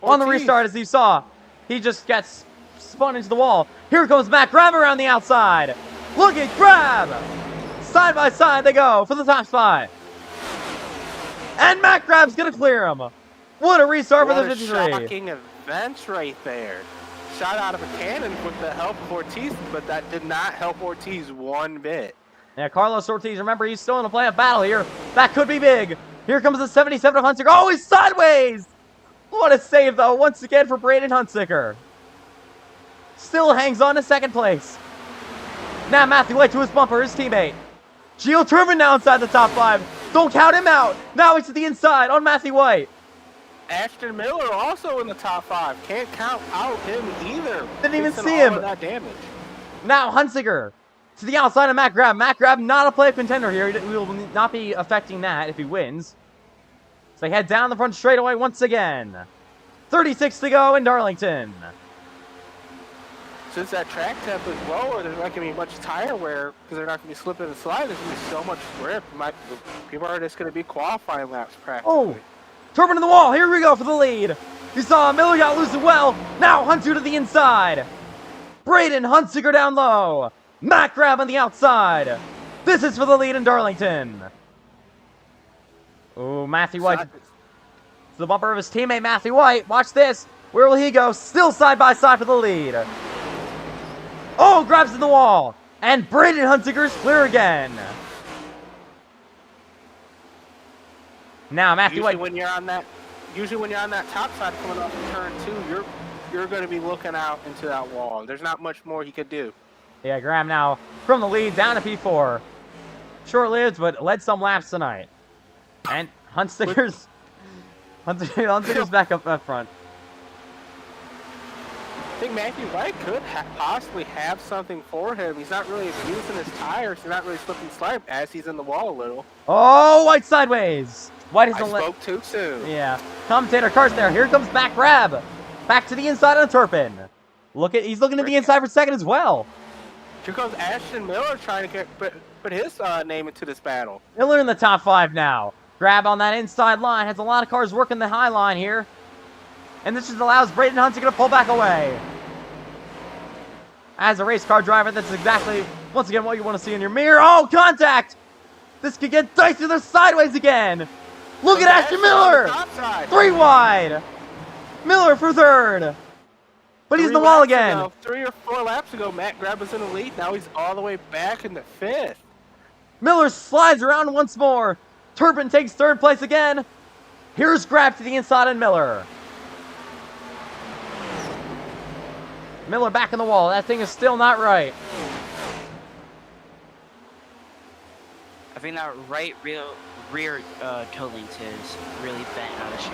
On the Ortiz. restart, as you saw, he just gets spun into the wall. Here comes Matt Grab around the outside. Look at Grab. Side by side they go for the top spot. And Matt Grab's going to clear him. What a restart for the 53. Shocking events right there. Shot out of a cannon with the help of Ortiz, but that did not help Ortiz one bit. Yeah, Carlos Ortiz, remember, he's still in a playoff battle here. That could be big. Here comes the 77 of Huntsicker. Oh, he's sideways. What a save, though, once again for Braden Huntsicker. Still hangs on to second place. Now Matthew White to his bumper, his teammate. Gio Turbin now inside the top 5. Don't count him out. Now he's to the inside on Matthew White. Ashton Miller also in the top 5. Can't count out him either. Didn't even Facing see all him. of that damage. Now Huntsicker to the outside of Matt Grab. Matt Grab not a playoff contender here. He will not be affecting that if he wins. So they head down the front straightaway once again. 36 to go in Darlington. Since that track temp is lower, there's not going to be much tire wear because they're not going to be slipping and sliding. There's going to be so much grip. People are just going to be qualifying laps practically. Oh, Turbin in the wall. Here we go for the lead. You saw Miller got loose as well. Now Hunter to the inside. Braden Huntsicker down low. Matt Grab on the outside. This is for the lead in Darlington. Oh, Matthew White. It's the bumper of his teammate, Matthew White. Watch this. Where will he go? Still side by side for the lead. Oh, grabs in the wall. And Braden Huntsicker's clear again. Now Matthew Usually White. when you're on that top side coming off of turn 2, you're going to be looking out into that wall. There's not much more he could do. Yeah, Graham now from the lead down to P4. Short-lived, but led some laps tonight. And Huntsicker's back up front. I think Matthew White could possibly have something for him. He's not really abusing his tires. He's not really slipping slide as he's in the wall a little. Oh, White sideways. White I spoke too soon. Yeah. Commentator Carson there. Here comes Matt Grab. Back to the inside on Turpin. He's looking to the inside for second as well. Here comes Ashton Miller trying to put his name into this battle. Miller in the top 5 now. Grab on that inside line. Has a lot of cars working the high line here. And this just allows Braden Hunter to pull back away. As a race car driver, that's exactly, once again, what you want to see in your mirror. Oh, contact! This could get dicey. They're sideways again. Look at Ashton Miller. 3 wide. Miller for third. But he's in the wall again. 3 or 4 laps ago, Matt Grab was in the lead. Now he's all the way back in the 5th. Miller slides around once more. Turpin takes third place again. Here's Grab to the inside and Miller. Miller back in the wall. That thing is still not right. I think that rear toe link is really bent out of shape.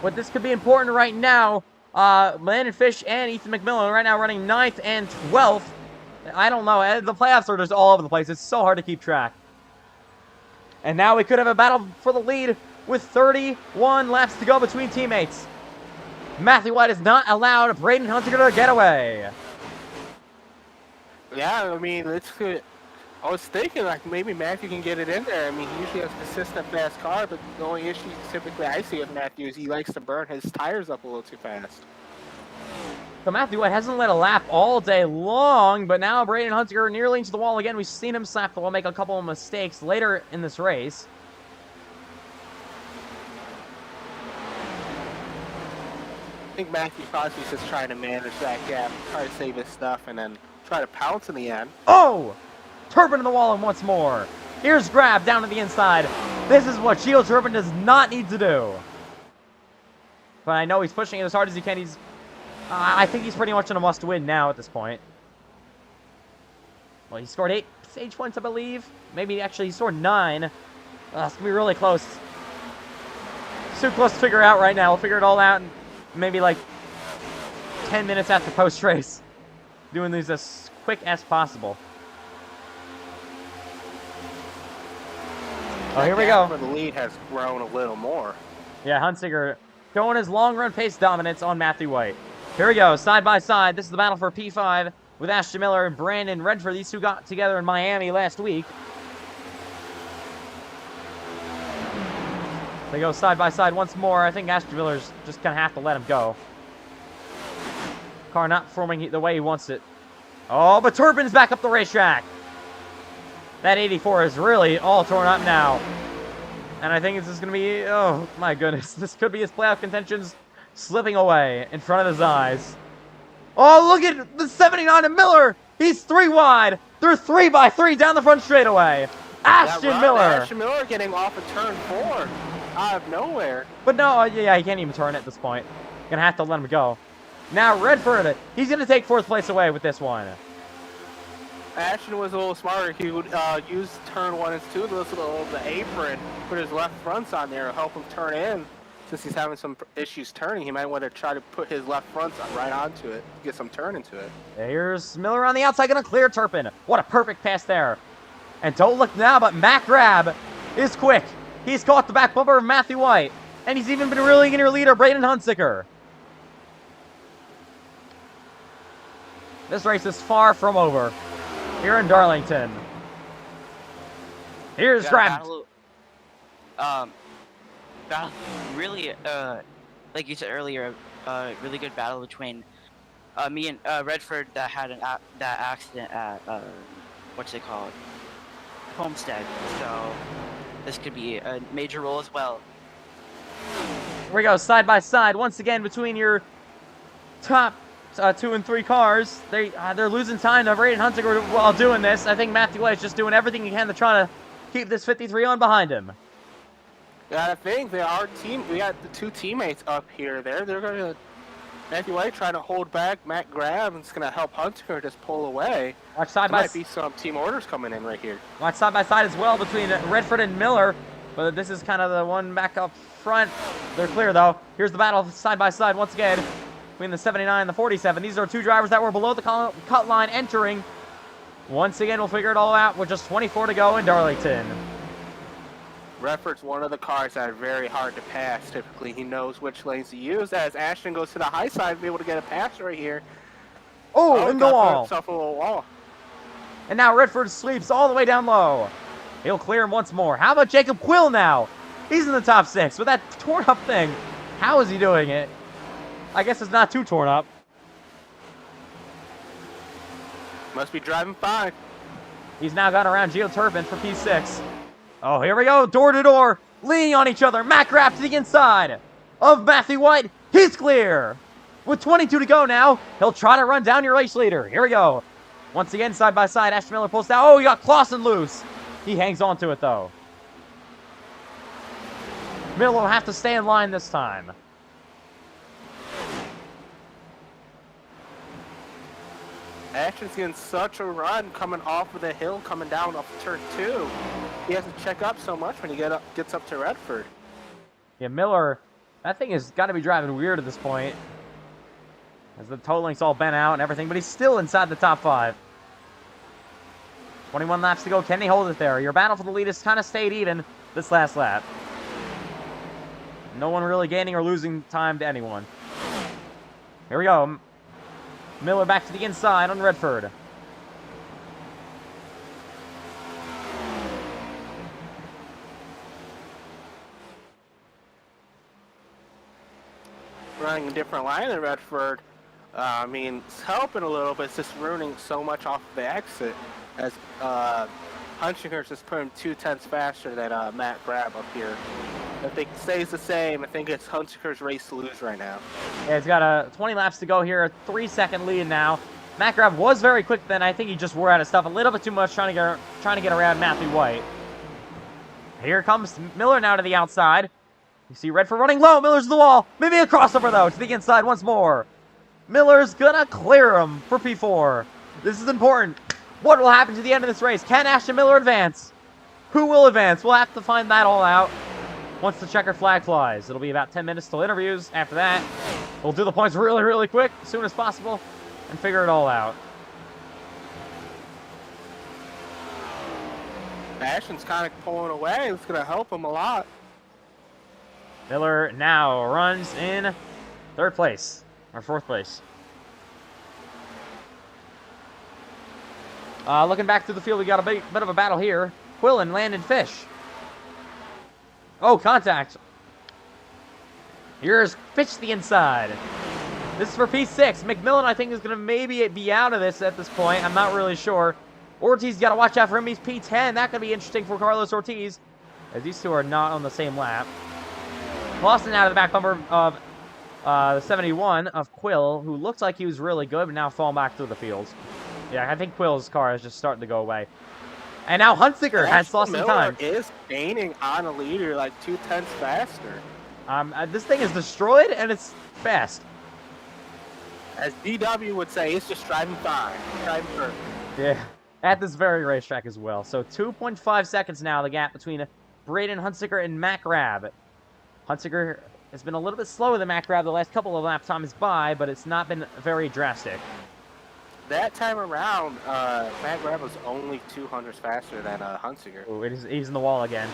But this could be important right now. Landon Fish and Ethan McMillan right now running 9th and 12th. I don't know. The playoffs are just all over the place. It's so hard to keep track. And now we could have a battle for the lead with 31 laps to go between teammates. Matthew White has not allowed Braden Hunter to get away. Yeah, I mean, it's good. I was thinking, like, maybe Matthew can get it in there. I mean, he usually has a consistent fast car, but the only issue typically I see with Matthew is he likes to burn his tires up a little too fast. So Matthew White hasn't led a lap all day long, but now Braden Hunter nearly into the wall again. We've seen him slap the wall, make a couple of mistakes later in this race. I think Matthew Crosby's just trying to manage that gap, try to save his stuff, and then try to pounce in the end. Oh! Turpin in the wall and once more. Here's Grab down to the inside. This is what Gio Turpin does not need to do. But I know he's pushing it as hard as he can. I think he's pretty much in a must-win now at this point. Well, he scored 8 stage points, I believe. Maybe actually he scored 9. It's going to be really close. It's too close to figure out right now. We'll figure it all out in maybe like 10 minutes after post-race. Doing these as quick as possible. Oh, here we go. The lead has grown a little more. Yeah, Huntsicker showing his long run pace dominance on Matthew White. Here we go, side by side. This is the battle for P5 with Ashton Miller and Brandon Redford. These two got together in Miami last week. They go side by side once more. I think Ashton Miller's just going to have to let him go. Car not performing the way he wants it. Oh, but Turpin's back up the racetrack. That 84 is really all torn up now. And I think this is going to be, oh my goodness, this could be his playoff contentions slipping away in front of his eyes. Oh, look at the 79 of Miller. He's 3 wide. They're 3 by 3 down the front straightaway. Ashton Miller. Ashton Miller getting off of turn 4 out of nowhere. But no, yeah, he can't even turn at this point. Gonna have to let him go. Now Redford, he's gonna take 4th place away with this one. Ashton was a little smarter. He would use turn 1 and 2 to listen to the apron, put his left fronts on there to help him turn in. Since he's having some issues turning, he might want to try to put his left fronts right onto it, get some turn into it. Here's Miller on the outside, gonna clear Turpin. What a perfect pass there. And don't look now, but Matt Grab is quick. He's caught the back bumper of Matthew White. And he's even been reeling in your leader, Braden Hunsicker. This race is far from over here in Darlington. Here's Grab. Really, like you said earlier, really good battle between me and Redford that had that accident at what's it called, Homestead. So this could be a major role as well. Here we go, side by side once again between your top 2 and 3 cars. They're losing time to Braden Hunsicker while doing this. I think Matthew White's just doing everything he can to try to keep this 53 on behind him. Yeah, I think we got the 2 teammates up here. They're gonna Matthew White trying to hold back Matt Grab, and it's gonna help Hunter just pull away. Watch side there by might be some team orders coming in right here. Watch side by side as well between Redford and Miller, but this is kind of the one back up front. They're clear though. Here's the battle side by side once again between the 79 and the 47. These are 2 drivers that were below the cut line entering. Once again, we'll figure it all out with just 24 to go in Darlington. Redford's one of the cars that are very hard to pass. Typically, he knows which lanes to use. As Ashton goes to the high side, be able to get a pass right here. Oh, in the wall. Himself a little wall. And now Redford sweeps all the way down low. He'll clear him once more. How about Jacob Quill now? He's in the top 6 with that torn up thing. How is he doing it? I guess it's not too torn up. Must be driving 5. He's now got around Gio Turpin for P6. Oh, here we go. Door to door. Leaning on each other. Matt Graff to the inside of Matthew White. He's clear. With 22 to go now, he'll try to run down your race leader. Here we go. Once again, side by side, Ashton Miller pulls down. Oh, he got Clausen loose. He hangs on to it, though. Miller will have to stay in line this time. Ashton's getting such a run coming off of the hill, coming down off of turn 2. He has to check up so much when he gets up to Redford. Yeah, Miller, that thing has got to be driving weird at this point. As the toe link's all bent out and everything, but he's still inside the top 5. 21 laps to go. Can they hold it there? Your battle for the lead has kind of stayed even this last lap. No one really gaining or losing time to anyone. Here we go. Miller back to the inside on Redford. Running a different line than Redford. I mean, it's helping a little, but it's just ruining so much off the exit. As Hunchingers just put him 2/10 faster than Matt Grab up here. If it stays the same, I think it's Hunchingers' race to lose right now. Yeah, he's got 20 laps to go here, a 3-second lead now. Matt Grab was very quick then. I think he just wore out his stuff a little bit too much trying to get around Matthew White. Here comes Miller now to the outside. You see Redford running low. Miller's to the wall. Maybe a crossover, though, to the inside once more. Miller's gonna clear him for P4. This is important. What will happen to the end of this race? Can Ashton Miller advance? Who will advance? We'll have to find that all out once the checker flag flies. It'll be about 10 minutes till interviews. After that, we'll do the points really, really quick, as soon as possible, and figure it all out. Ashton's kind of pulling away. It's going to help him a lot. Miller now runs in 3rd place, or 4th place. Looking back through the field, we got a bit of a battle here. Quill and Landon Fish. Oh, contact Here's pitch to the inside. This is for P6. McMillan, I think, is going to maybe be out of this at this point. I'm not really sure. Ortiz got to watch out for him. He's P10. That could be interesting for Carlos Ortiz, as these two are not on the same lap. Lawson out of the back bumper of the 71 of Quill, who looked like he was really good, but now falling back through the fields. Yeah, I think Quill's car is just starting to go away. And now Hunziker has lost some time. Is gaining on a leader like 2/10 faster. This thing is destroyed, and it's fast. As DW would say, it's just driving fine. Driving perfect. Yeah, at this very racetrack as well. So 2.5 seconds now, the gap between Braden Hunziker and Matt Grab. Hunziker has been a little bit slower than Matt Grab the last couple of lap times by, but it's not been very drastic. That time around, Matt Grab was only 200s faster than Hunziker. Ooh, he's in the wall again.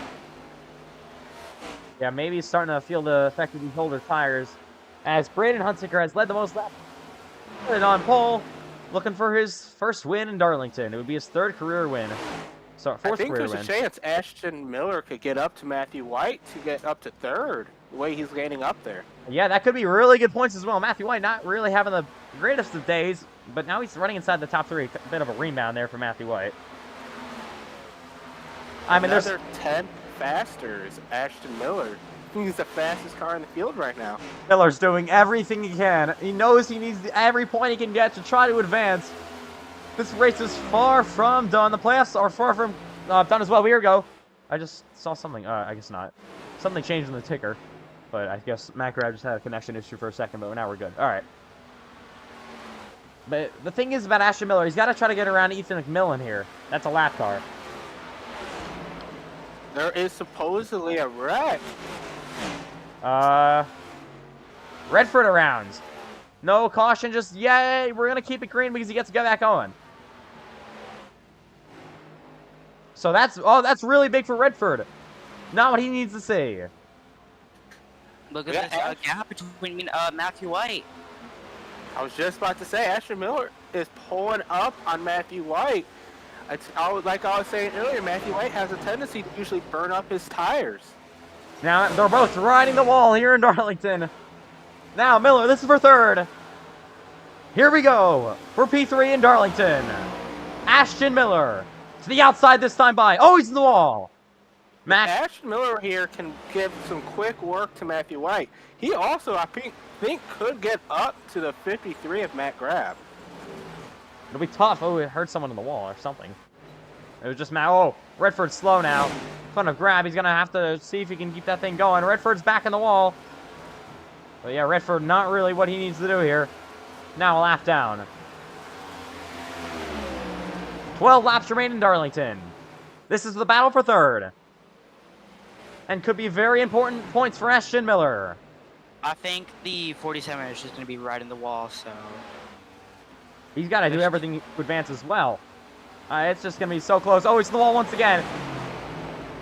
Yeah, maybe he's starting to feel the effect of these older tires, as Braden Hunziker has led the most laps. And on pole, looking for his first win in Darlington. It would be his third career win. So fourth career win. I think there's a chance Ashton Miller could get up to Matthew White to get up to third, the way he's gaining up there. Yeah, that could be really good points as well. Matthew White not really having the greatest of days, but now he's running inside the top three. A bit of a rebound there for Matthew White. I mean, Another 10 faster is Ashton Miller. He's the fastest car in the field right now. Miller's doing everything he can. He knows he needs every point he can get to try to advance. This race is far from done. The playoffs are far from done as well. Here we go. I just saw something. I guess not. Something changed in the ticker. But I guess Matt Grab just had a connection issue for a second, but now we're good. All right. But the thing is about Ashton Miller, he's got to try to get around Ethan McMillan here. That's a lap car. There is supposedly a wreck. Redford around. No caution, just yay. We're going to keep it green because he gets to go back on. So that's really big for Redford. Not what he needs to see. Look at this gap between Matthew White. I was just about to say, Ashton Miller is pulling up on Matthew White. Like I was saying earlier, Matthew White has a tendency to usually burn up his tires. Now they're both riding the wall here in Darlington. Now Miller, this is for third. Here we go for P3 in Darlington. Ashton Miller to the outside this time by. Oh, he's in the wall. Ashton Miller here can give some quick work to Matthew White. He also, I think, could get up to the 53 of Matt Grab. It'll be tough. Oh, it hurt someone in the wall or something. It was just Matt. Oh, Redford's slow now. In front of Grab. He's going to have to see if he can keep that thing going. Redford's back in the wall. But yeah, Redford not really what he needs to do here. Now a lap down. 12 laps remain in Darlington. This is the battle for third. And could be very important points for Ashton Miller. I think the 47 is just going to be right in the wall, so... He's got to do everything to advance as well. It's just going to be so close. Oh, he's in the wall once again.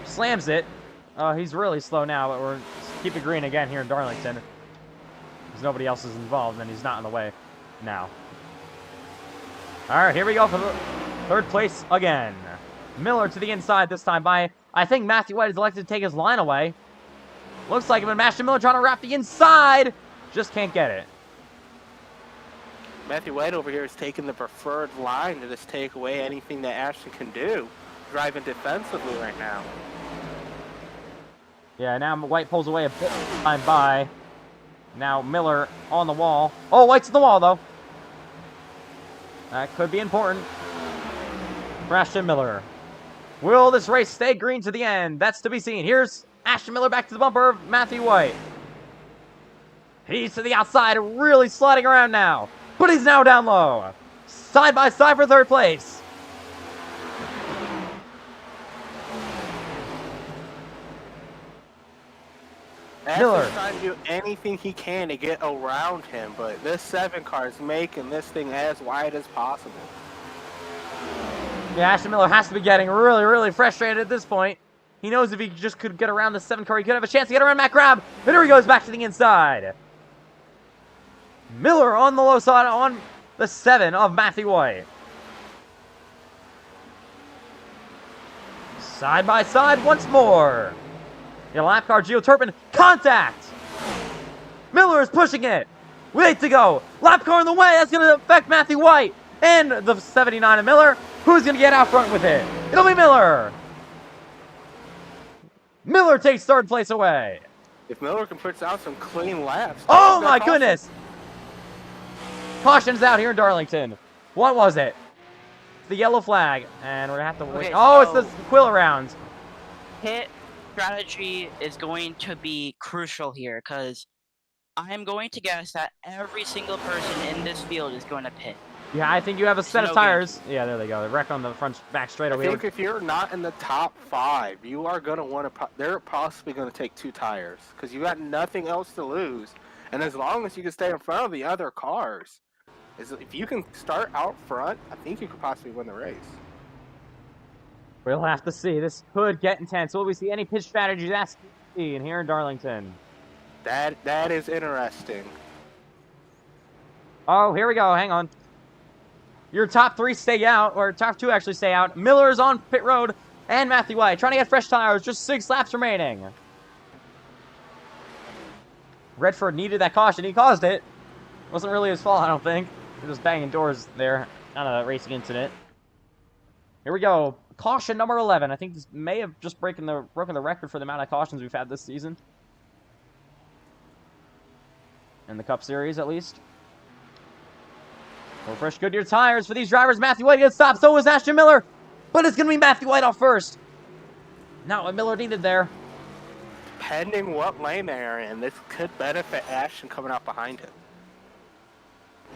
Slams it. He's really slow now, but we're keep it green again here in Darlington. Because nobody else is involved, and he's not in the way now. All right, here we go for the third place again. Miller to the inside this time by... I think Matthew White is elected to take his line away. Looks like him and Ashton Miller trying to wrap the inside. Just can't get it. Matthew White over here is taking the preferred line to just take away anything that Ashton can do. Driving defensively right now. Yeah, now White pulls away a bit time by. Now Miller on the wall. Oh, White's in the wall, though. That could be important for Ashton Miller. Will this race stay green to the end? That's to be seen. Here's Ashton Miller back to the bumper of Matthew White. He's to the outside, really sliding around now. But he's now down low. Side by side for third place. Ashton's trying to do anything he can to get around him, but this 7 car is making this thing as wide as possible. Yeah, Ashton Miller has to be getting really, really frustrated at this point. He knows if he just could get around the 7 car, he could have a chance to get around Matt Grab. And here he goes back to the inside. Miller on the low side on the 7 of Matthew White. Side by side once more. The lap car, Geo Turpin, contact! Miller is pushing it. With 8 to go. Lap car in the way. That's going to affect Matthew White. And the 79 of Miller. Who's going to get out front with it? It'll be Miller. Miller takes 3rd place away. If Miller can put out some clean laps. Oh my goodness. Caution's out here in Darlington. What was it? The yellow flag. And we're going to have to wait. Okay, Oh, so it's the quill rounds. Pit strategy is going to be crucial here because I'm going to guess that every single person in this field is going to pit. Yeah, I think you have a set of no tires. Yeah, there they go. The wreck on the front back straight I over think here. if you're not in the top 5, you are going to want to. They're possibly going to take 2 tires because you got nothing else to lose. And as long as you can stay in front of the other cars, if you can start out front, I think you could possibly win the race. We'll have to see. This could get intense. Will we see any pitch strategies as seen here in Darlington? That is interesting. Oh, here we go. Hang on. Your top 3 stay out, or top 2 actually stay out. Miller's on pit road, and Matthew White trying to get fresh tires. Just 6 laps remaining. Redford needed that caution. He caused it. Wasn't really his fault, I don't think. He was banging doors there. Not a racing incident. Here we go. Caution number 11. I think this may have just broken the record for the amount of cautions we've had this season. In the Cup Series, at least. No fresh Goodyear tires for these drivers. Matthew White gets stopped. So was Ashton Miller. But it's going to be Matthew White off first. Not what Miller needed there. Depending what lane they're in, this could benefit Ashton coming out behind him.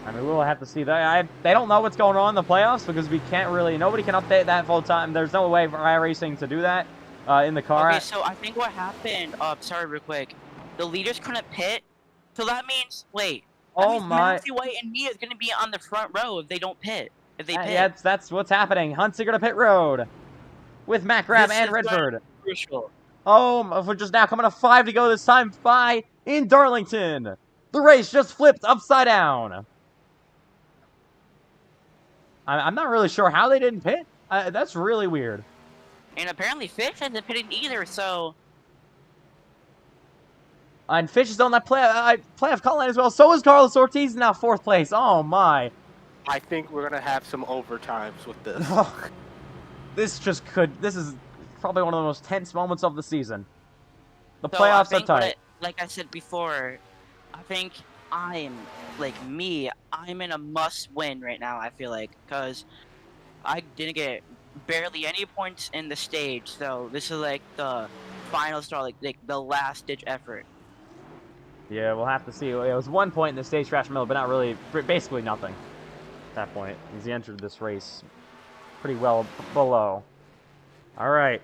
I mean, we'll have to see that. They don't know what's going on in the playoffs because we can't really. Nobody can update that full time. There's no way for iRacing to do that in the car. Okay, so I think what happened. Sorry, real quick. The leaders couldn't pit, so that means wait. That means Matthew White and me is going to be on the front row if they don't pit. If they pit. Yeah, that's what's happening. Huntsinger to pit road with Matt Grab and Redford. Crucial. Oh, we're just now coming to 5 to go this time by in Darlington. The race just flipped upside down. I'm not really sure how they didn't pit. That's really weird. And apparently Fish hasn't pitted either, so... And Fish is on that playoff cut line as well. So is Carlos Ortiz, now 4th place. Oh, my. I think we're going to have some overtimes with this. This is probably one of the most tense moments of the season. The playoffs are tight. Like I said before, I think I'm in a must-win right now, I feel like, because I didn't get barely any points in the stage, so this is like the final straw, like the last-ditch effort. Yeah, we'll have to see. It was 1 point in the stage crash Miller, but not really, basically nothing at that point, as he entered this race pretty well below. All right.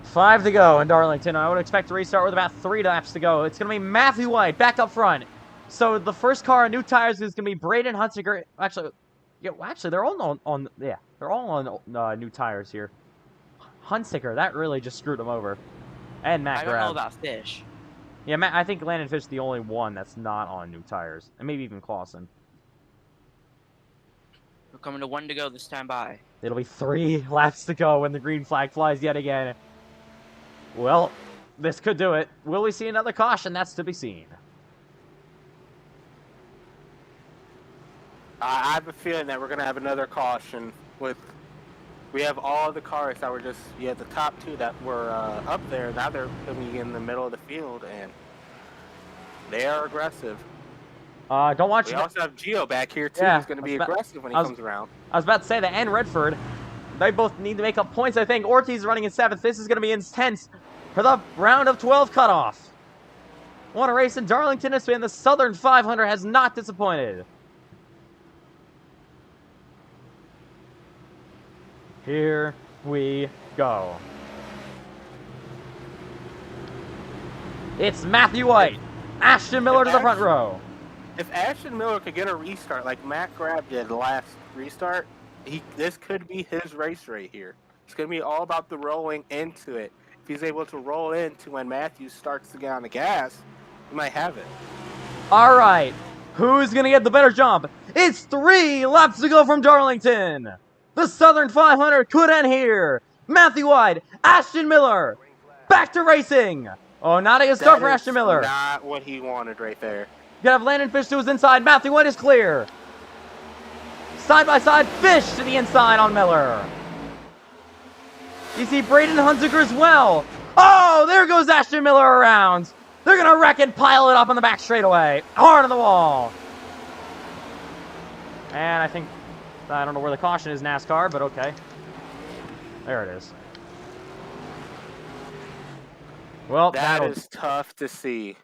5 to go in Darlington. I would expect to restart with about 3 laps to go. It's going to be Matthew White back up front. So the first car on new tires is going to be Braden Huntsinger. Actually, they're all on new tires here. Huntsinger, that really just screwed him over. And Matt Grab. I don't know about Fish. Yeah, I think Landon Fish is the only one that's not on new tires. And maybe even Clausen. We're coming to 1 to go this time by. It'll be 3 laps to go when the green flag flies yet again. Well, this could do it. Will we see another caution? That's to be seen. I have a feeling that we're going to have another caution. We have all the cars that were just, the top 2 that were up there. Now they're going to be in the middle of the field, and they are aggressive. Don't watch. We also have Gio back here, too. Yeah, He's going to be aggressive when he comes around. I was about to say that, and Redford. They both need to make up points, I think. Ortiz running in 7th. This is going to be intense for the round of 12 cutoff. What a race in Darlington has been. The Southern 500 has not disappointed. Here we go. It's Matthew White. Ashton Miller to the front row. If Ashton Miller could get a restart like Matt Grab did the last restart, this could be his race right here. It's going to be all about the rolling into it. If he's able to roll into when Matthew starts to get on the gas, he might have it. All right. Who's going to get the better jump? It's 3 laps to go from Darlington. The Southern 500 could end here. Matthew White, Ashton Miller, back to racing. Oh, not a good start for Ashton Miller. Not what he wanted right there. You have Landon Fish to his inside. Matthew White is clear. Side by side, Fish to the inside on Miller. You see Braden Hunziker as well. Oh, there goes Ashton Miller around. They're going to wreck and pile it up on the back straightaway. Hard on the wall. And I think, I don't know where the caution is, NASCAR, but okay. There it is. Well, that is tough to see.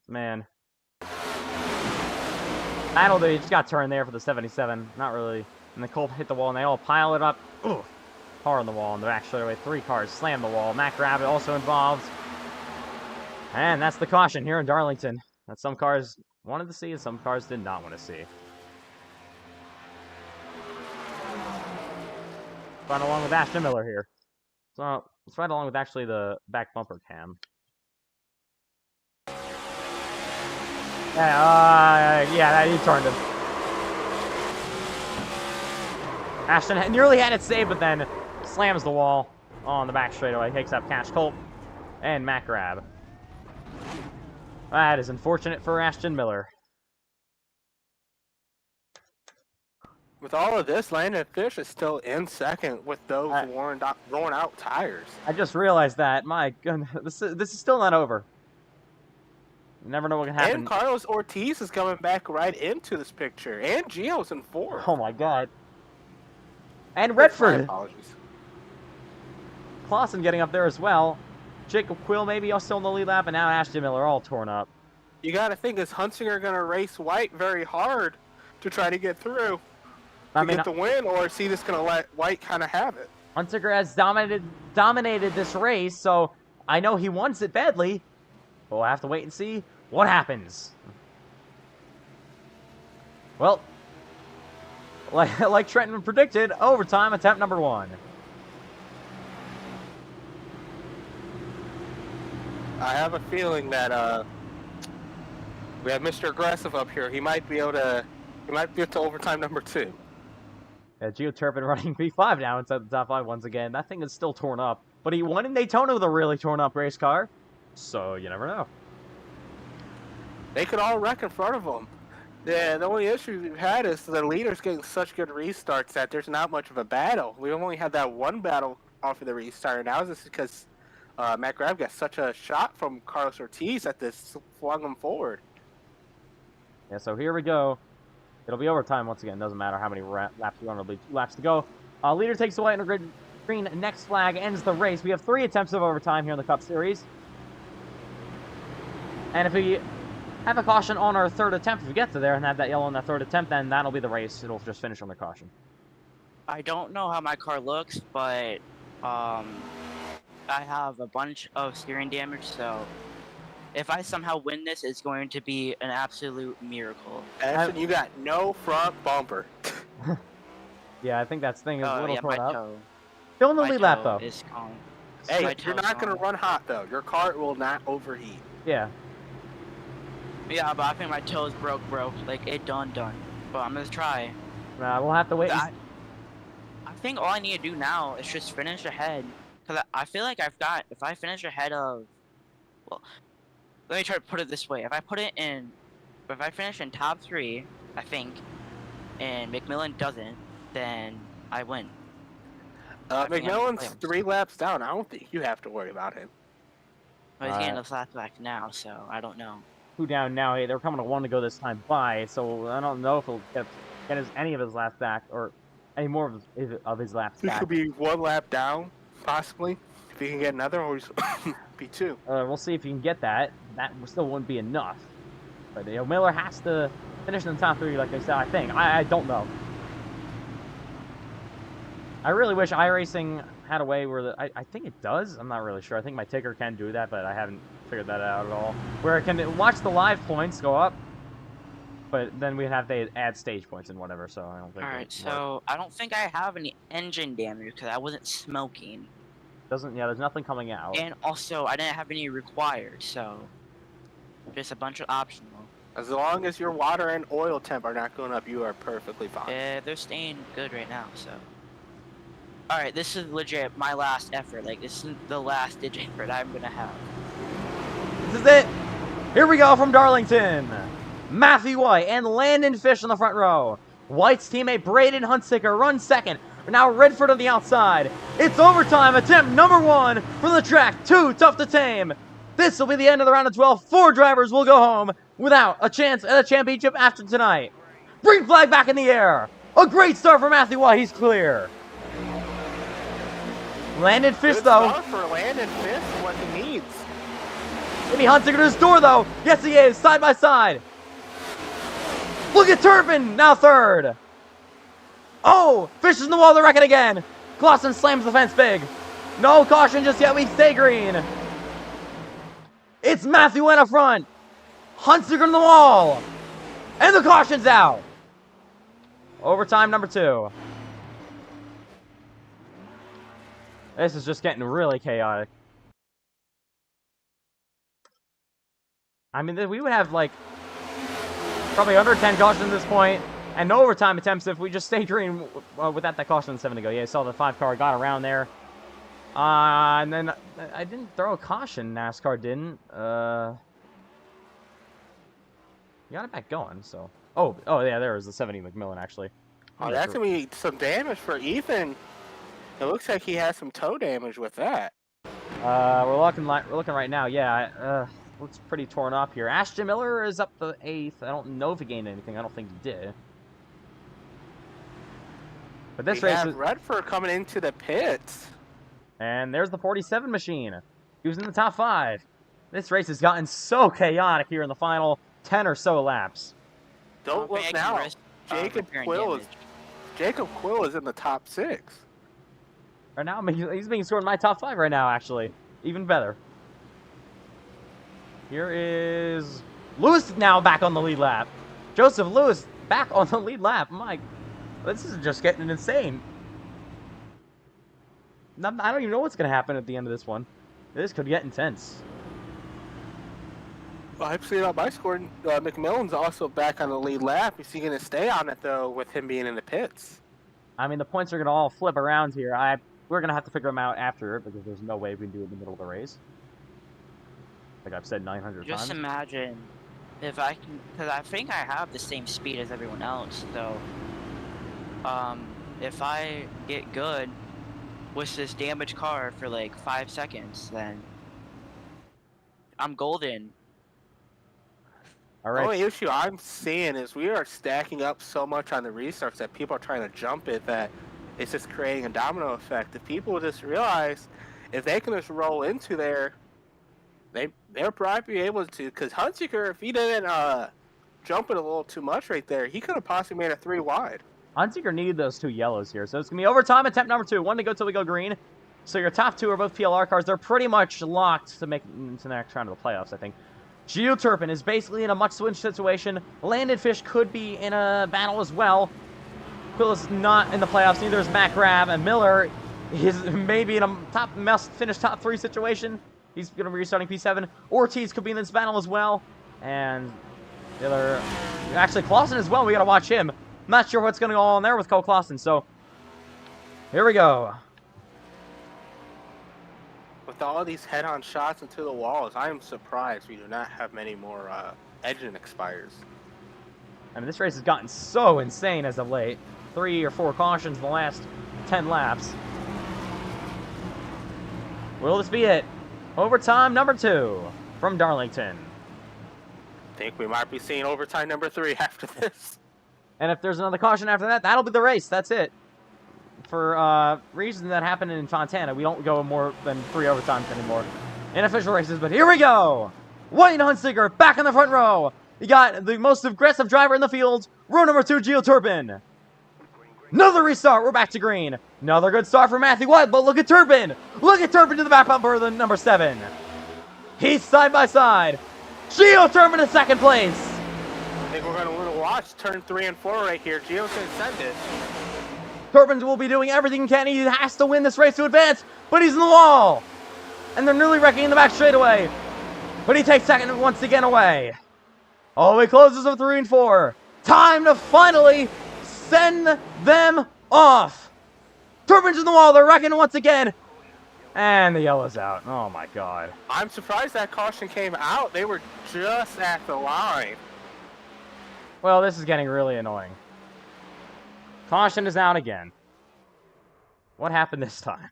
Man. They just got turned there for the 77. Not really. And the Colt hit the wall, and they all pile it up. Ugh. Hard on the wall, and the back straightaway. 3 cars slam the wall. Matt Rabbit also involved. And that's the caution here in Darlington that some cars wanted to see and some cars did not want to see. Right along with Ashton Miller here. So it's right along with actually the back bumper cam. Yeah, he turned him. Ashton nearly had it saved, but then slams the wall on the back straightaway. Takes up Cash Colt and Matt Grab. That is unfortunate for Ashton Miller. With all of this, Landon Fish is still in second with those worn out tires. I just realized that. My goodness, this is still not over. You never know what can happen. And Carlos Ortiz is coming back right into this picture. And Gio's in 4th. Oh my god. And Redford. Apologies. Clausen getting up there as well. Jacob Quill maybe still in the lead lap, and now Ashton Miller all torn up. You got to think, is Hunsinger going to race White very hard to try to get through? Get the win, or is he just going to let White kind of have it? Hunsinger has dominated this race, so I know he wants it badly. But we'll have to wait and see what happens. Well, like Trenton predicted, overtime attempt number 1. I have a feeling that we have Mr. Aggressive up here. He might be able to get to overtime number 2. Yeah, Gio Turpin running P5 now inside the top 5 once again. That thing is still torn up. But he won in Daytona with a really torn up race car. So you never know. They could all wreck in front of him. Yeah, the only issue we've had is the leader's getting such good restarts that there's not much of a battle. We only had that one battle off of the restart. Now this is because Matt Grab got such a shot from Carlos Ortiz that this flung him forward. Yeah, so here we go. It'll be overtime once again. Doesn't matter how many laps we want. It'll be 2 laps to go. Leader takes the white and green. Next flag ends the race. We have 3 attempts of overtime here in the Cup Series. And if we have a caution on our 3rd attempt, if we get to there and have that yellow on that 3rd attempt, then that'll be the race. It'll just finish on the caution. I don't know how my car looks, but I have a bunch of steering damage, so if I somehow win this, it's going to be an absolute miracle. Ashton, you got no front bumper. Yeah, I think that thing is a little torn up. Toe. Still in the lead lap, though. Is gone. Hey, you're not going to run hot, though. Your car will not overheat. Yeah. Yeah, but I think my toes broke. Like, it done. But I'm going to try. Nah, we'll have to wait. I think all I need to do now is just finish ahead. Because I feel like if I finish ahead of, well, let me try to put it this way. If I finish in top 3, I think, and McMillan doesn't, then I win. McMillan's 3 laps down. I don't think you have to worry about him. Well, he's getting his lap back now, so I don't know. Who down now? Hey, they're coming to 1 to go this time by, so I don't know if he'll get any of his laps back, or any more of his laps back. He could be 1 lap down, possibly. If he can get another, or be 2. We'll see if he can get that. That still wouldn't be enough. But Miller has to finish in the top 3, like I said, I think. I don't know. I really wish iRacing had a way where I think it does. I'm not really sure. I think my ticker can do that, but I haven't figured that out at all. Where it can watch the live points go up, but then we'd have to add stage points and whatever, so I don't think. Alright, so I don't think I have any engine damage because I wasn't smoking. There's nothing coming out. And also, I didn't have any required, so just a bunch of optional. As long as your water and oil temp are not going up, you are perfectly fine. Yeah, they're staying good right now, so. Alright, this is legit my last effort. Like, this is the last ditch effort I'm gonna have. This is it. Here we go from Darlington. Matthew White and Landon Fish in the front row. White's teammate Braden Huntsicker runs second. Now Redford on the outside. It's overtime. Attempt number 1 for the track. Too tough to tame. This will be the end of the round of 12. 4 drivers will go home without a chance at a championship after tonight. Green flag back in the air. A great start for Matthew White. He's clear. Landon Fish, Good though. start for Landon Fish, what he needs. Maybe Huntsicker to his door, though. Yes, he is. Side by side. Look at Turpin. Now third. Oh, Fish is in the wall of the wreck again. Clausen slams the fence big. No caution just yet. We stay green. It's Matthew White up front. Huntsicker in the wall. And the caution's out. Overtime number 2. This is just getting really chaotic. I mean, we would have, like, probably under 10 cautions at this point, and no overtime attempts if we just stay green without that caution 7 to go. Yeah, I saw the 5 car got around there. And then I didn't throw a caution. NASCAR didn't. You got it back going, so. Oh, yeah, there was the 70 McMillan, actually. Oh, that's going to be some damage for Ethan. It looks like he has some toe damage with that. We're looking right now. Yeah, looks pretty torn up here. Ashton Miller is up the 8th. I don't know if he gained anything. I don't think he did. But this race is Redford coming into the pits. And there's the 47 machine. He was in the top 5. This race has gotten so chaotic here in the final 10 or so laps. Don't look now. Jacob Quill is in the top 6. Right now, he's being scored in my top 5 right now, actually. Even better. Here is Lewis now back on the lead lap. Joseph Lewis back on the lead lap. My, this is just getting insane. I don't even know what's going to happen at the end of this one. This could get intense. Well, I've seen on my score, McMillan's also back on the lead lap. Is he going to stay on it, though, with him being in the pits? I mean, the points are going to all flip around here. We're going to have to figure them out after it, because there's no way we can do it in the middle of the race. Like I've said 900 times. Just imagine if I can, because I think I have the same speed as everyone else, so if I get good with this damaged car for like 5 seconds, then I'm golden. All right. The only issue I'm seeing is we are stacking up so much on the restarts that people are trying to jump it that it's just creating a domino effect. If people just realize if they can just roll into there, they'll probably be able to. Because Huntsicker, if he didn't jump it a little too much right there, he could have possibly made it 3 wide. Huntsicker needed those 2 yellows here, so it's going to be overtime attempt number 2. 1 to go till we go green. So your top 2 are both PLR cars. They're pretty much locked to make it into the next round of the playoffs, I think. Gio Turpin is basically in a much-switch situation. Landon Fish could be in a battle as well. Quill is not in the playoffs. Neither is Matt Grab. And Miller is maybe in a must-finish top 3 situation. He's going to be restarting P7. Ortiz could be in this battle as well. And the other... Actually, Clausen as well. We got to watch him. Not sure what's going to go on there with Cole Clausen. So, here we go. With all these head-on shots into the walls, I am surprised we do not have many more engine expires. I mean, this race has gotten so insane as of late. 3 or 4 cautions in the last 10 laps. Will this be it? Overtime number 2 from Darlington. I think we might be seeing overtime number 3 after this. And if there's another caution after that, that'll be the race. That's it. For reasons that happened in Fontana, we don't go more than 3 overtimes anymore in official races. But here we go. Wayne Huntsicker back in the front row. You got the most aggressive driver in the field, row number 2, Gio Turpin. Another restart. We're back to green. Another good start for Matthew White, but look at Turpin. Look at Turpin to the back bumper of the number 7. He's side by side. Gio Turpin in second place. I think we're going to watch turn 3 and 4 right here. Gio's going to send it. Turpin will be doing everything he can. He has to win this race to advance, but he's in the wall. And they're nearly wrecking in the back straightaway. But he takes second once again away. Oh, he closes with 3 and 4. Time to finally send them off. Turpin's in the wall. They're wrecking once again. And the yellow's out. Oh my god. I'm surprised that caution came out. They were just at the line. Well, this is getting really annoying. Caution is out again. What happened this time?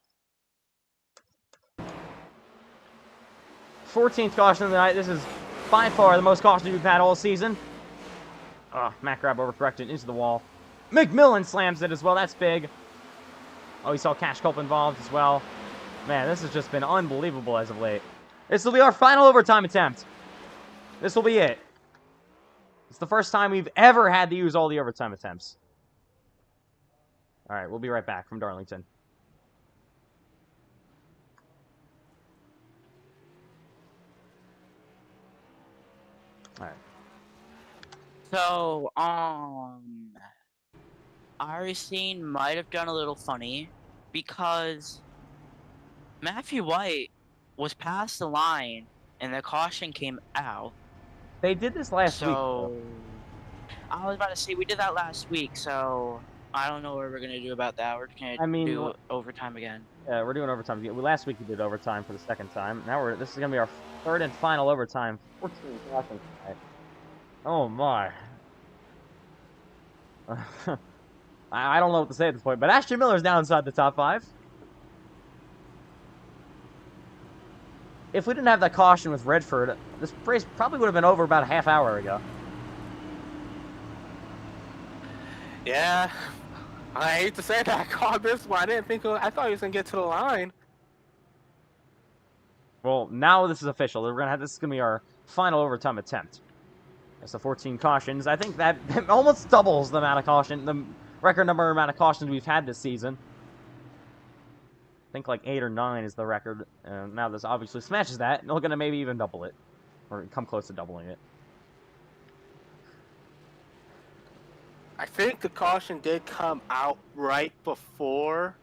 14th caution of the night. This is by far the most caution we've had all season. Oh, Matt Grab overcorrected into the wall. McMillan slams it as well. That's big. Oh, he saw Cash Culp involved as well. Man, this has just been unbelievable as of late. This will be our final overtime attempt. This will be it. It's the first time we've ever had to use all the overtime attempts. All right, we'll be right back from Darlington. All right. So, iRacing might have done a little funny because Matthew White was past the line and the caution came out. They did this last week. So, I was about to say we did that last week, so I don't know what we're gonna do about that. We're gonna do overtime again. Yeah, we're doing overtime again. Last week we did overtime for the second time. Now this is gonna be our third and final overtime. 14 cautions tonight. Oh my. I don't know what to say at this point, but Ashton Miller's now inside the top 5. If we didn't have that caution with Redford, this race probably would have been over about a half hour ago. Yeah, I hate to say that. I called this one. I thought he was gonna get to the line. Well, now this is official. This is gonna be our final overtime attempt. That's the 14 cautions. I think that almost doubles the amount of caution, the record number amount of cautions we've had this season. I think like 8 or 9 is the record. Now this obviously smashes that, and we're gonna maybe even double it, or come close to doubling it. I think the caution did come out right before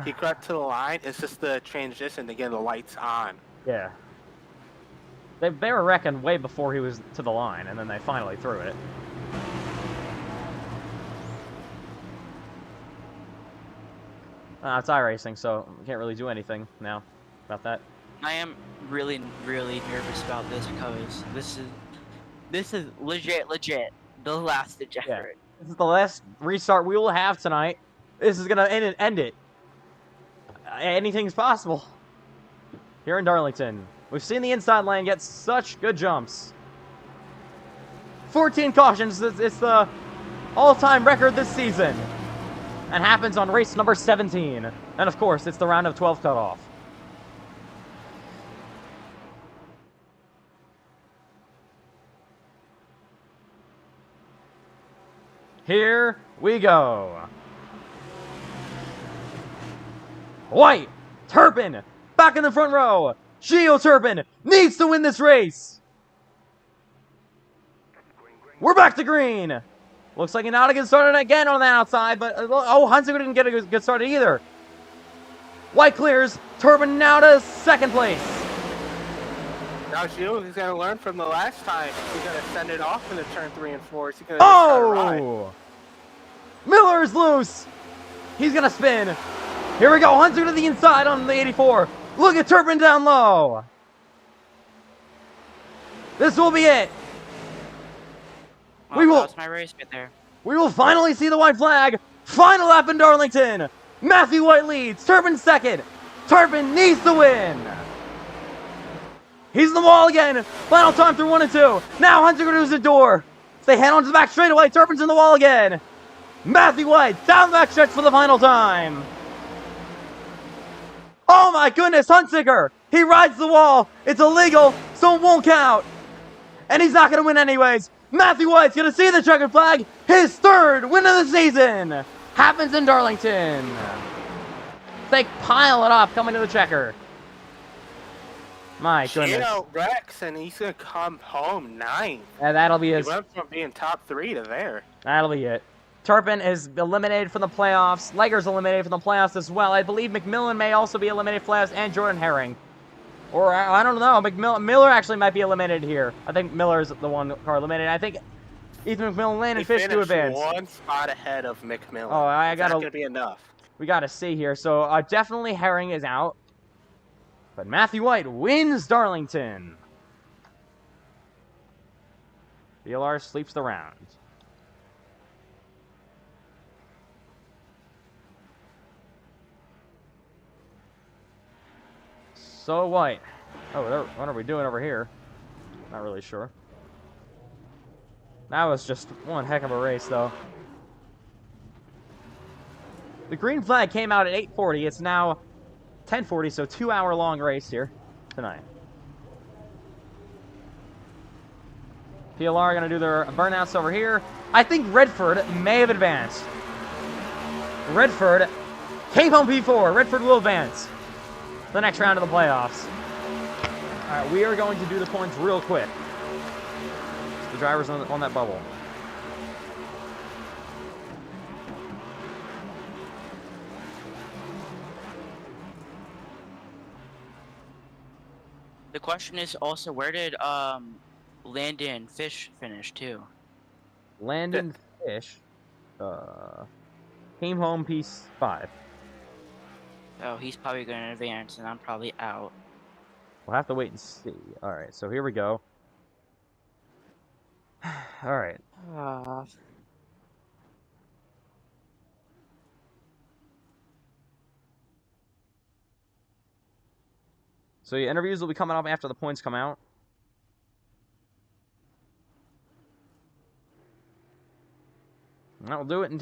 he got to the line. It's just the transition to get the lights on. Yeah. They were wrecking way before he was to the line, and then they finally threw it. It's iRacing, so we can't really do anything now about that. I am really, really nervous about this because this is legit the last ditch effort. Yeah. This is the last restart we will have tonight. This is gonna end it. Anything's possible here in Darlington. We've seen the inside lane get such good jumps. 14 cautions. It's the all-time record this season. And happens on race number 17. And of course, it's the round of 12 cutoff. Here we go. White, Turpin, back in the front row. Gio Turpin needs to win this race. We're back to green. Looks like Inada gets started again on the outside, but oh, Hunsinger didn't get started either. White clears. Turpin now to second place. Now Gio is going to learn from the last time. He's going to send it off in the turn 3 and 4. He's going to start a ride. Miller's loose. He's going to spin. Here we go. Hunsinger to the inside on the 84. Look at Turpin down low. This will be it. Well, that's my race right there. We will finally see the white flag. Final lap in Darlington. Matthew White leads. Turpin second. Turpin needs to win. He's in the wall again. Final time through 1 and 2. Now Hunsinger goes to the door. They head onto the back straightaway. Turpin's in the wall again. Matthew White down the back stretch for the final time. Oh my goodness, Hunsinger. He rides the wall. It's illegal, so it won't count. And he's not going to win anyways. Matthew White's going to see the checkered flag. His third win of the season. Happens in Darlington. They pile it up coming to the checker. My goodness. Gino Rex, and he's going to come home 9th. And that'll be his. He went from being top 3 to there. That'll be it. Turpin is eliminated from the playoffs. Legger's eliminated from the playoffs as well. I believe McMillan may also be eliminated from the playoffs, and Jordan Herring. Or, I don't know. Miller actually might be eliminated here. I think Miller's the one car eliminated. I think Ethan McMillan landed Fish to advance. One spot ahead of McMillan. Oh, That's not going to be enough. We got to see here. So, definitely Herring is out. But Matthew White wins Darlington. VLR sleeps the round. So White. Oh, what are we doing over here? Not really sure. That was just one heck of a race, though. The green flag came out at 8:40. It's now 10:40, so 2-hour-long race here tonight. PLR are going to do their burnouts over here. I think Redford may have advanced. Redford came home P4. Redford will advance the next round of the playoffs. All right, we are going to do the points real quick. The driver's on that bubble. The question is also, where did Landon Fish finish too? Landon Fish came home P5. Oh, he's probably going to advance, and I'm probably out. We'll have to wait and see. All right, so here we go. All right. So your interviews will be coming up after the points come out. And that will do it in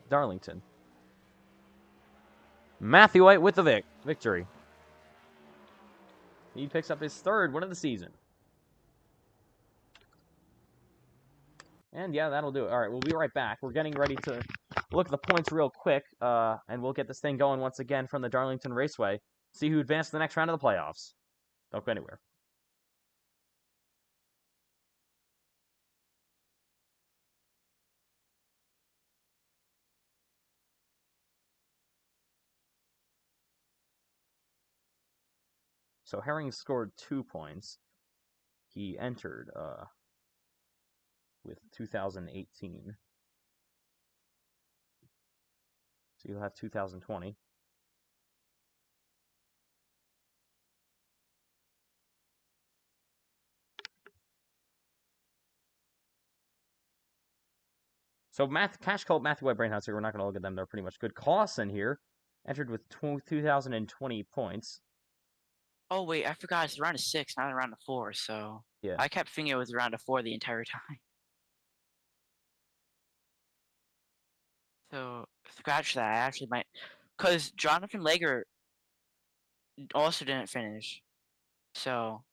Darlington. Matthew White with the victory. He picks up his 3rd win of the season. And yeah, that'll do it. All right, we'll be right back. We're getting ready to look at the points real quick, and we'll get this thing going once again from the Darlington Raceway. See who advanced to the next round of the playoffs. Don't go anywhere. So Herring scored 2 points. He entered with 2018. So you'll have 2020. So Cash Colt, Matthew White, Brainhouse here. We're not going to look at them. They're pretty much good. Clausen here entered with 2020 points. Oh, wait, I forgot. It's round of 6, not a round of 4, so... Yeah. I kept thinking it was a round of 4 the entire time. So, scratch that. I actually might... Because Jonathan Lager also didn't finish. So...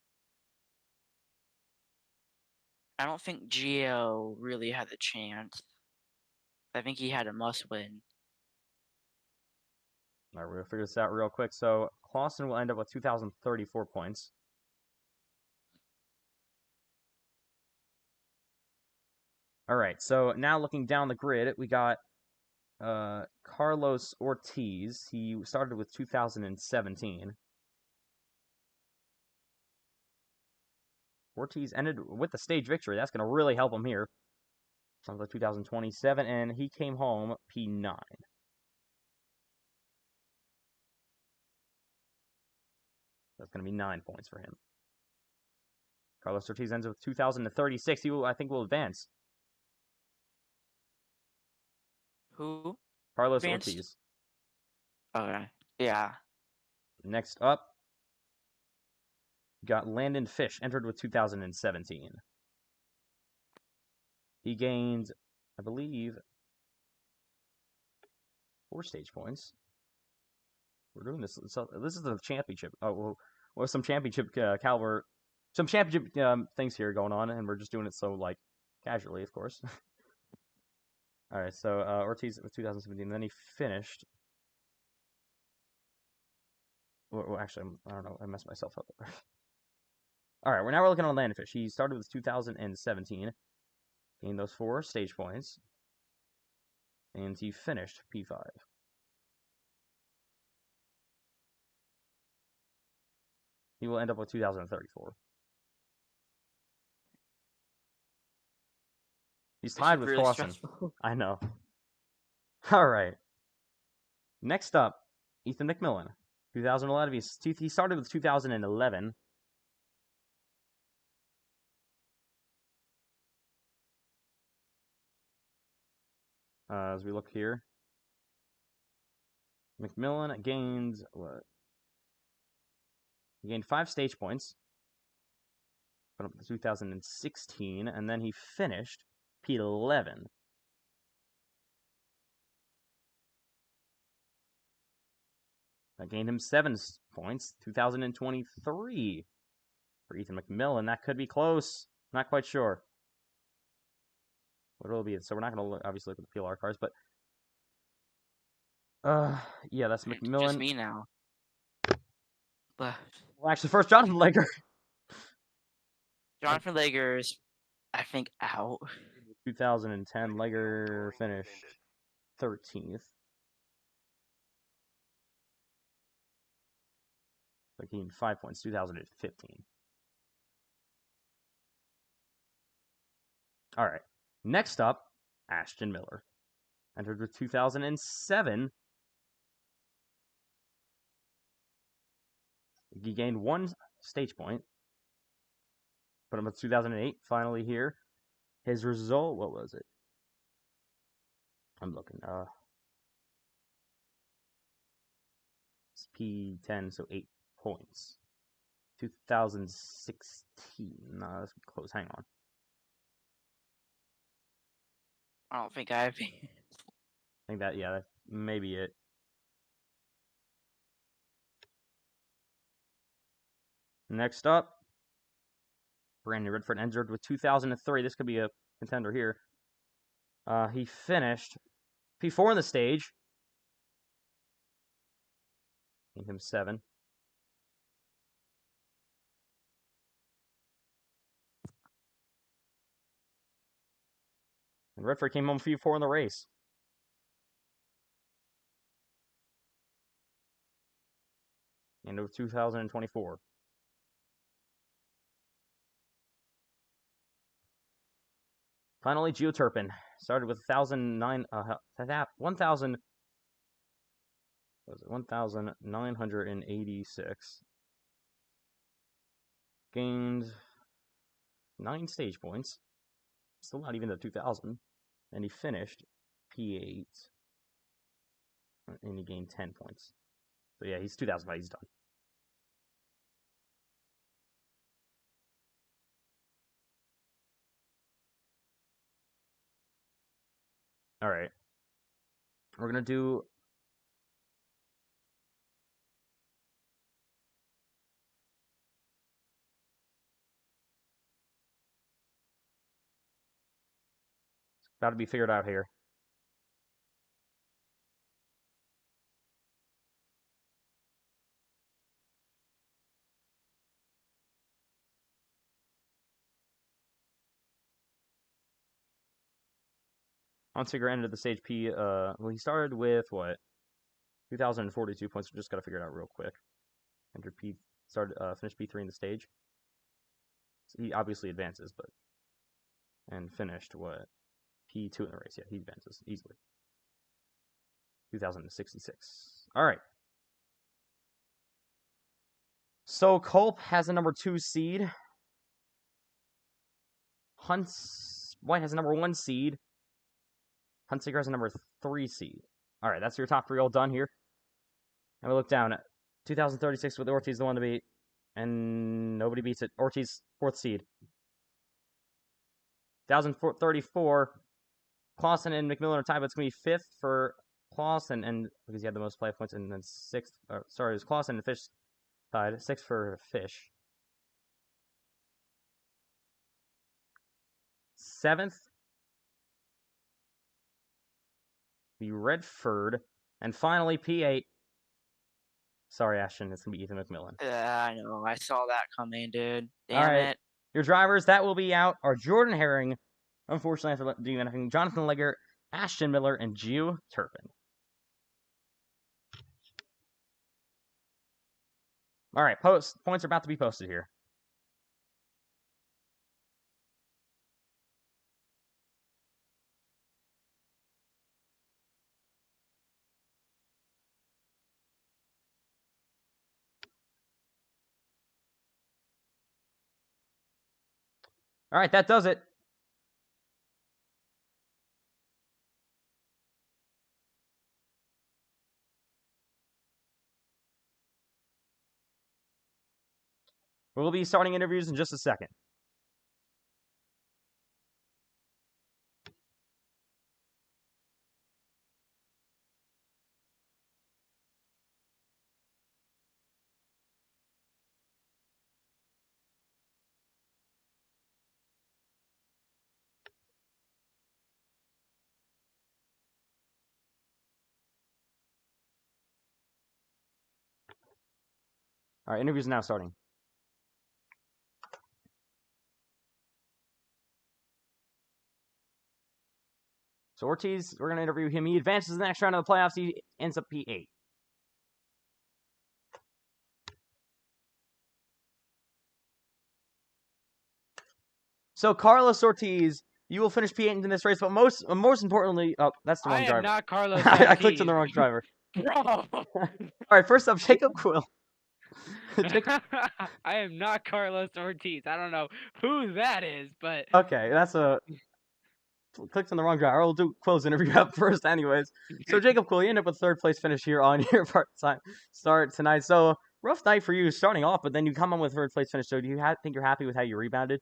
I don't think Gio really had the chance. I think he had a must-win. All right, we're going to figure this out real quick. So Clausen will end up with 2,034 points. All right, so now looking down the grid, we got Carlos Ortiz. He started with 2017. Ortiz ended with the stage victory. That's going to really help him here. Something like 2027, and he came home P9. That's going to be 9 points for him. Carlos Ortiz ends with 2,036. He will, I think, will advance. Who? Carlos Advanced? Ortiz. Okay. Yeah. Next up, got Landon Fish, entered with 2017. He gained, I believe, 4 stage points. We're doing this. So this is the championship. Oh, well, some championship caliber, some championship things here going on, and we're just doing it so like casually, of course. All right, so Ortiz was 2017. Then he finished. Well, actually, I don't know. I messed myself up. All right, we're looking on Landon Fish. He started with 2017, gained those 4 stage points, and he finished P5. He will end up with 2,034. He's tied with really Clausen. stressful. I know. All right. Next up, Ethan McMillan. 2011. He started with 2011. As we look here, McMillan gained what? He gained 5 stage points. Put up to 2016, and then he finished P11. That gained him 7 points. 2023 for Ethan McMillan. That could be close. Not quite sure. What will it be? So we're not going to obviously look at the PLR cars, but yeah, that's McMillan. Just me now. But Well, actually, first Jonathan Legger. Jonathan Lager's, I think, out. 2010, Legger finished 13th. So he gained 5 points. 2015. All right. Next up, Ashton Miller. Entered with 2007. He gained 1 stage point. Put him with 2008. Finally here. His result, what was it? I'm looking. It's P10, so 8 points. 2016. No, that's close. Hang on. I don't think I have. I think that, yeah, that may be it. Next up, Brandon Redford entered with 2003. This could be a contender here. He finished P4 in the stage. Gave him 7. And Redford came home P4 in the race. End of 2024. Finally, Gio Turpin started with 1,986. Gained 9 stage points. Still not even the 2,000. And he finished P8. And he gained 10 points. So yeah, he's 2,000. He's done. All right. We're going to do got to be figured out here. Hunsinger ended the stage P. Well, he started with what? 2,042 points. We just got to figure it out real quick. Entered P. Finished P3 in the stage. So he obviously advances, but and finished what? P2 in the race. Yeah, he advances easily. 2,066. All right. So Culp has a number 2 seed. White has a number 1 seed. Hunsinger has a number 3 seed. All right, that's your top 3 all done here. And we look down at 2036 with Ortiz the one to beat, and nobody beats it. Ortiz 4th seed. 2034, Clausen and McMillan are tied, but it's going to be 5th for Clausen, and because he had the most play points, and then 6th. Sorry, it was Clausen and Fish tied. 6th for Fish. 7th, the Redford, and finally P8. Sorry, Ashton, it's going to be Ethan McMillan. Yeah, I know. I saw that coming, dude. Damn All right. it. Your drivers that will be out are Jordan Herring, unfortunately after doing anything, Jonathan Legger, Ashton Miller, and Gio Turpin. All right, points are about to be posted here. All right, that does it. We'll be starting interviews in just a second. All right, interviews now starting. So Ortiz, we're going to interview him. He advances to the next round of the playoffs. He ends up P8. So Carlos Ortiz, you will finish P8 in this race, but most importantly, oh, that's the wrong driver. I am not Carlos Ortiz. I clicked on the wrong driver. Bro. All right, first up, Jacob Quill. I am not Carlos Ortiz. I don't know who that is, but Okay, that's a clicked on the wrong driver. I'll do Quill's interview up first, anyways. So Jacob Quill, you end up with third place finish here on your part-time start tonight. So rough night for you starting off, but then you come on with third place finish. So do you think you're happy with how you rebounded?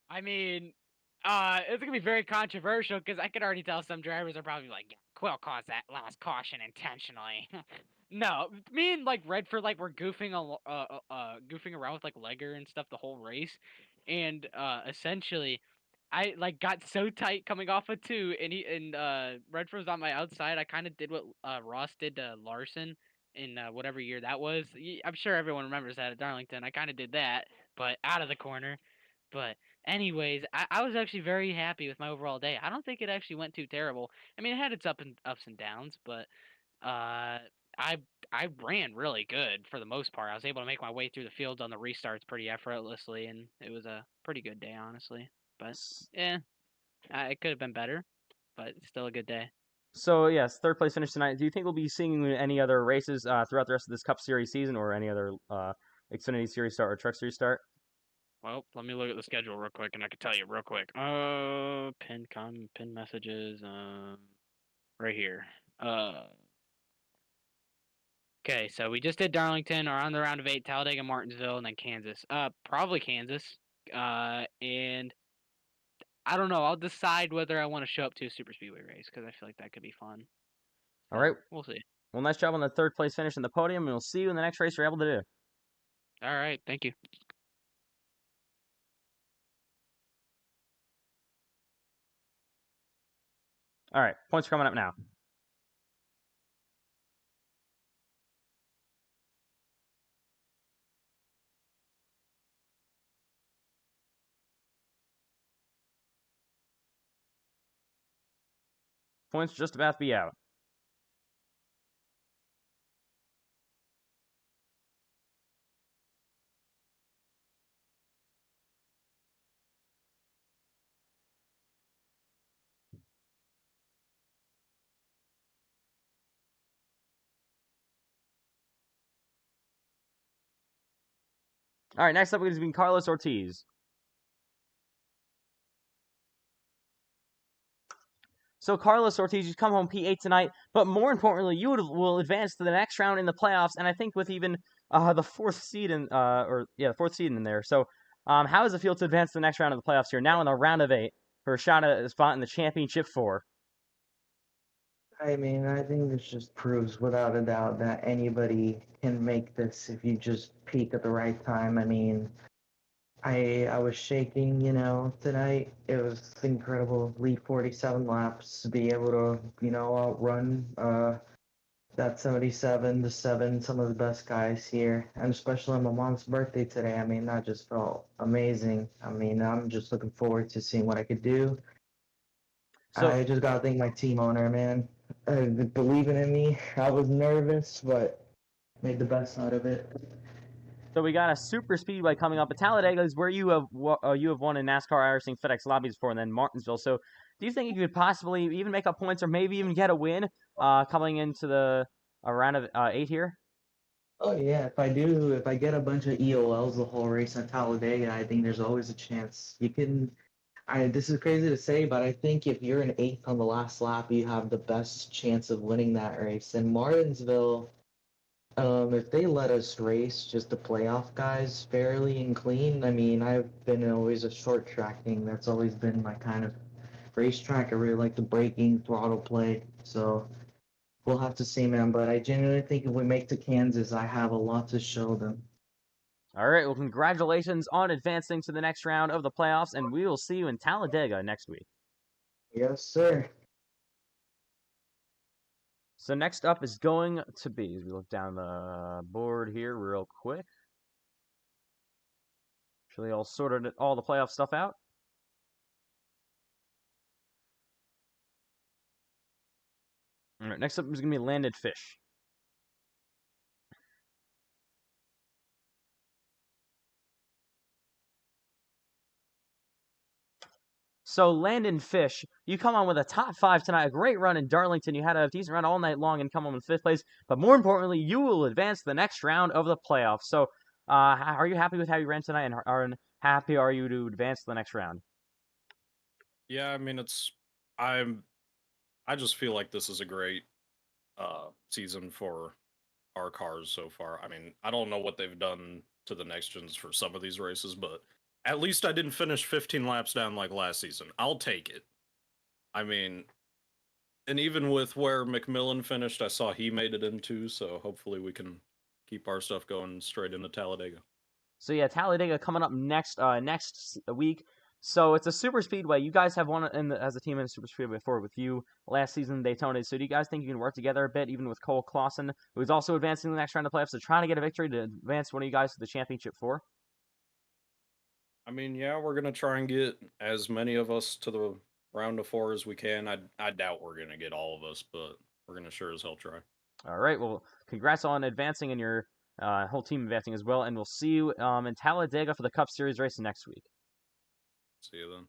I mean, it's gonna be very controversial because I could already tell some drivers are probably like, yeah, Quill caused that last caution intentionally. No, me and like Redford like we're goofing around with like Legger and stuff the whole race, and essentially, I like got so tight coming off of 2, and Redford was on my outside. I kind of did what Ross did to Larson in whatever year that was. I'm sure everyone remembers that at Darlington. I kind of did that, but out of the corner. But anyways, I was actually very happy with my overall day. I don't think it actually went too terrible. I mean, it had its ups and downs, but uh, I I ran really good for the most part. I was able to make my way through the fields on the restarts pretty effortlessly, and it was a pretty good day, honestly. But yeah, it could have been better, but still a good day. So yes, third place finish tonight. Do you think we'll be seeing any other races throughout the rest of this Cup Series season, or any other Xfinity Series start or Truck Series start? Well, let me look at the schedule real quick, and I can tell you real quick. Pin messages, right here. Okay, so we just did Darlington, or on the round of 8, Talladega, Martinsville, and then Kansas. Probably Kansas. And I don't know. I'll decide whether I want to show up to a super speedway race because I feel like that could be fun. All right, we'll see. Well, nice job on the third place finish in the podium, and we'll see you in the next race you're able to do. All right, thank you. All right, points are coming up now. Points just about to be out. All right, next up is between Carlos Ortiz. So Carlos Ortiz, you come home P8 tonight, but more importantly, you will advance to the next round in the playoffs, and I think with even the fourth seed in the fourth seed in there. So, how does it feel to advance to the next round of the playoffs here? Now in the round of 8 for a shot at a spot in the championship 4. I mean, I think this just proves without a doubt that anybody can make this if you just peak at the right time. I mean, I was shaking, tonight. It was incredible. Lead 47 laps, be able to, outrun that 77 to 7, some of the best guys here. And especially on my mom's birthday today. I mean, that just felt amazing. I mean, I'm just looking forward to seeing what I could do. So, I just got to thank my team owner, man. Believing in me. I was nervous, but made the best out of it. So we got a super speedway coming up. At Talladega is where you have won in NASCAR, iRacing, FedEx lobbies before, and then Martinsville. So do you think you could possibly even make up points or maybe even get a win coming into the round of 8 here? Oh yeah, if I get a bunch of EOLs the whole race at Talladega, I think there's always a chance you can. This is crazy to say, but I think if you're an eighth on the last lap, you have the best chance of winning that race. In Martinsville, if they let us race just the playoff guys fairly and clean, I mean, I've been always a short track thing. That's always been my kind of racetrack. I really like the braking, throttle play. So we'll have to see, man. But I genuinely think if we make to Kansas, I have a lot to show them. All right, well, congratulations on advancing to the next round of the playoffs, and we will see you in Talladega next week. Yes, sir. So next up is going to be, as we look down the board here real quick. Actually, all sorted all the playoff stuff out. All right, next up is going to be Landed Fish. So Landon Fish, you come on with a top 5 tonight, a great run in Darlington. You had a decent run all night long and come on in 5th place. But more importantly, you will advance to the next round of the playoffs. So are you happy with how you ran tonight, and are happy are you to advance to the next round? Yeah, I mean I just feel like this is a great season for our cars so far. I mean, I don't know what they've done to the next gens for some of these races, but at least I didn't finish 15 laps down like last season. I'll take it. I mean, and even with where McMillan finished, I saw he made it into, so hopefully we can keep our stuff going straight into Talladega. So yeah, Talladega coming up next week. So it's a super speedway. You guys have won as a team in a super speedway before with you last season in Daytona. So do you guys think you can work together a bit, even with Cole Clausen, who's also advancing to the next round of playoffs, so trying to get a victory to advance one of you guys to the championship 4? I mean, yeah, we're gonna try and get as many of us to the round of 4 as we can. I doubt we're gonna get all of us, but we're gonna sure as hell try. All right. Well, congrats on advancing and your whole team advancing as well. And we'll see you in Talladega for the Cup Series race next week. See you then.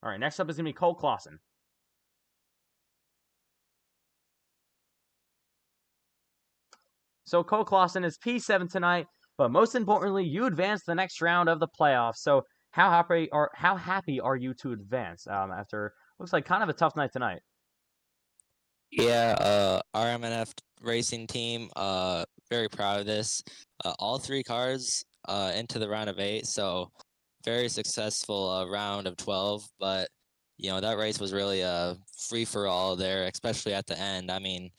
All right. Next up is going to be Cole Clausen. So Cole Clausen is P7 tonight, but most importantly, you advance the next round of the playoffs. So how happy are you to advance after looks like kind of a tough night tonight? Yeah, RMNF racing team, very proud of this. All 3 cars into the round of 8, so very successful round of 12. But you know that race was really a free for all there, especially at the end. I mean,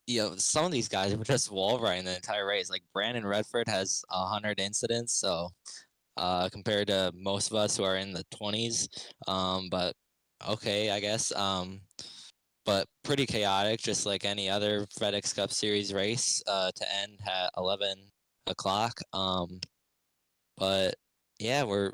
you know, some of these guys were just wall riding the entire race. Like Brandon Redford has 100 incidents, so compared to most of us who are in the 20s. But okay, I guess. But pretty chaotic, just like any other FedEx Cup Series race to end at 11 o'clock. But yeah, we're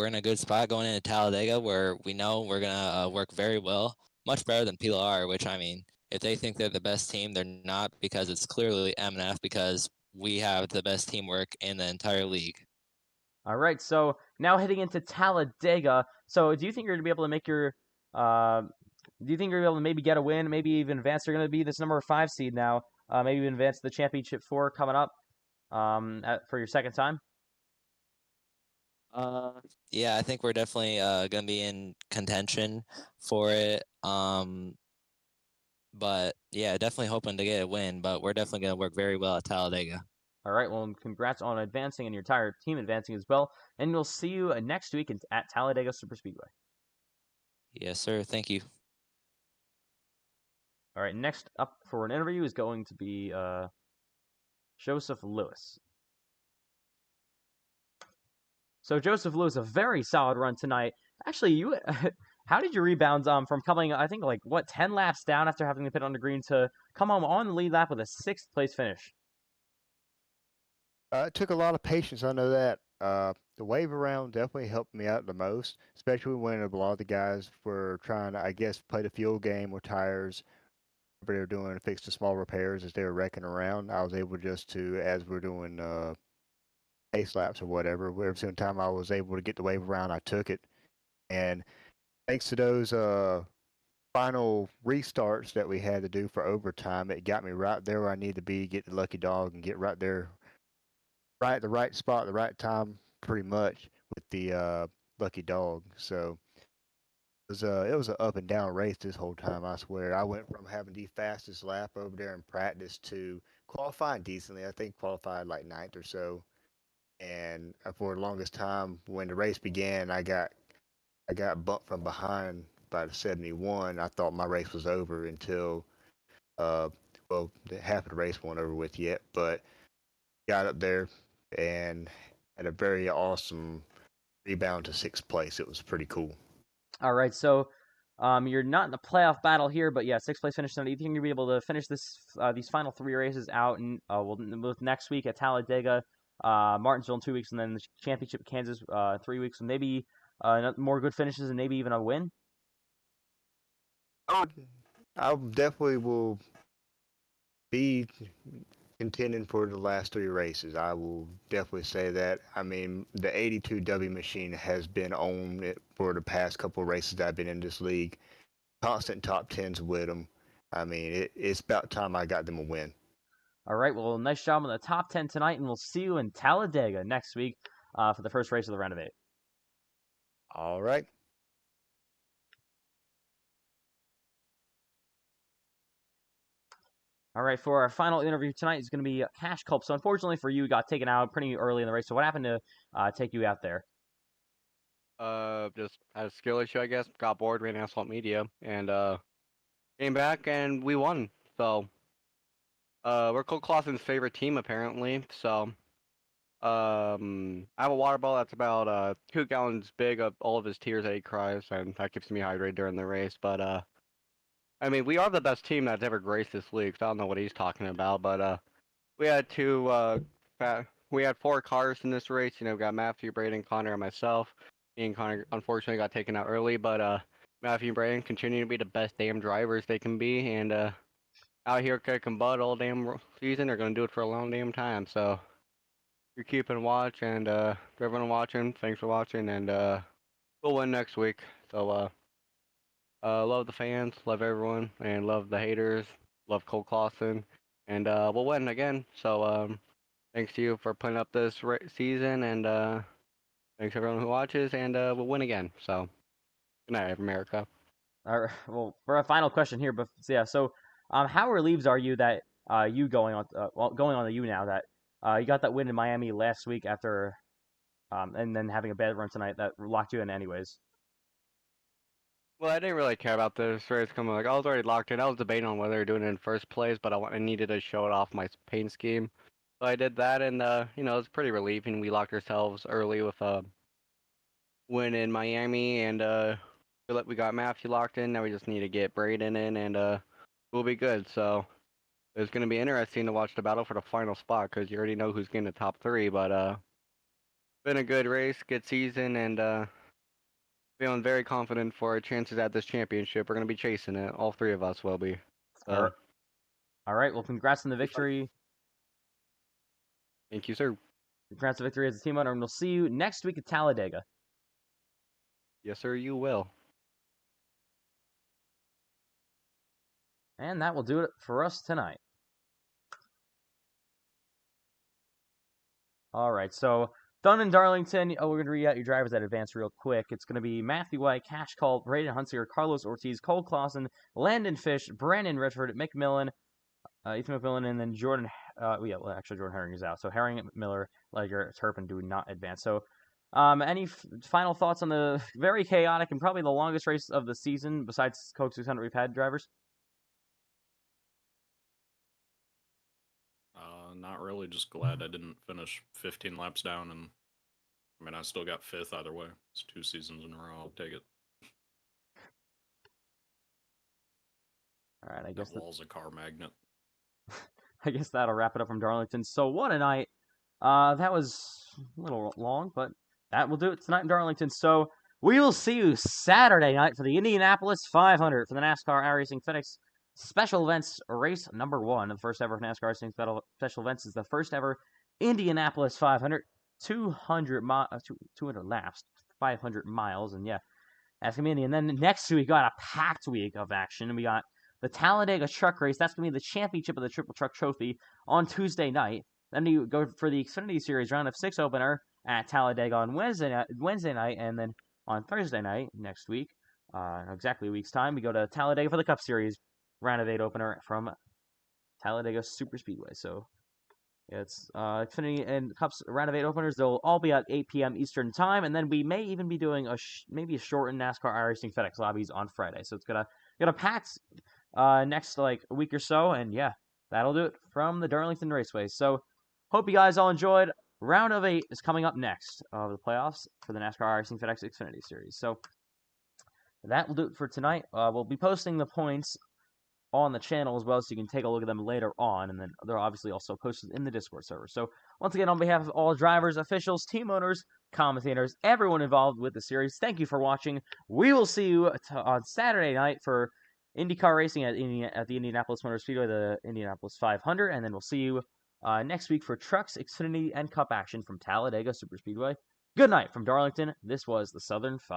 in a good spot going into Talladega, where we know we're gonna work very well, much better than Pilar. Which, I mean, if they think they're the best team, they're not, because it's clearly MNF, because we have the best teamwork in the entire league. All right. So now heading into Talladega. So do you think you're going to be able to make your do you think you're able to maybe get a win, maybe even advance? They're going to be this number 5 seed now. Maybe even advance to the championship 4 coming up for your second time. Yeah, I think we're definitely gonna be in contention for it. But yeah, definitely hoping to get a win. But we're definitely gonna work very well at Talladega. All right. Well, congrats on advancing and your entire team advancing as well. And we'll see you next week at Talladega Super Speedway. Yes, sir. Thank you. All right. Next up for an interview is going to be Joseph Lewis. So Joseph Lewis, a very solid run tonight. Actually, you, how did you rebound from coming, I think, 10 laps down after having to pit on the green to come home on the lead lap with a 6th place finish? It took a lot of patience, I know that. The wave around definitely helped me out the most, especially when a lot of the guys were trying to, I guess, play the fuel game with tires. They were doing to fix the small repairs as they were wrecking around. I was able just to, as we're doing pace laps or whatever, every single time I was able to get the wave around, I took it. And thanks to those final restarts that we had to do for overtime, it got me right there where I need to be, get the lucky dog, and get right there, right at the right spot, the right time, pretty much with the lucky dog. So it was an up and down race this whole time. I swear, I went from having the fastest lap over there in practice to qualifying decently. I think qualified like ninth or so. And for the longest time, when the race began, I got bumped from behind by the 71. I thought my race was over until uh, well, half of the race wasn't over with yet, but got up there and had a very awesome rebound to sixth place. It was pretty cool. All right, so you're not in the playoff battle here, but yeah, sixth place finish tonight. Do you think you'll be able to finish these final 3 races out and with next week at Talladega, Martinsville in 2 weeks, and then the championship at Kansas 3 weeks, and maybe more good finishes and maybe even a win? I definitely will be contending for the last 3 races. I will definitely say that. I mean, the 82W machine has been on it for the past couple of races that I've been in this league. Constant top 10s with them. I mean, it's about time I got them a win. All right, well, nice job on the top 10 tonight, and we'll see you in Talladega next week for the first race of the Renovate. All right. All right, for our final interview tonight is going to be Cash Culp. So unfortunately for you, got taken out pretty early in the race. So what happened to take you out there? Just had a skill issue, I guess. Got bored, ran Asphalt Media, and came back and we won. So, we're Cole Clausen's favorite team apparently. So, I have a water bottle that's about 2 gallons big of all of his tears that he cries, and that keeps me hydrated during the race. But I mean, we are the best team that's ever graced this league. So I don't know what he's talking about, but we had we had 4 cars in this race. You know, we got Matthew, Braden, Connor, and myself. Me and Connor unfortunately got taken out early, but Matthew and Braden continue to be the best damn drivers they can be, and out here kicking butt all damn season. They're gonna do it for a long damn time. So you're keeping watch, and to everyone watching, thanks for watching, and we'll win next week. So love the fans, love everyone, and love the haters, love Cole Clausen, and we'll win again. So thanks to you for putting up this season, and thanks everyone who watches, and we'll win again. So good night, America. All right, well, for a final question here, but yeah, so how relieved are you that you going on to you now that you got that win in Miami last week after and then having a bad run tonight that locked you in anyways? Well, I didn't really care about this race coming. Like I was already locked in. I was debating on whether to do it in first place, but I needed to show it off my paint scheme, so I did that, and you know, it's pretty relieving. We locked ourselves early with a win in Miami, and we got Matthew locked in. Now we just need to get Braden in, and we'll be good. So it's gonna be interesting to watch the battle for the final spot because you already know who's getting the top 3. But been a good race, good season, and feeling very confident for our chances at this championship. We're going to be chasing it. All 3 of us will be. All right. Well, congrats on the victory. Thank you, sir. Congrats on the victory as a team owner, and we'll see you next week at Talladega. Yes, sir, you will. And that will do it for us tonight. All right, so done in Darlington. Oh, we're going to read out your drivers at advance real quick. It's going to be Matthew White, Cash Culp, Braden Hunsinger, Carlos Ortiz, Cole Clausen, Landon Fish, Brandon Redford, McMillan, Ethan McMillan, and then Jordan. Actually, Jordan Herring is out. So Herring, Miller, Ledger, Turpin do not advance. So, any final thoughts on the very chaotic and probably the longest race of the season besides Coke 600 we've had, drivers? Not really. Just glad I didn't finish 15 laps down, and I mean I still got 5th either way. It's 2 seasons in a row. I'll take it. All right, I guess that wall's a car magnet. I guess that'll wrap it up from Darlington. So what a night. That was a little long, but that will do it tonight in Darlington. So we will see you Saturday night for the Indianapolis 500 for the NASCAR iRacing FedEx Special Events Race number 1. The first ever NASCAR Racing Special Events is the first ever Indianapolis 500, 200 laps, 500 miles, and yeah, That's going to be Indy. And then next week, we got a packed week of action. We got the Talladega Truck Race. That's going to be the championship of the Triple Truck Trophy on Tuesday night. Then you go for the Xfinity Series Round of 6 opener at Talladega on Wednesday night, and then on Thursday night next week, exactly a week's time, we go to Talladega for the Cup Series Round of 8 opener from Talladega Super Speedway. So it's Xfinity and Cups Round of 8 openers. They'll all be at 8 p.m. Eastern Time, and then we may even be doing maybe a shortened NASCAR iRacing FedEx lobbies on Friday. So it's gonna pack next like a week or so, and yeah, that'll do it from the Darlington Raceway. So hope you guys all enjoyed. Round of 8 is coming up next of the playoffs for the NASCAR iRacing FedEx Xfinity Series. So that will do it for tonight. We'll be posting the points on the channel as well, so you can take a look at them later on, and then they're obviously also posted in the Discord server. So once again, on behalf of all drivers, officials, team owners, commentators, everyone involved with the series, thank you for watching. We will see you on Saturday night for IndyCar racing at the Indianapolis Motor Speedway, the Indianapolis 500, and then we'll see you next week for Trucks, Xfinity, and Cup action from Talladega Super Speedway. Good night from Darlington. This was the Southern 5.